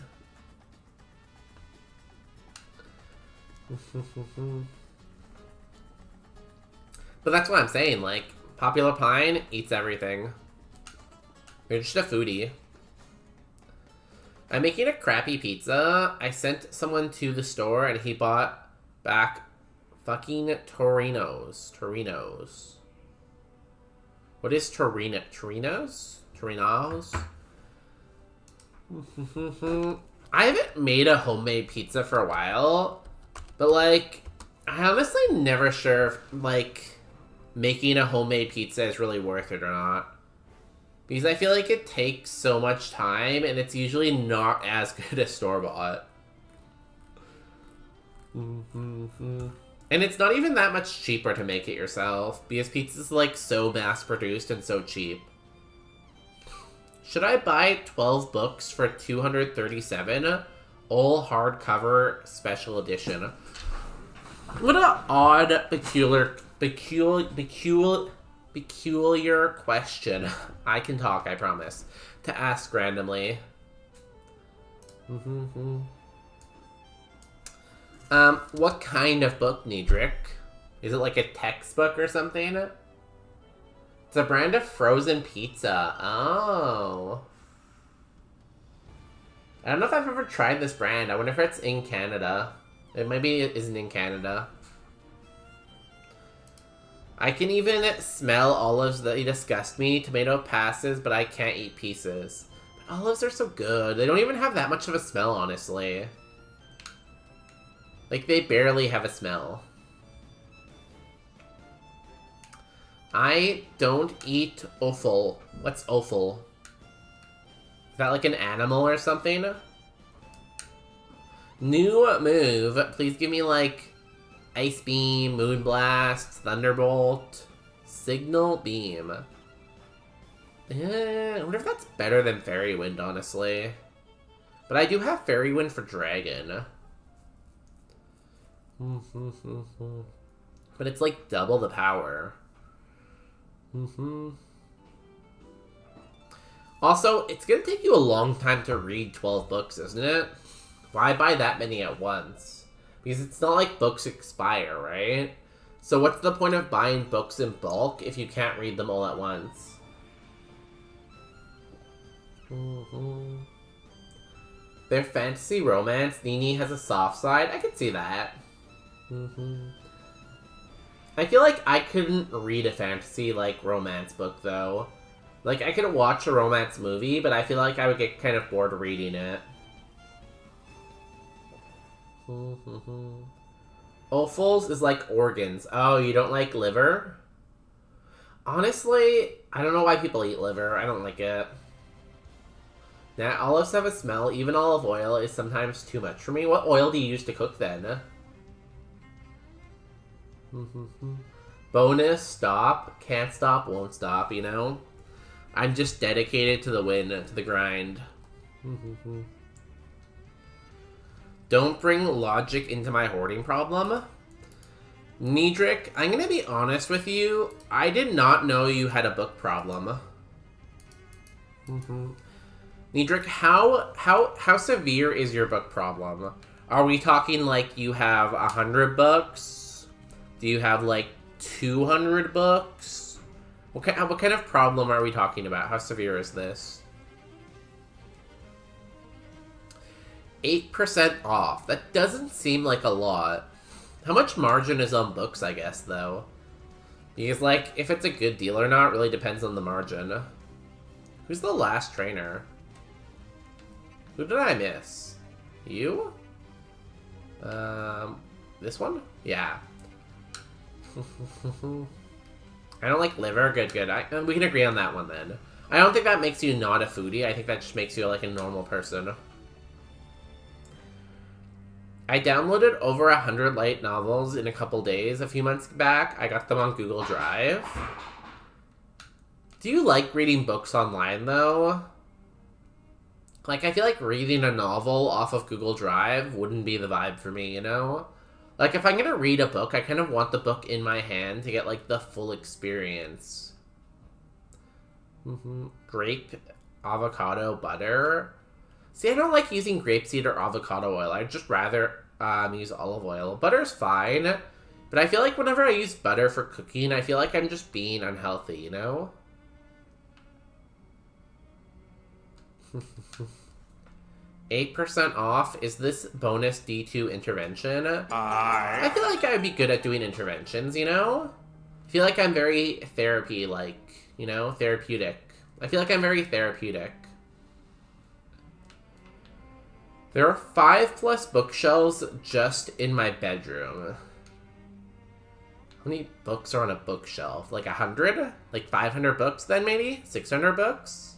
But that's what I'm saying, like, Popular Pine eats everything. You're just a foodie. I'm making a crappy pizza. I sent someone to the store and he bought back fucking Torinos. Torinos. What is Torino? Torinos? Torinos? I haven't made a homemade pizza for a while, but, like, I honestly never sure if, like, making a homemade pizza is really worth it or not. Because I feel like it takes so much time, and it's usually not as good as store-bought. And it's not even that much cheaper to make it yourself, because pizza's, like, so mass-produced and so cheap. Should I buy 12 books for $237? All hardcover special edition. What an odd, peculiar question. I can talk, I promise. To ask randomly. What kind of book, Niedrick? Is it like a textbook or something? It's a brand of frozen pizza. Oh. I don't know if I've ever tried this brand. I wonder if it's in Canada. It maybe isn't in Canada. I can even smell olives. They disgust me. Tomato passes, but I can't eat pieces. But olives are so good. They don't even have that much of a smell, honestly. Like, they barely have a smell. I don't eat offal. What's offal? Is that like an animal or something? New move. Please give me, like, Ice Beam, Moonblast, Thunderbolt, Signal Beam. I wonder if that's better than Fairy Wind, honestly. But I do have Fairy Wind for Dragon. But it's like double the power. Also, it's gonna take you a long time to read 12 books, isn't it? Why buy that many at once? Because it's not like books expire, right? So what's the point of buying books in bulk if you can't read them all at once? Their fantasy romance. Nini has a soft side. I could see that. I feel like I couldn't read a fantasy, like, romance book, though. Like, I could watch a romance movie, but I feel like I would get kind of bored reading it. Offals is like organs. Oh, you don't like liver? Honestly, I don't know why people eat liver. I don't like it. Nah, olives have a smell. Even olive oil is sometimes too much for me. What oil do you use to cook, then? Bonus, stop. Can't stop, won't stop, you know? I'm just dedicated to the win, to the grind. Don't bring logic into my hoarding problem. Niedrick, I'm gonna be honest with you. I did not know you had a book problem. Niedrick, how severe is your book problem? Are we talking like you have 100 books? Do you have like 200 books? What kind of problem are we talking about? How severe is this? 8% off. That doesn't seem like a lot. How much margin is on books, I guess, though? Because, like, if it's a good deal or not really depends on the margin. Who's the last trainer? Who did I miss? You? This one? Yeah. I don't like liver. Good. We can agree on that one, then. I don't think that makes you not a foodie. I think that just makes you, like, a normal person. I downloaded over 100 light novels in a couple days a few months back. I got them on Google Drive. Do you like reading books online, though? Like, I feel like reading a novel off of Google Drive wouldn't be the vibe for me, you know? Like, if I'm gonna read a book, I kind of want the book in my hand to get, like, the full experience. Grape, avocado, butter. See, I don't like using grapeseed or avocado oil. I'd just rather use olive oil. Butter's fine, but I feel like whenever I use butter for cooking, I feel like I'm just being unhealthy, you know? 8% off. Is this bonus D2 intervention? I feel like I'd be good at doing interventions, you know? I feel like I'm very therapy-like, you know? Therapeutic. I feel like I'm very therapeutic. There are 5+ bookshelves just in my bedroom. How many books are on a bookshelf? Like 100? Like 500 books then, maybe? 600 books?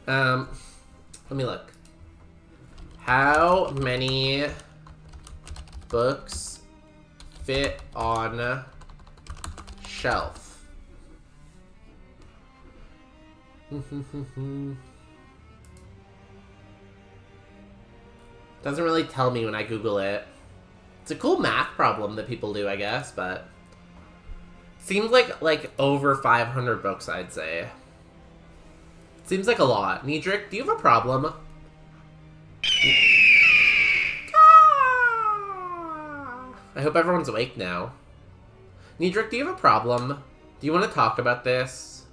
Let me look. How many books fit on shelf? Doesn't really tell me when I Google it. It's a cool math problem that people do, I guess, but seems like over 500 books, I'd say. Seems like a lot. Niedric, do you have a problem? I hope everyone's awake now. Niedric, do you have a problem? Do you want to talk about this?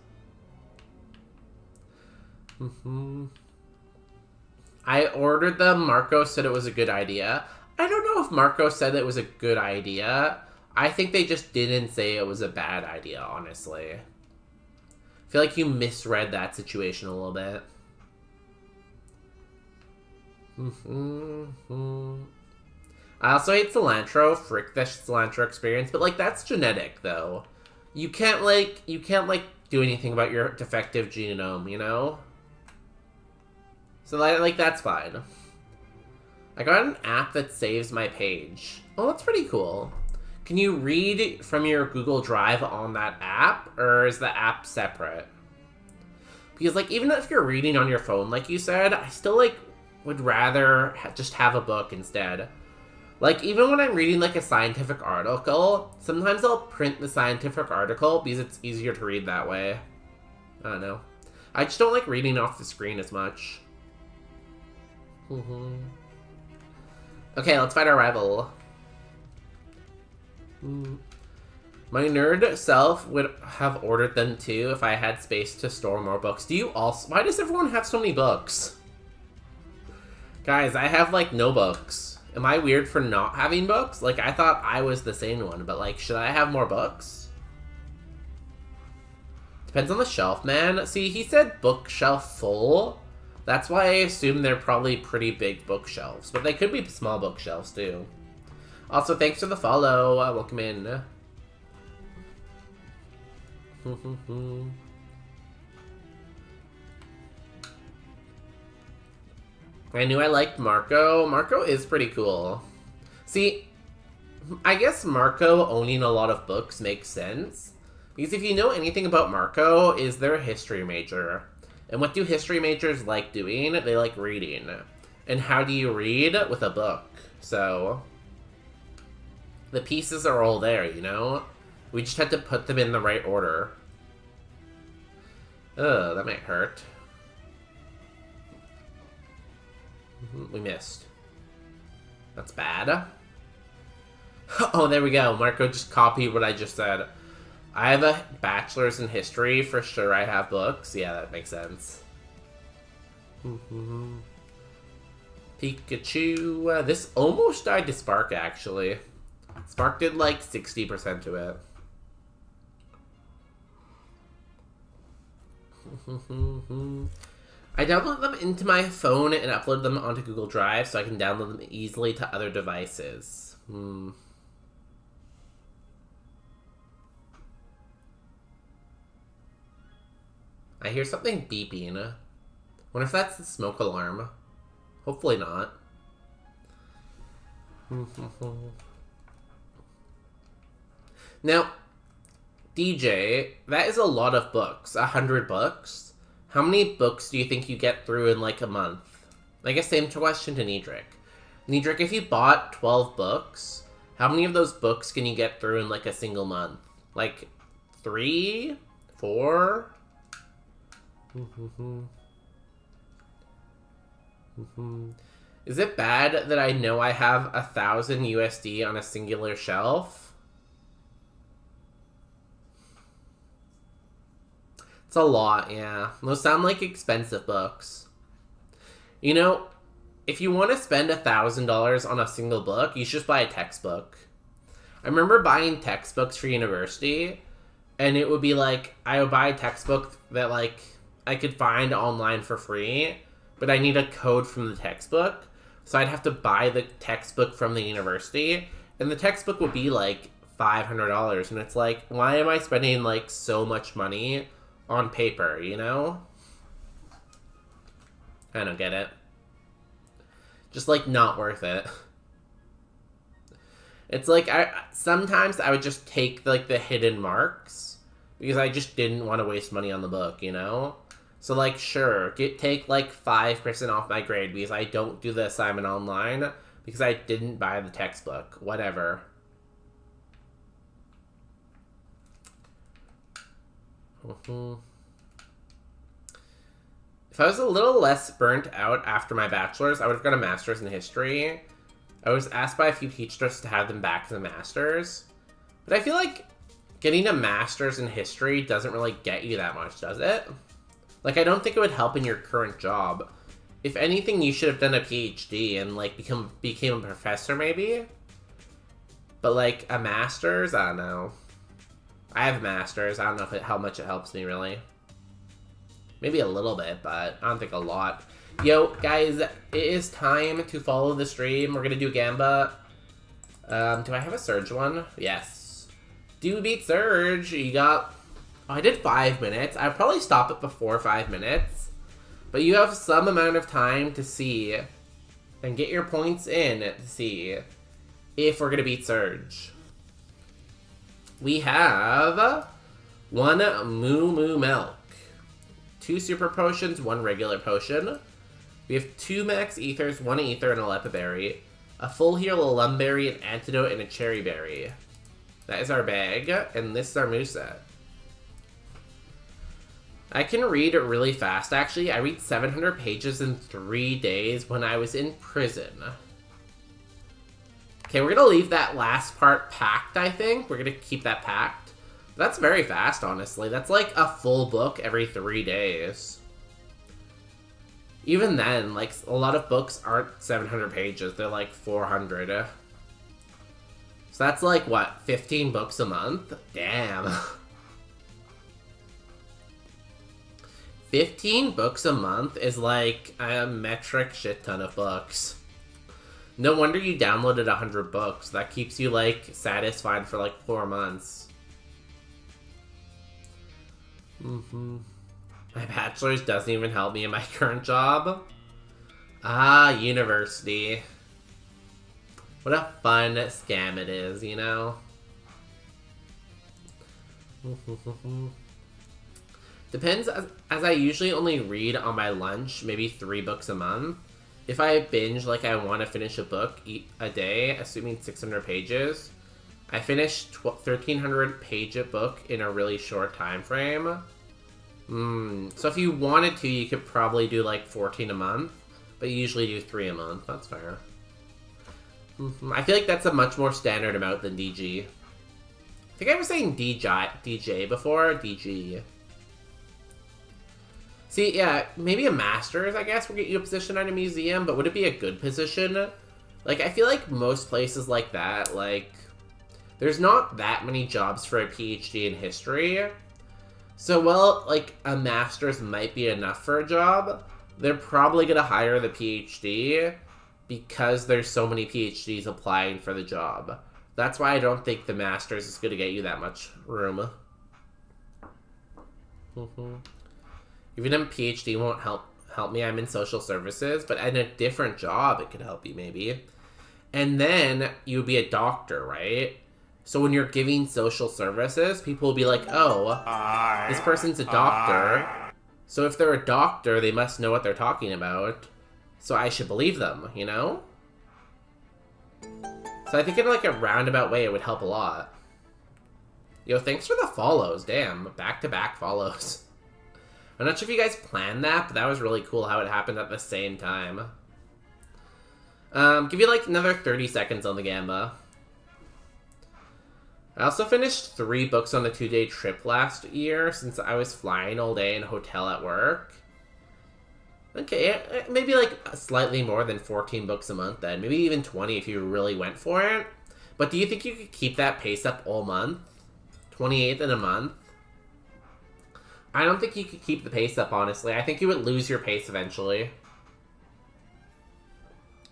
I ordered them. Marco said it was a good idea. I don't know if Marco said it was a good idea. I think they just didn't say it was a bad idea, honestly. I feel like you misread that situation a little bit. I also hate cilantro. Frick the cilantro experience. But, like, that's genetic, though. You can't do anything about your defective genome, you know? So, like, that's fine. I got an app that saves my page. Oh, that's pretty cool. Can you read from your Google Drive on that app, or is the app separate? Because, like, even if you're reading on your phone, like you said, I still, like, would rather just have a book instead. Like, even when I'm reading, like, a scientific article, sometimes I'll print the scientific article because it's easier to read that way. I don't know. I just don't like reading off the screen as much. Okay, let's fight our rival. My nerd self would have ordered them too if I had space to store more books. Do you also? Why does everyone have so many books? Guys, I have like no books. Am I weird for not having books? Like, I thought I was the sane one, but like, should I have more books? Depends on the shelf, man. See, he said bookshelf full. That's why I assume they're probably pretty big bookshelves, but they could be small bookshelves too. Also, thanks for the follow. Welcome in. I knew I liked Marco. Marco is pretty cool. See, I guess Marco owning a lot of books makes sense. Because if you know anything about Marco, is they're a history major. And what do history majors like doing? They like reading. And how do you read? With a book. So the pieces are all there, you know? We just had to put them in the right order. Ugh, that might hurt. We missed. That's bad. Oh, there we go. Marco just copied what I just said. I have a bachelor's in history. For sure I have books. Yeah, that makes sense. Pikachu. This almost died to Spark, actually. Spark did like 60% to it. I download them into my phone and upload them onto Google Drive so I can download them easily to other devices. I hear something beeping. Wonder if that's the smoke alarm. Hopefully not. Now, DJ, that is a lot of books. 100 books. How many books do you think you get through in like a month? I guess same question to Niedric. Niedric, if you bought 12 books, how many of those books can you get through in like a single month? Like 3? 4. Is it bad that I know I have 1,000 USD on a singular shelf? It's a lot, yeah. Those sound like expensive books. You know, if you want to spend $1,000 on a single book, you should just buy a textbook. I remember buying textbooks for university, and it would be like, I would buy a textbook that, like, I could find online for free, but I need a code from the textbook, so I'd have to buy the textbook from the university, and the textbook would be, like, $500, and it's like, why am I spending, like, so much money on paper, you know? I don't get it. Just, like, not worth it. It's like, sometimes I would just take, like, the hidden marks, because I just didn't want to waste money on the book, you know? So, like, sure, take, like, 5% off my grade, because I don't do the assignment online, because I didn't buy the textbook. Whatever. If I was a little less burnt out after my bachelor's, I would have got a master's in history. I was asked by a few teachers to have them back as a master's. But I feel like getting a master's in history doesn't really get you that much, does it? Like, I don't think it would help in your current job. If anything, you should have done a PhD and, like, became a professor, maybe? But, like, a master's? I don't know. I have a master's. I don't know how much it helps me, really. Maybe a little bit, but I don't think a lot. Yo, guys, it is time to follow the stream. We're gonna do Gamba. Do I have a Surge one? Yes. Do beat Surge. You got... Oh, I did 5 minutes. I'd probably stop it before 5 minutes. But you have some amount of time to see and get your points in to see if we're gonna beat Surge. We have 1 Moo Moo Milk, 2 Super Potions, 1 regular potion. We have 2 Max Ethers, 1 Ether, and a Lepiberry, a Full Heal, a Lumberry, an Antidote, and a Cherry Berry. That is our bag, and this is our moveset. I can read really fast, actually. I read 700 pages in 3 days when I was in prison. Okay, we're gonna leave that last part packed, I think. We're gonna keep that packed. That's very fast, honestly. That's like a full book every 3 days. Even then, like, a lot of books aren't 700 pages. They're like 400. So that's like, what, 15 books a month? Damn. 15 books a month is like a metric shit ton of books. No wonder you downloaded 100 books. That keeps you, like, satisfied for, like, 4 months. My bachelor's doesn't even help me in my current job. Ah, university. What a fun scam it is, you know? Depends, as I usually only read on my lunch, maybe 3 books a month. If I binge, like, I want to finish a book a day, assuming 600 pages, I finish 1,300 page a book in a really short time frame. So if you wanted to, you could probably do, like, 14 a month, but you usually do 3 a month. That's fair. I feel like that's a much more standard amount than DG. I think I was saying DJ before. DG. See, yeah, maybe a master's, I guess, will get you a position at a museum, but would it be a good position? Like, I feel like most places like that, like, there's not that many jobs for a PhD in history. So, well, like, a master's might be enough for a job. They're probably going to hire the PhD because there's so many PhDs applying for the job. That's why I don't think the master's is going to get you that much room. Even a PhD won't help me. I'm in social services, but in a different job, it could help you maybe. And then you'd be a doctor, right? So when you're giving social services, people will be like, oh, this person's a doctor. So if they're a doctor, they must know what they're talking about. So I should believe them, you know? So I think in like a roundabout way, it would help a lot. Yo, thanks for the follows. Damn, back-to-back follows. I'm not sure if you guys planned that, but that was really cool how it happened at the same time. Give you like another 30 seconds on the Gamba. I also finished 3 books on the 2-day trip last year since I was flying all day in a hotel at work. Okay, maybe like slightly more than 14 books a month then. Maybe even 20 if you really went for it. But do you think you could keep that pace up all month? 28th in a month? I don't think you could keep the pace up, honestly. I think you would lose your pace eventually.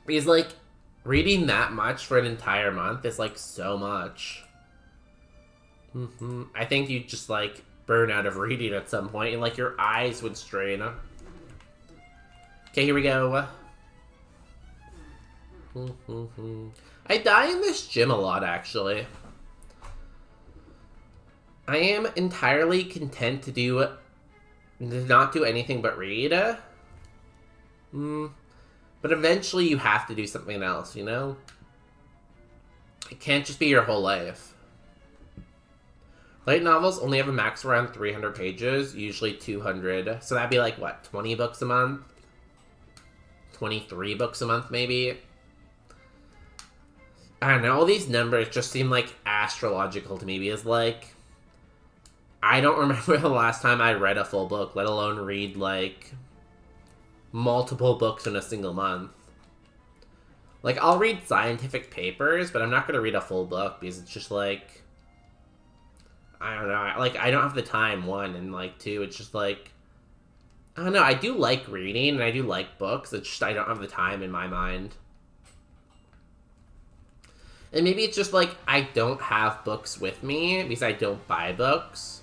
Because, like, reading that much for an entire month is, like, so much. I think you'd just, like, burn out of reading at some point, and, like, your eyes would strain. Okay, here we go. I die in this gym a lot, actually. I am entirely content to not do anything but read. But eventually you have to do something else, you know? It can't just be your whole life. Light novels only have a max around 300 pages, usually 200. So that'd be like, what, 20 books a month? 23 books a month, maybe? I don't know, all these numbers just seem like astrological to me, because, like, I don't remember the last time I read a full book, let alone read, like, multiple books in a single month. Like, I'll read scientific papers, but I'm not going to read a full book, because it's just, like, I don't know, like, I don't have the time, 1, and, like, 2, it's just, like, I don't know, I do like reading, and I do like books, it's just I don't have the time in my mind. And maybe it's just, like, I don't have books with me, because I don't buy books.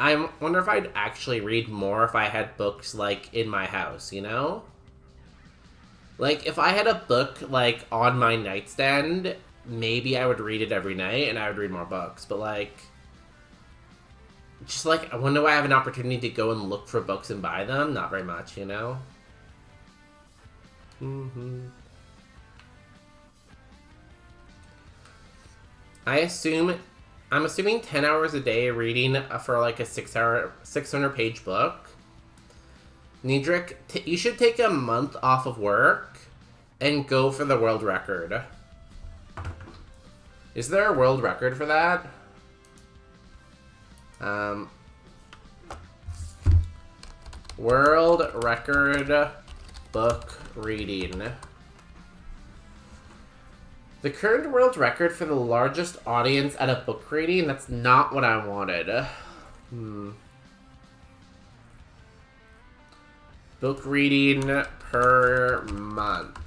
I wonder if I'd actually read more if I had books, like, in my house, you know? Like, if I had a book, like, on my nightstand, maybe I would read it every night, and I would read more books. But, like, just, like, when do I have an opportunity to go and look for books and buy them? Not very much, you know? I'm assuming 10 hours a day reading for like a 600-page book. Niedrick, you should take a month off of work and go for the world record. Is there a world record for that? World record book reading. The current world record for the largest audience at a book reading? That's not what I wanted. Book reading per month.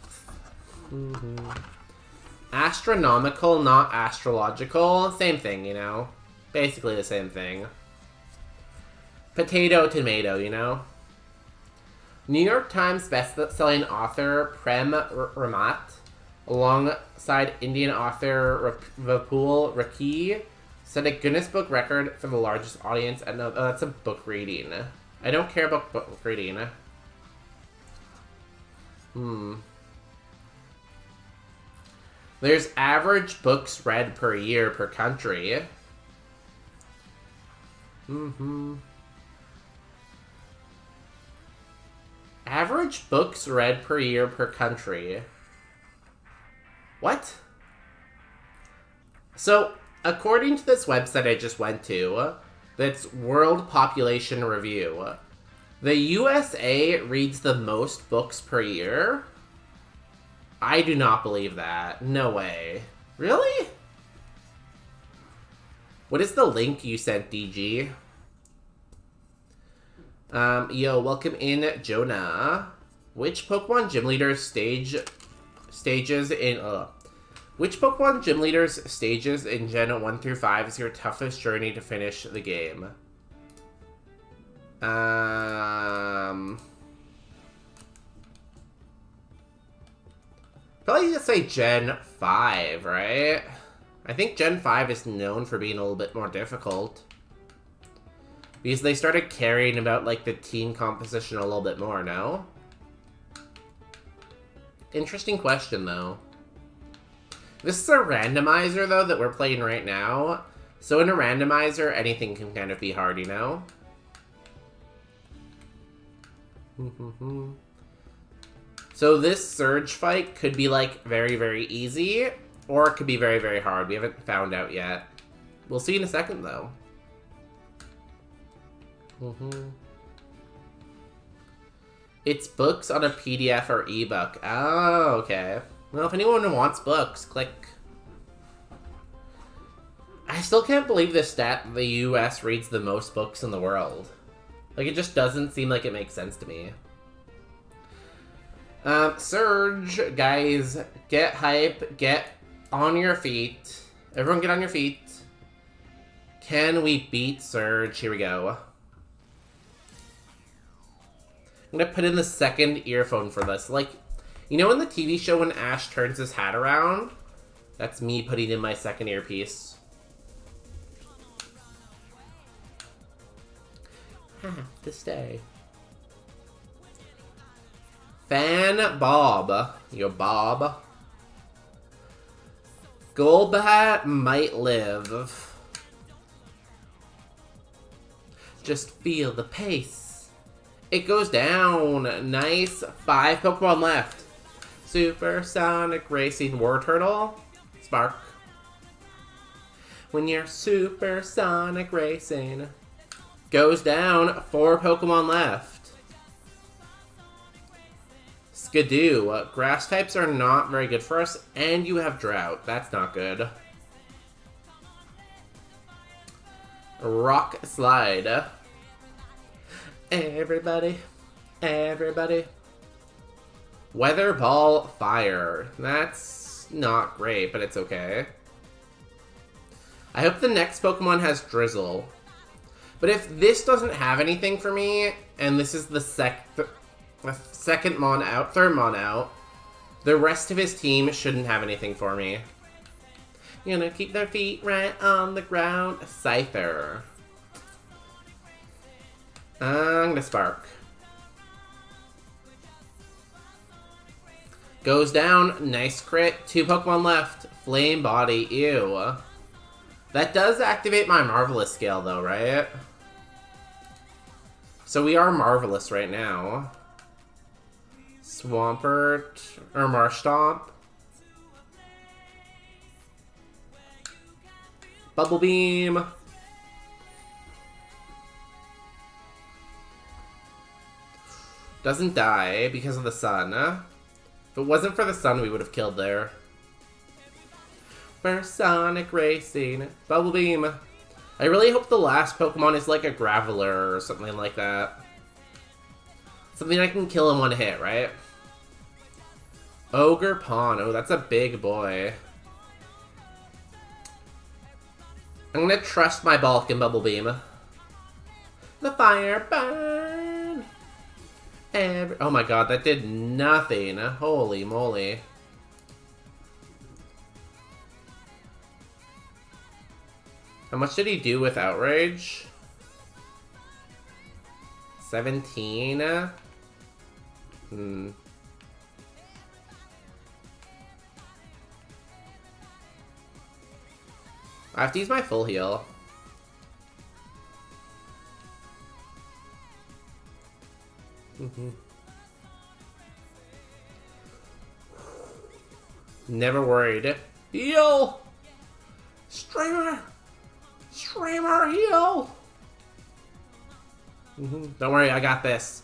Astronomical, not astrological. Same thing, you know? Basically the same thing. Potato, tomato, you know? New York Times best-selling author Prem Ramat, alongside Indian author Vipul Rakhi, set a Guinness Book record for the largest audience. And no, that's a book reading. I don't care about book reading. There's average books read per year per country. Average books read per year per country. What? So, according to this website I just went to, that's World Population Review, the USA reads the most books per year? I do not believe that. No way. Really? What is the link you sent, DG? Yo, welcome in, Jonah. Which Pokemon Gym Leader stages in Gen 1 through 5 is your toughest journey to finish the game? Probably just say Gen 5, right? I think Gen 5 is known for being a little bit more difficult. Because they started caring about, like, the team composition a little bit more, no? Interesting question, though. This is a randomizer, though, that we're playing right now. So in a randomizer, anything can kind of be hard, you know? So this Surge fight could be, like, very, very easy, or it could be very, very hard. We haven't found out yet. We'll see in a second, though. It's books on a PDF or ebook. Oh, okay. Well, if anyone wants books, click. I still can't believe this stat the US reads the most books in the world. Like, it just doesn't seem like it makes sense to me. Surge, guys, get hype, get on your feet. Everyone get on your feet. Can we beat Surge? Here we go. I'm gonna put in the second earphone for this. Like, you know in the TV show when Ash turns his hat around? That's me putting in my second earpiece. Have to stay. Fan Bob. Yo, Bob. Golbat might live. Just feel the pace. It goes down. Nice. 5 Pokemon left. Supersonic Racing War Turtle. Spark. When you're supersonic racing. Goes down. 4 Pokemon left. Skidoo. Grass types are not very good for us, and you have Drought. That's not good. Rock Slide. Everybody. Everybody. Weather Ball Fire. That's not great, but it's okay. I hope the next Pokemon has Drizzle. But if this doesn't have anything for me, and this is the second Mon out, third Mon out, the rest of his team shouldn't have anything for me. You know, keep their feet right on the ground. Scyther. I'm gonna Spark. Goes down. Nice crit. 2 Pokemon left. Flame Body. Ew. That does activate my Marvelous skill, though, right? So we are Marvelous right now. Swampert. Or Marshtomp. Bubble Beam. Doesn't die because of the sun. If it wasn't for the sun, we would have killed there. Supersonic Racing. Bubble Beam. I really hope the last Pokemon is like a Graveler or something like that. Something I can kill in one hit, right? Ogre Pawn. Oh, that's a big boy. I'm gonna trust my bulk in Bubble Beam. The fire burn. Oh my god, that did nothing. Holy moly. How much did he do with Outrage? 17? I have to use my full heal. Never worried. Heal! Streamer! Streamer, heal! Don't worry, I got this.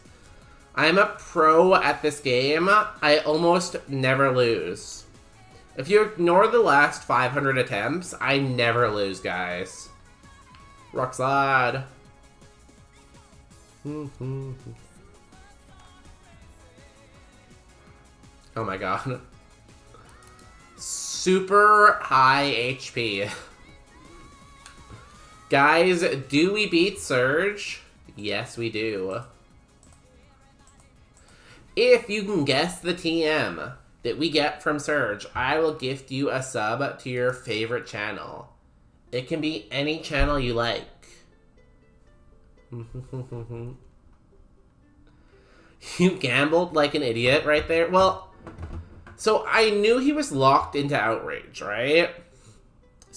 I'm a pro at this game. I almost never lose. If you ignore the last 500 attempts, I never lose, guys. Rock Slide. Oh my god. Super high HP. Guys, do we beat Surge? Yes, we do. If you can guess the TM that we get from Surge, I will gift you a sub to your favorite channel. It can be any channel you like. You gambled like an idiot right there. Well, so I knew he was locked into Outrage, right?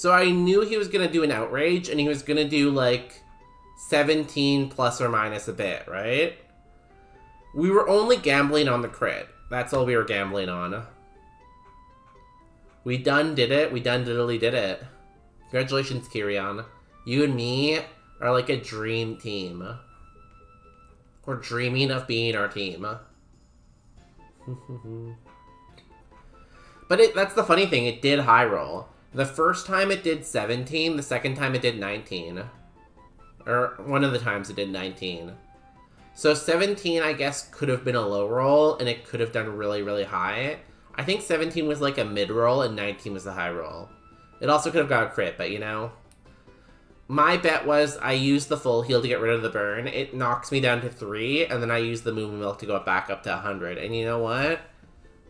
So I knew he was going to do an outrage, and he was going to do, like, 17 plus or minus a bit, right? We were only gambling on the crit. That's all we were gambling on. We done did it. We done diddly did it. Congratulations, Kirion. You and me are like a dream team. We're dreaming of being our team. But that's the funny thing. It did high roll. The first time it did 17. The second time it did 19. Or one of the times it did 19. So 17, I guess, could have been a low roll, and it could have done really, really high. I think 17 was like a mid roll, and 19 was the high roll. It also could have got a crit, but you know. My bet was I used the full heal to get rid of the burn. It knocks me down to 3, and then I used the Moo Milk to go back up to 100. And you know what?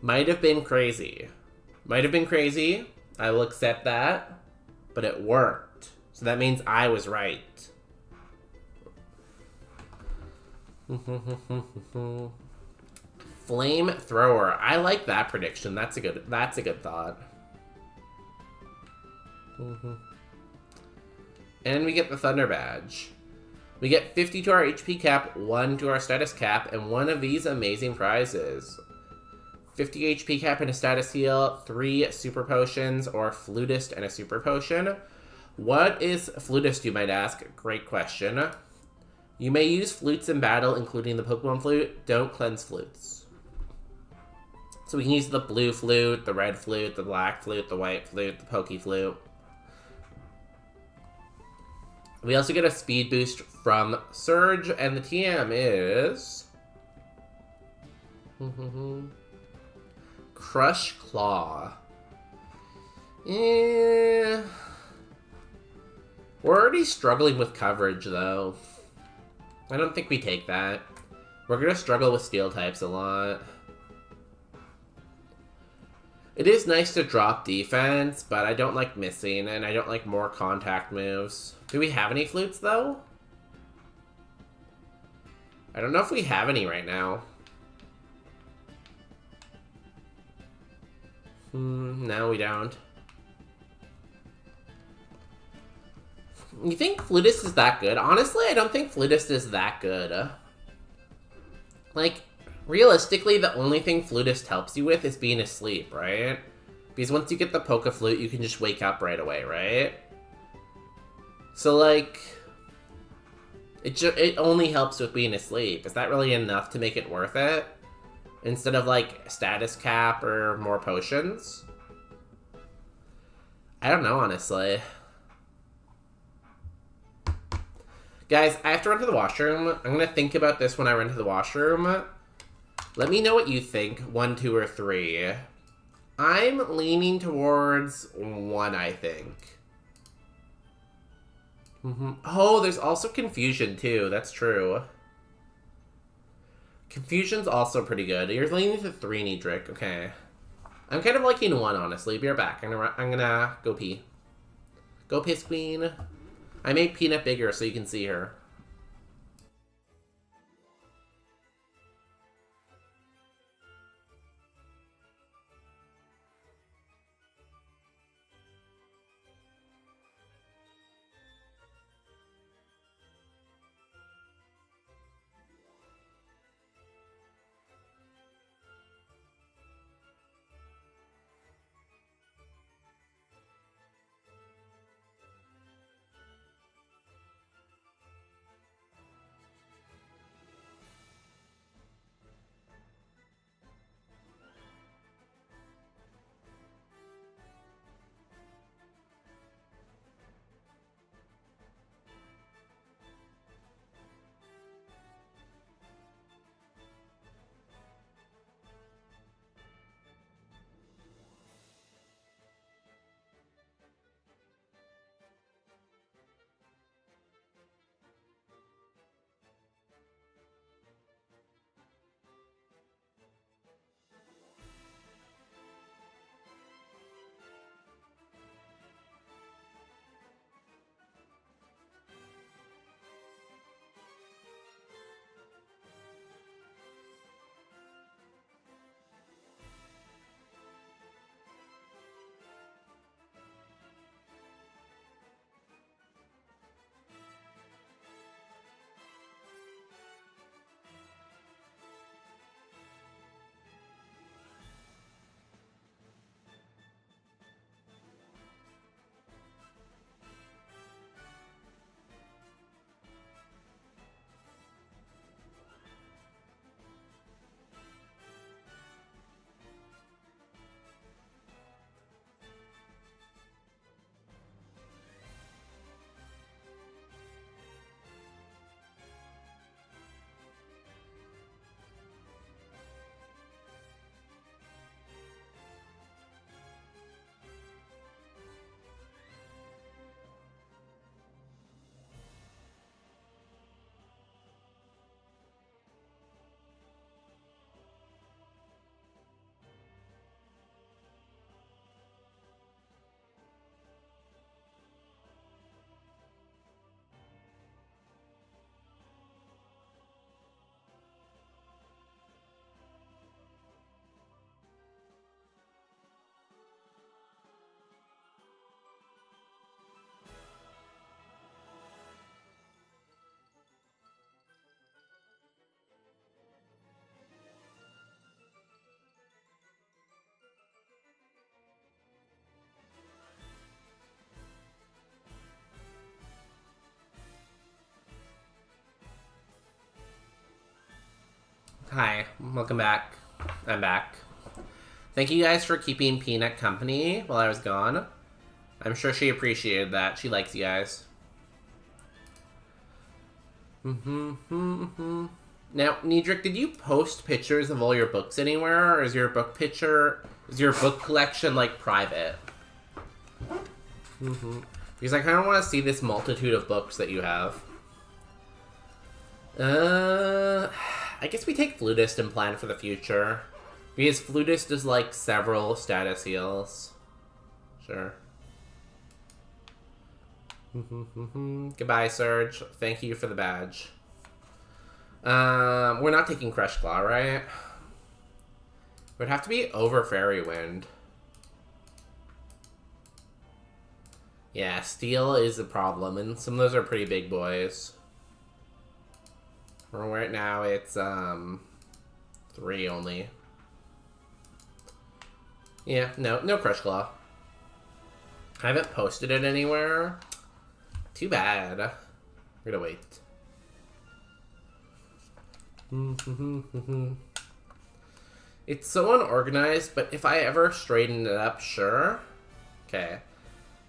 Might have been crazy. Might have been crazy. I will accept that. But it worked. So that means I was right. Flamethrower. I like that prediction. That's a good thought. And we get the Thunder Badge. We get 50 to our HP cap, 1 to our status cap, and one of these amazing prizes. 50 HP cap and a status heal, 3 super potions, or Flutist and a super potion. What is Flutist, you might ask? Great question. You may use flutes in battle, including the Pokemon flute. Don't cleanse flutes. So we can use the blue flute, the red flute, the black flute, the white flute, the Poke flute. We also get a speed boost from Surge, and the TM is... Crush Claw. We're already struggling with coverage, though. I don't think we take that. We're gonna struggle with steel types a lot. It is nice to drop defense, but I don't like missing, and I don't like more contact moves. Do we have any flutes, though? I don't know if we have any right now. No, we don't. You think Flutist is that good? Honestly, I don't think Flutist is that good. Like, realistically, the only thing Flutist helps you with is being asleep, right? Because once you get the Poke Flute, you can just wake up right away, right? So, like, it only helps with being asleep. Is that really enough to make it worth it? Instead of, like, status cap or more potions? I don't know, honestly. Guys, I have to run to the washroom. I'm going to think about this when I run to the washroom. Let me know what you think. 1, 2, or 3. I'm leaning towards 1, I think. Oh, there's also Confusion, too. That's true. Confusion's also pretty good. You're leaning to 3, Niedric. Okay. I'm kind of liking 1, honestly. Be right back. I'm gonna go pee. Go piss, queen. I made Peanut bigger so you can see her. Hi, welcome back. I'm back. Thank you guys for keeping Peanut company while I was gone. I'm sure she appreciated that. She likes you guys. Now, Niedrick, did you post pictures of all your books anywhere, or is your book collection, like, private? Because I kind of want to see this multitude of books that you have. I guess we take Flutist and plan for the future. Because Flutist is like several status heals. Sure. Goodbye, Surge. Thank you for the badge. We're not taking Crush Claw, right? It would have to be over Fairy Wind. Yeah, Steel is a problem, and some of those are pretty big boys. Right now, it's, 3 only. Yeah, no Crush Claw. I haven't posted it anywhere. Too bad. We're gonna wait. It's so unorganized, but if I ever straighten it up, sure. Okay.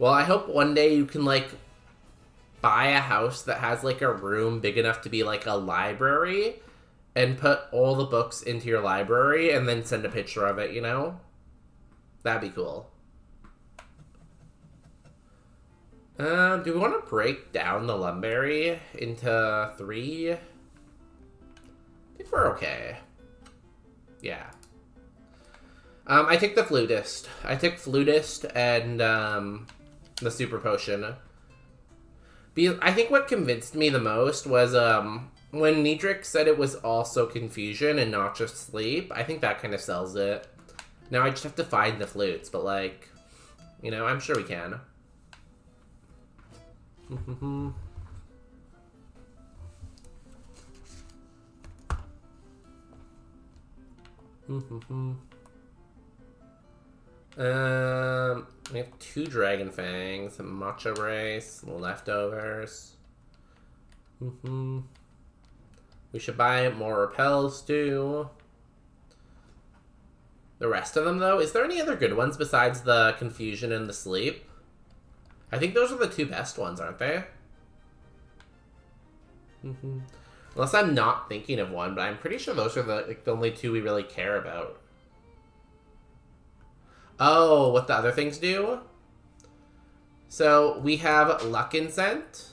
Well, I hope one day you can, like, buy a house that has, like, a room big enough to be, like, a library and put all the books into your library and then send a picture of it, you know? That'd be cool. Do we want to break down the Lumberry into 3? I think we're okay. Yeah. I take the Flutist. I took Flutist and, the Super Potion. I think what convinced me the most was, when Niedrick said it was also Confusion and not just Sleep. I think that kind of sells it. Now I just have to find the flutes, but, like, you know, I'm sure we can. We have 2 Dragon Fangs, a Matcha Brace, leftovers. We should buy more repels too. The rest of them, though, is there any other good ones besides the Confusion and the Sleep? I think those are the 2 best ones, aren't they? Unless I'm not thinking of one, but I'm pretty sure those are the only 2 we really care about. Oh, what the other things do? So, we have Luck Incent.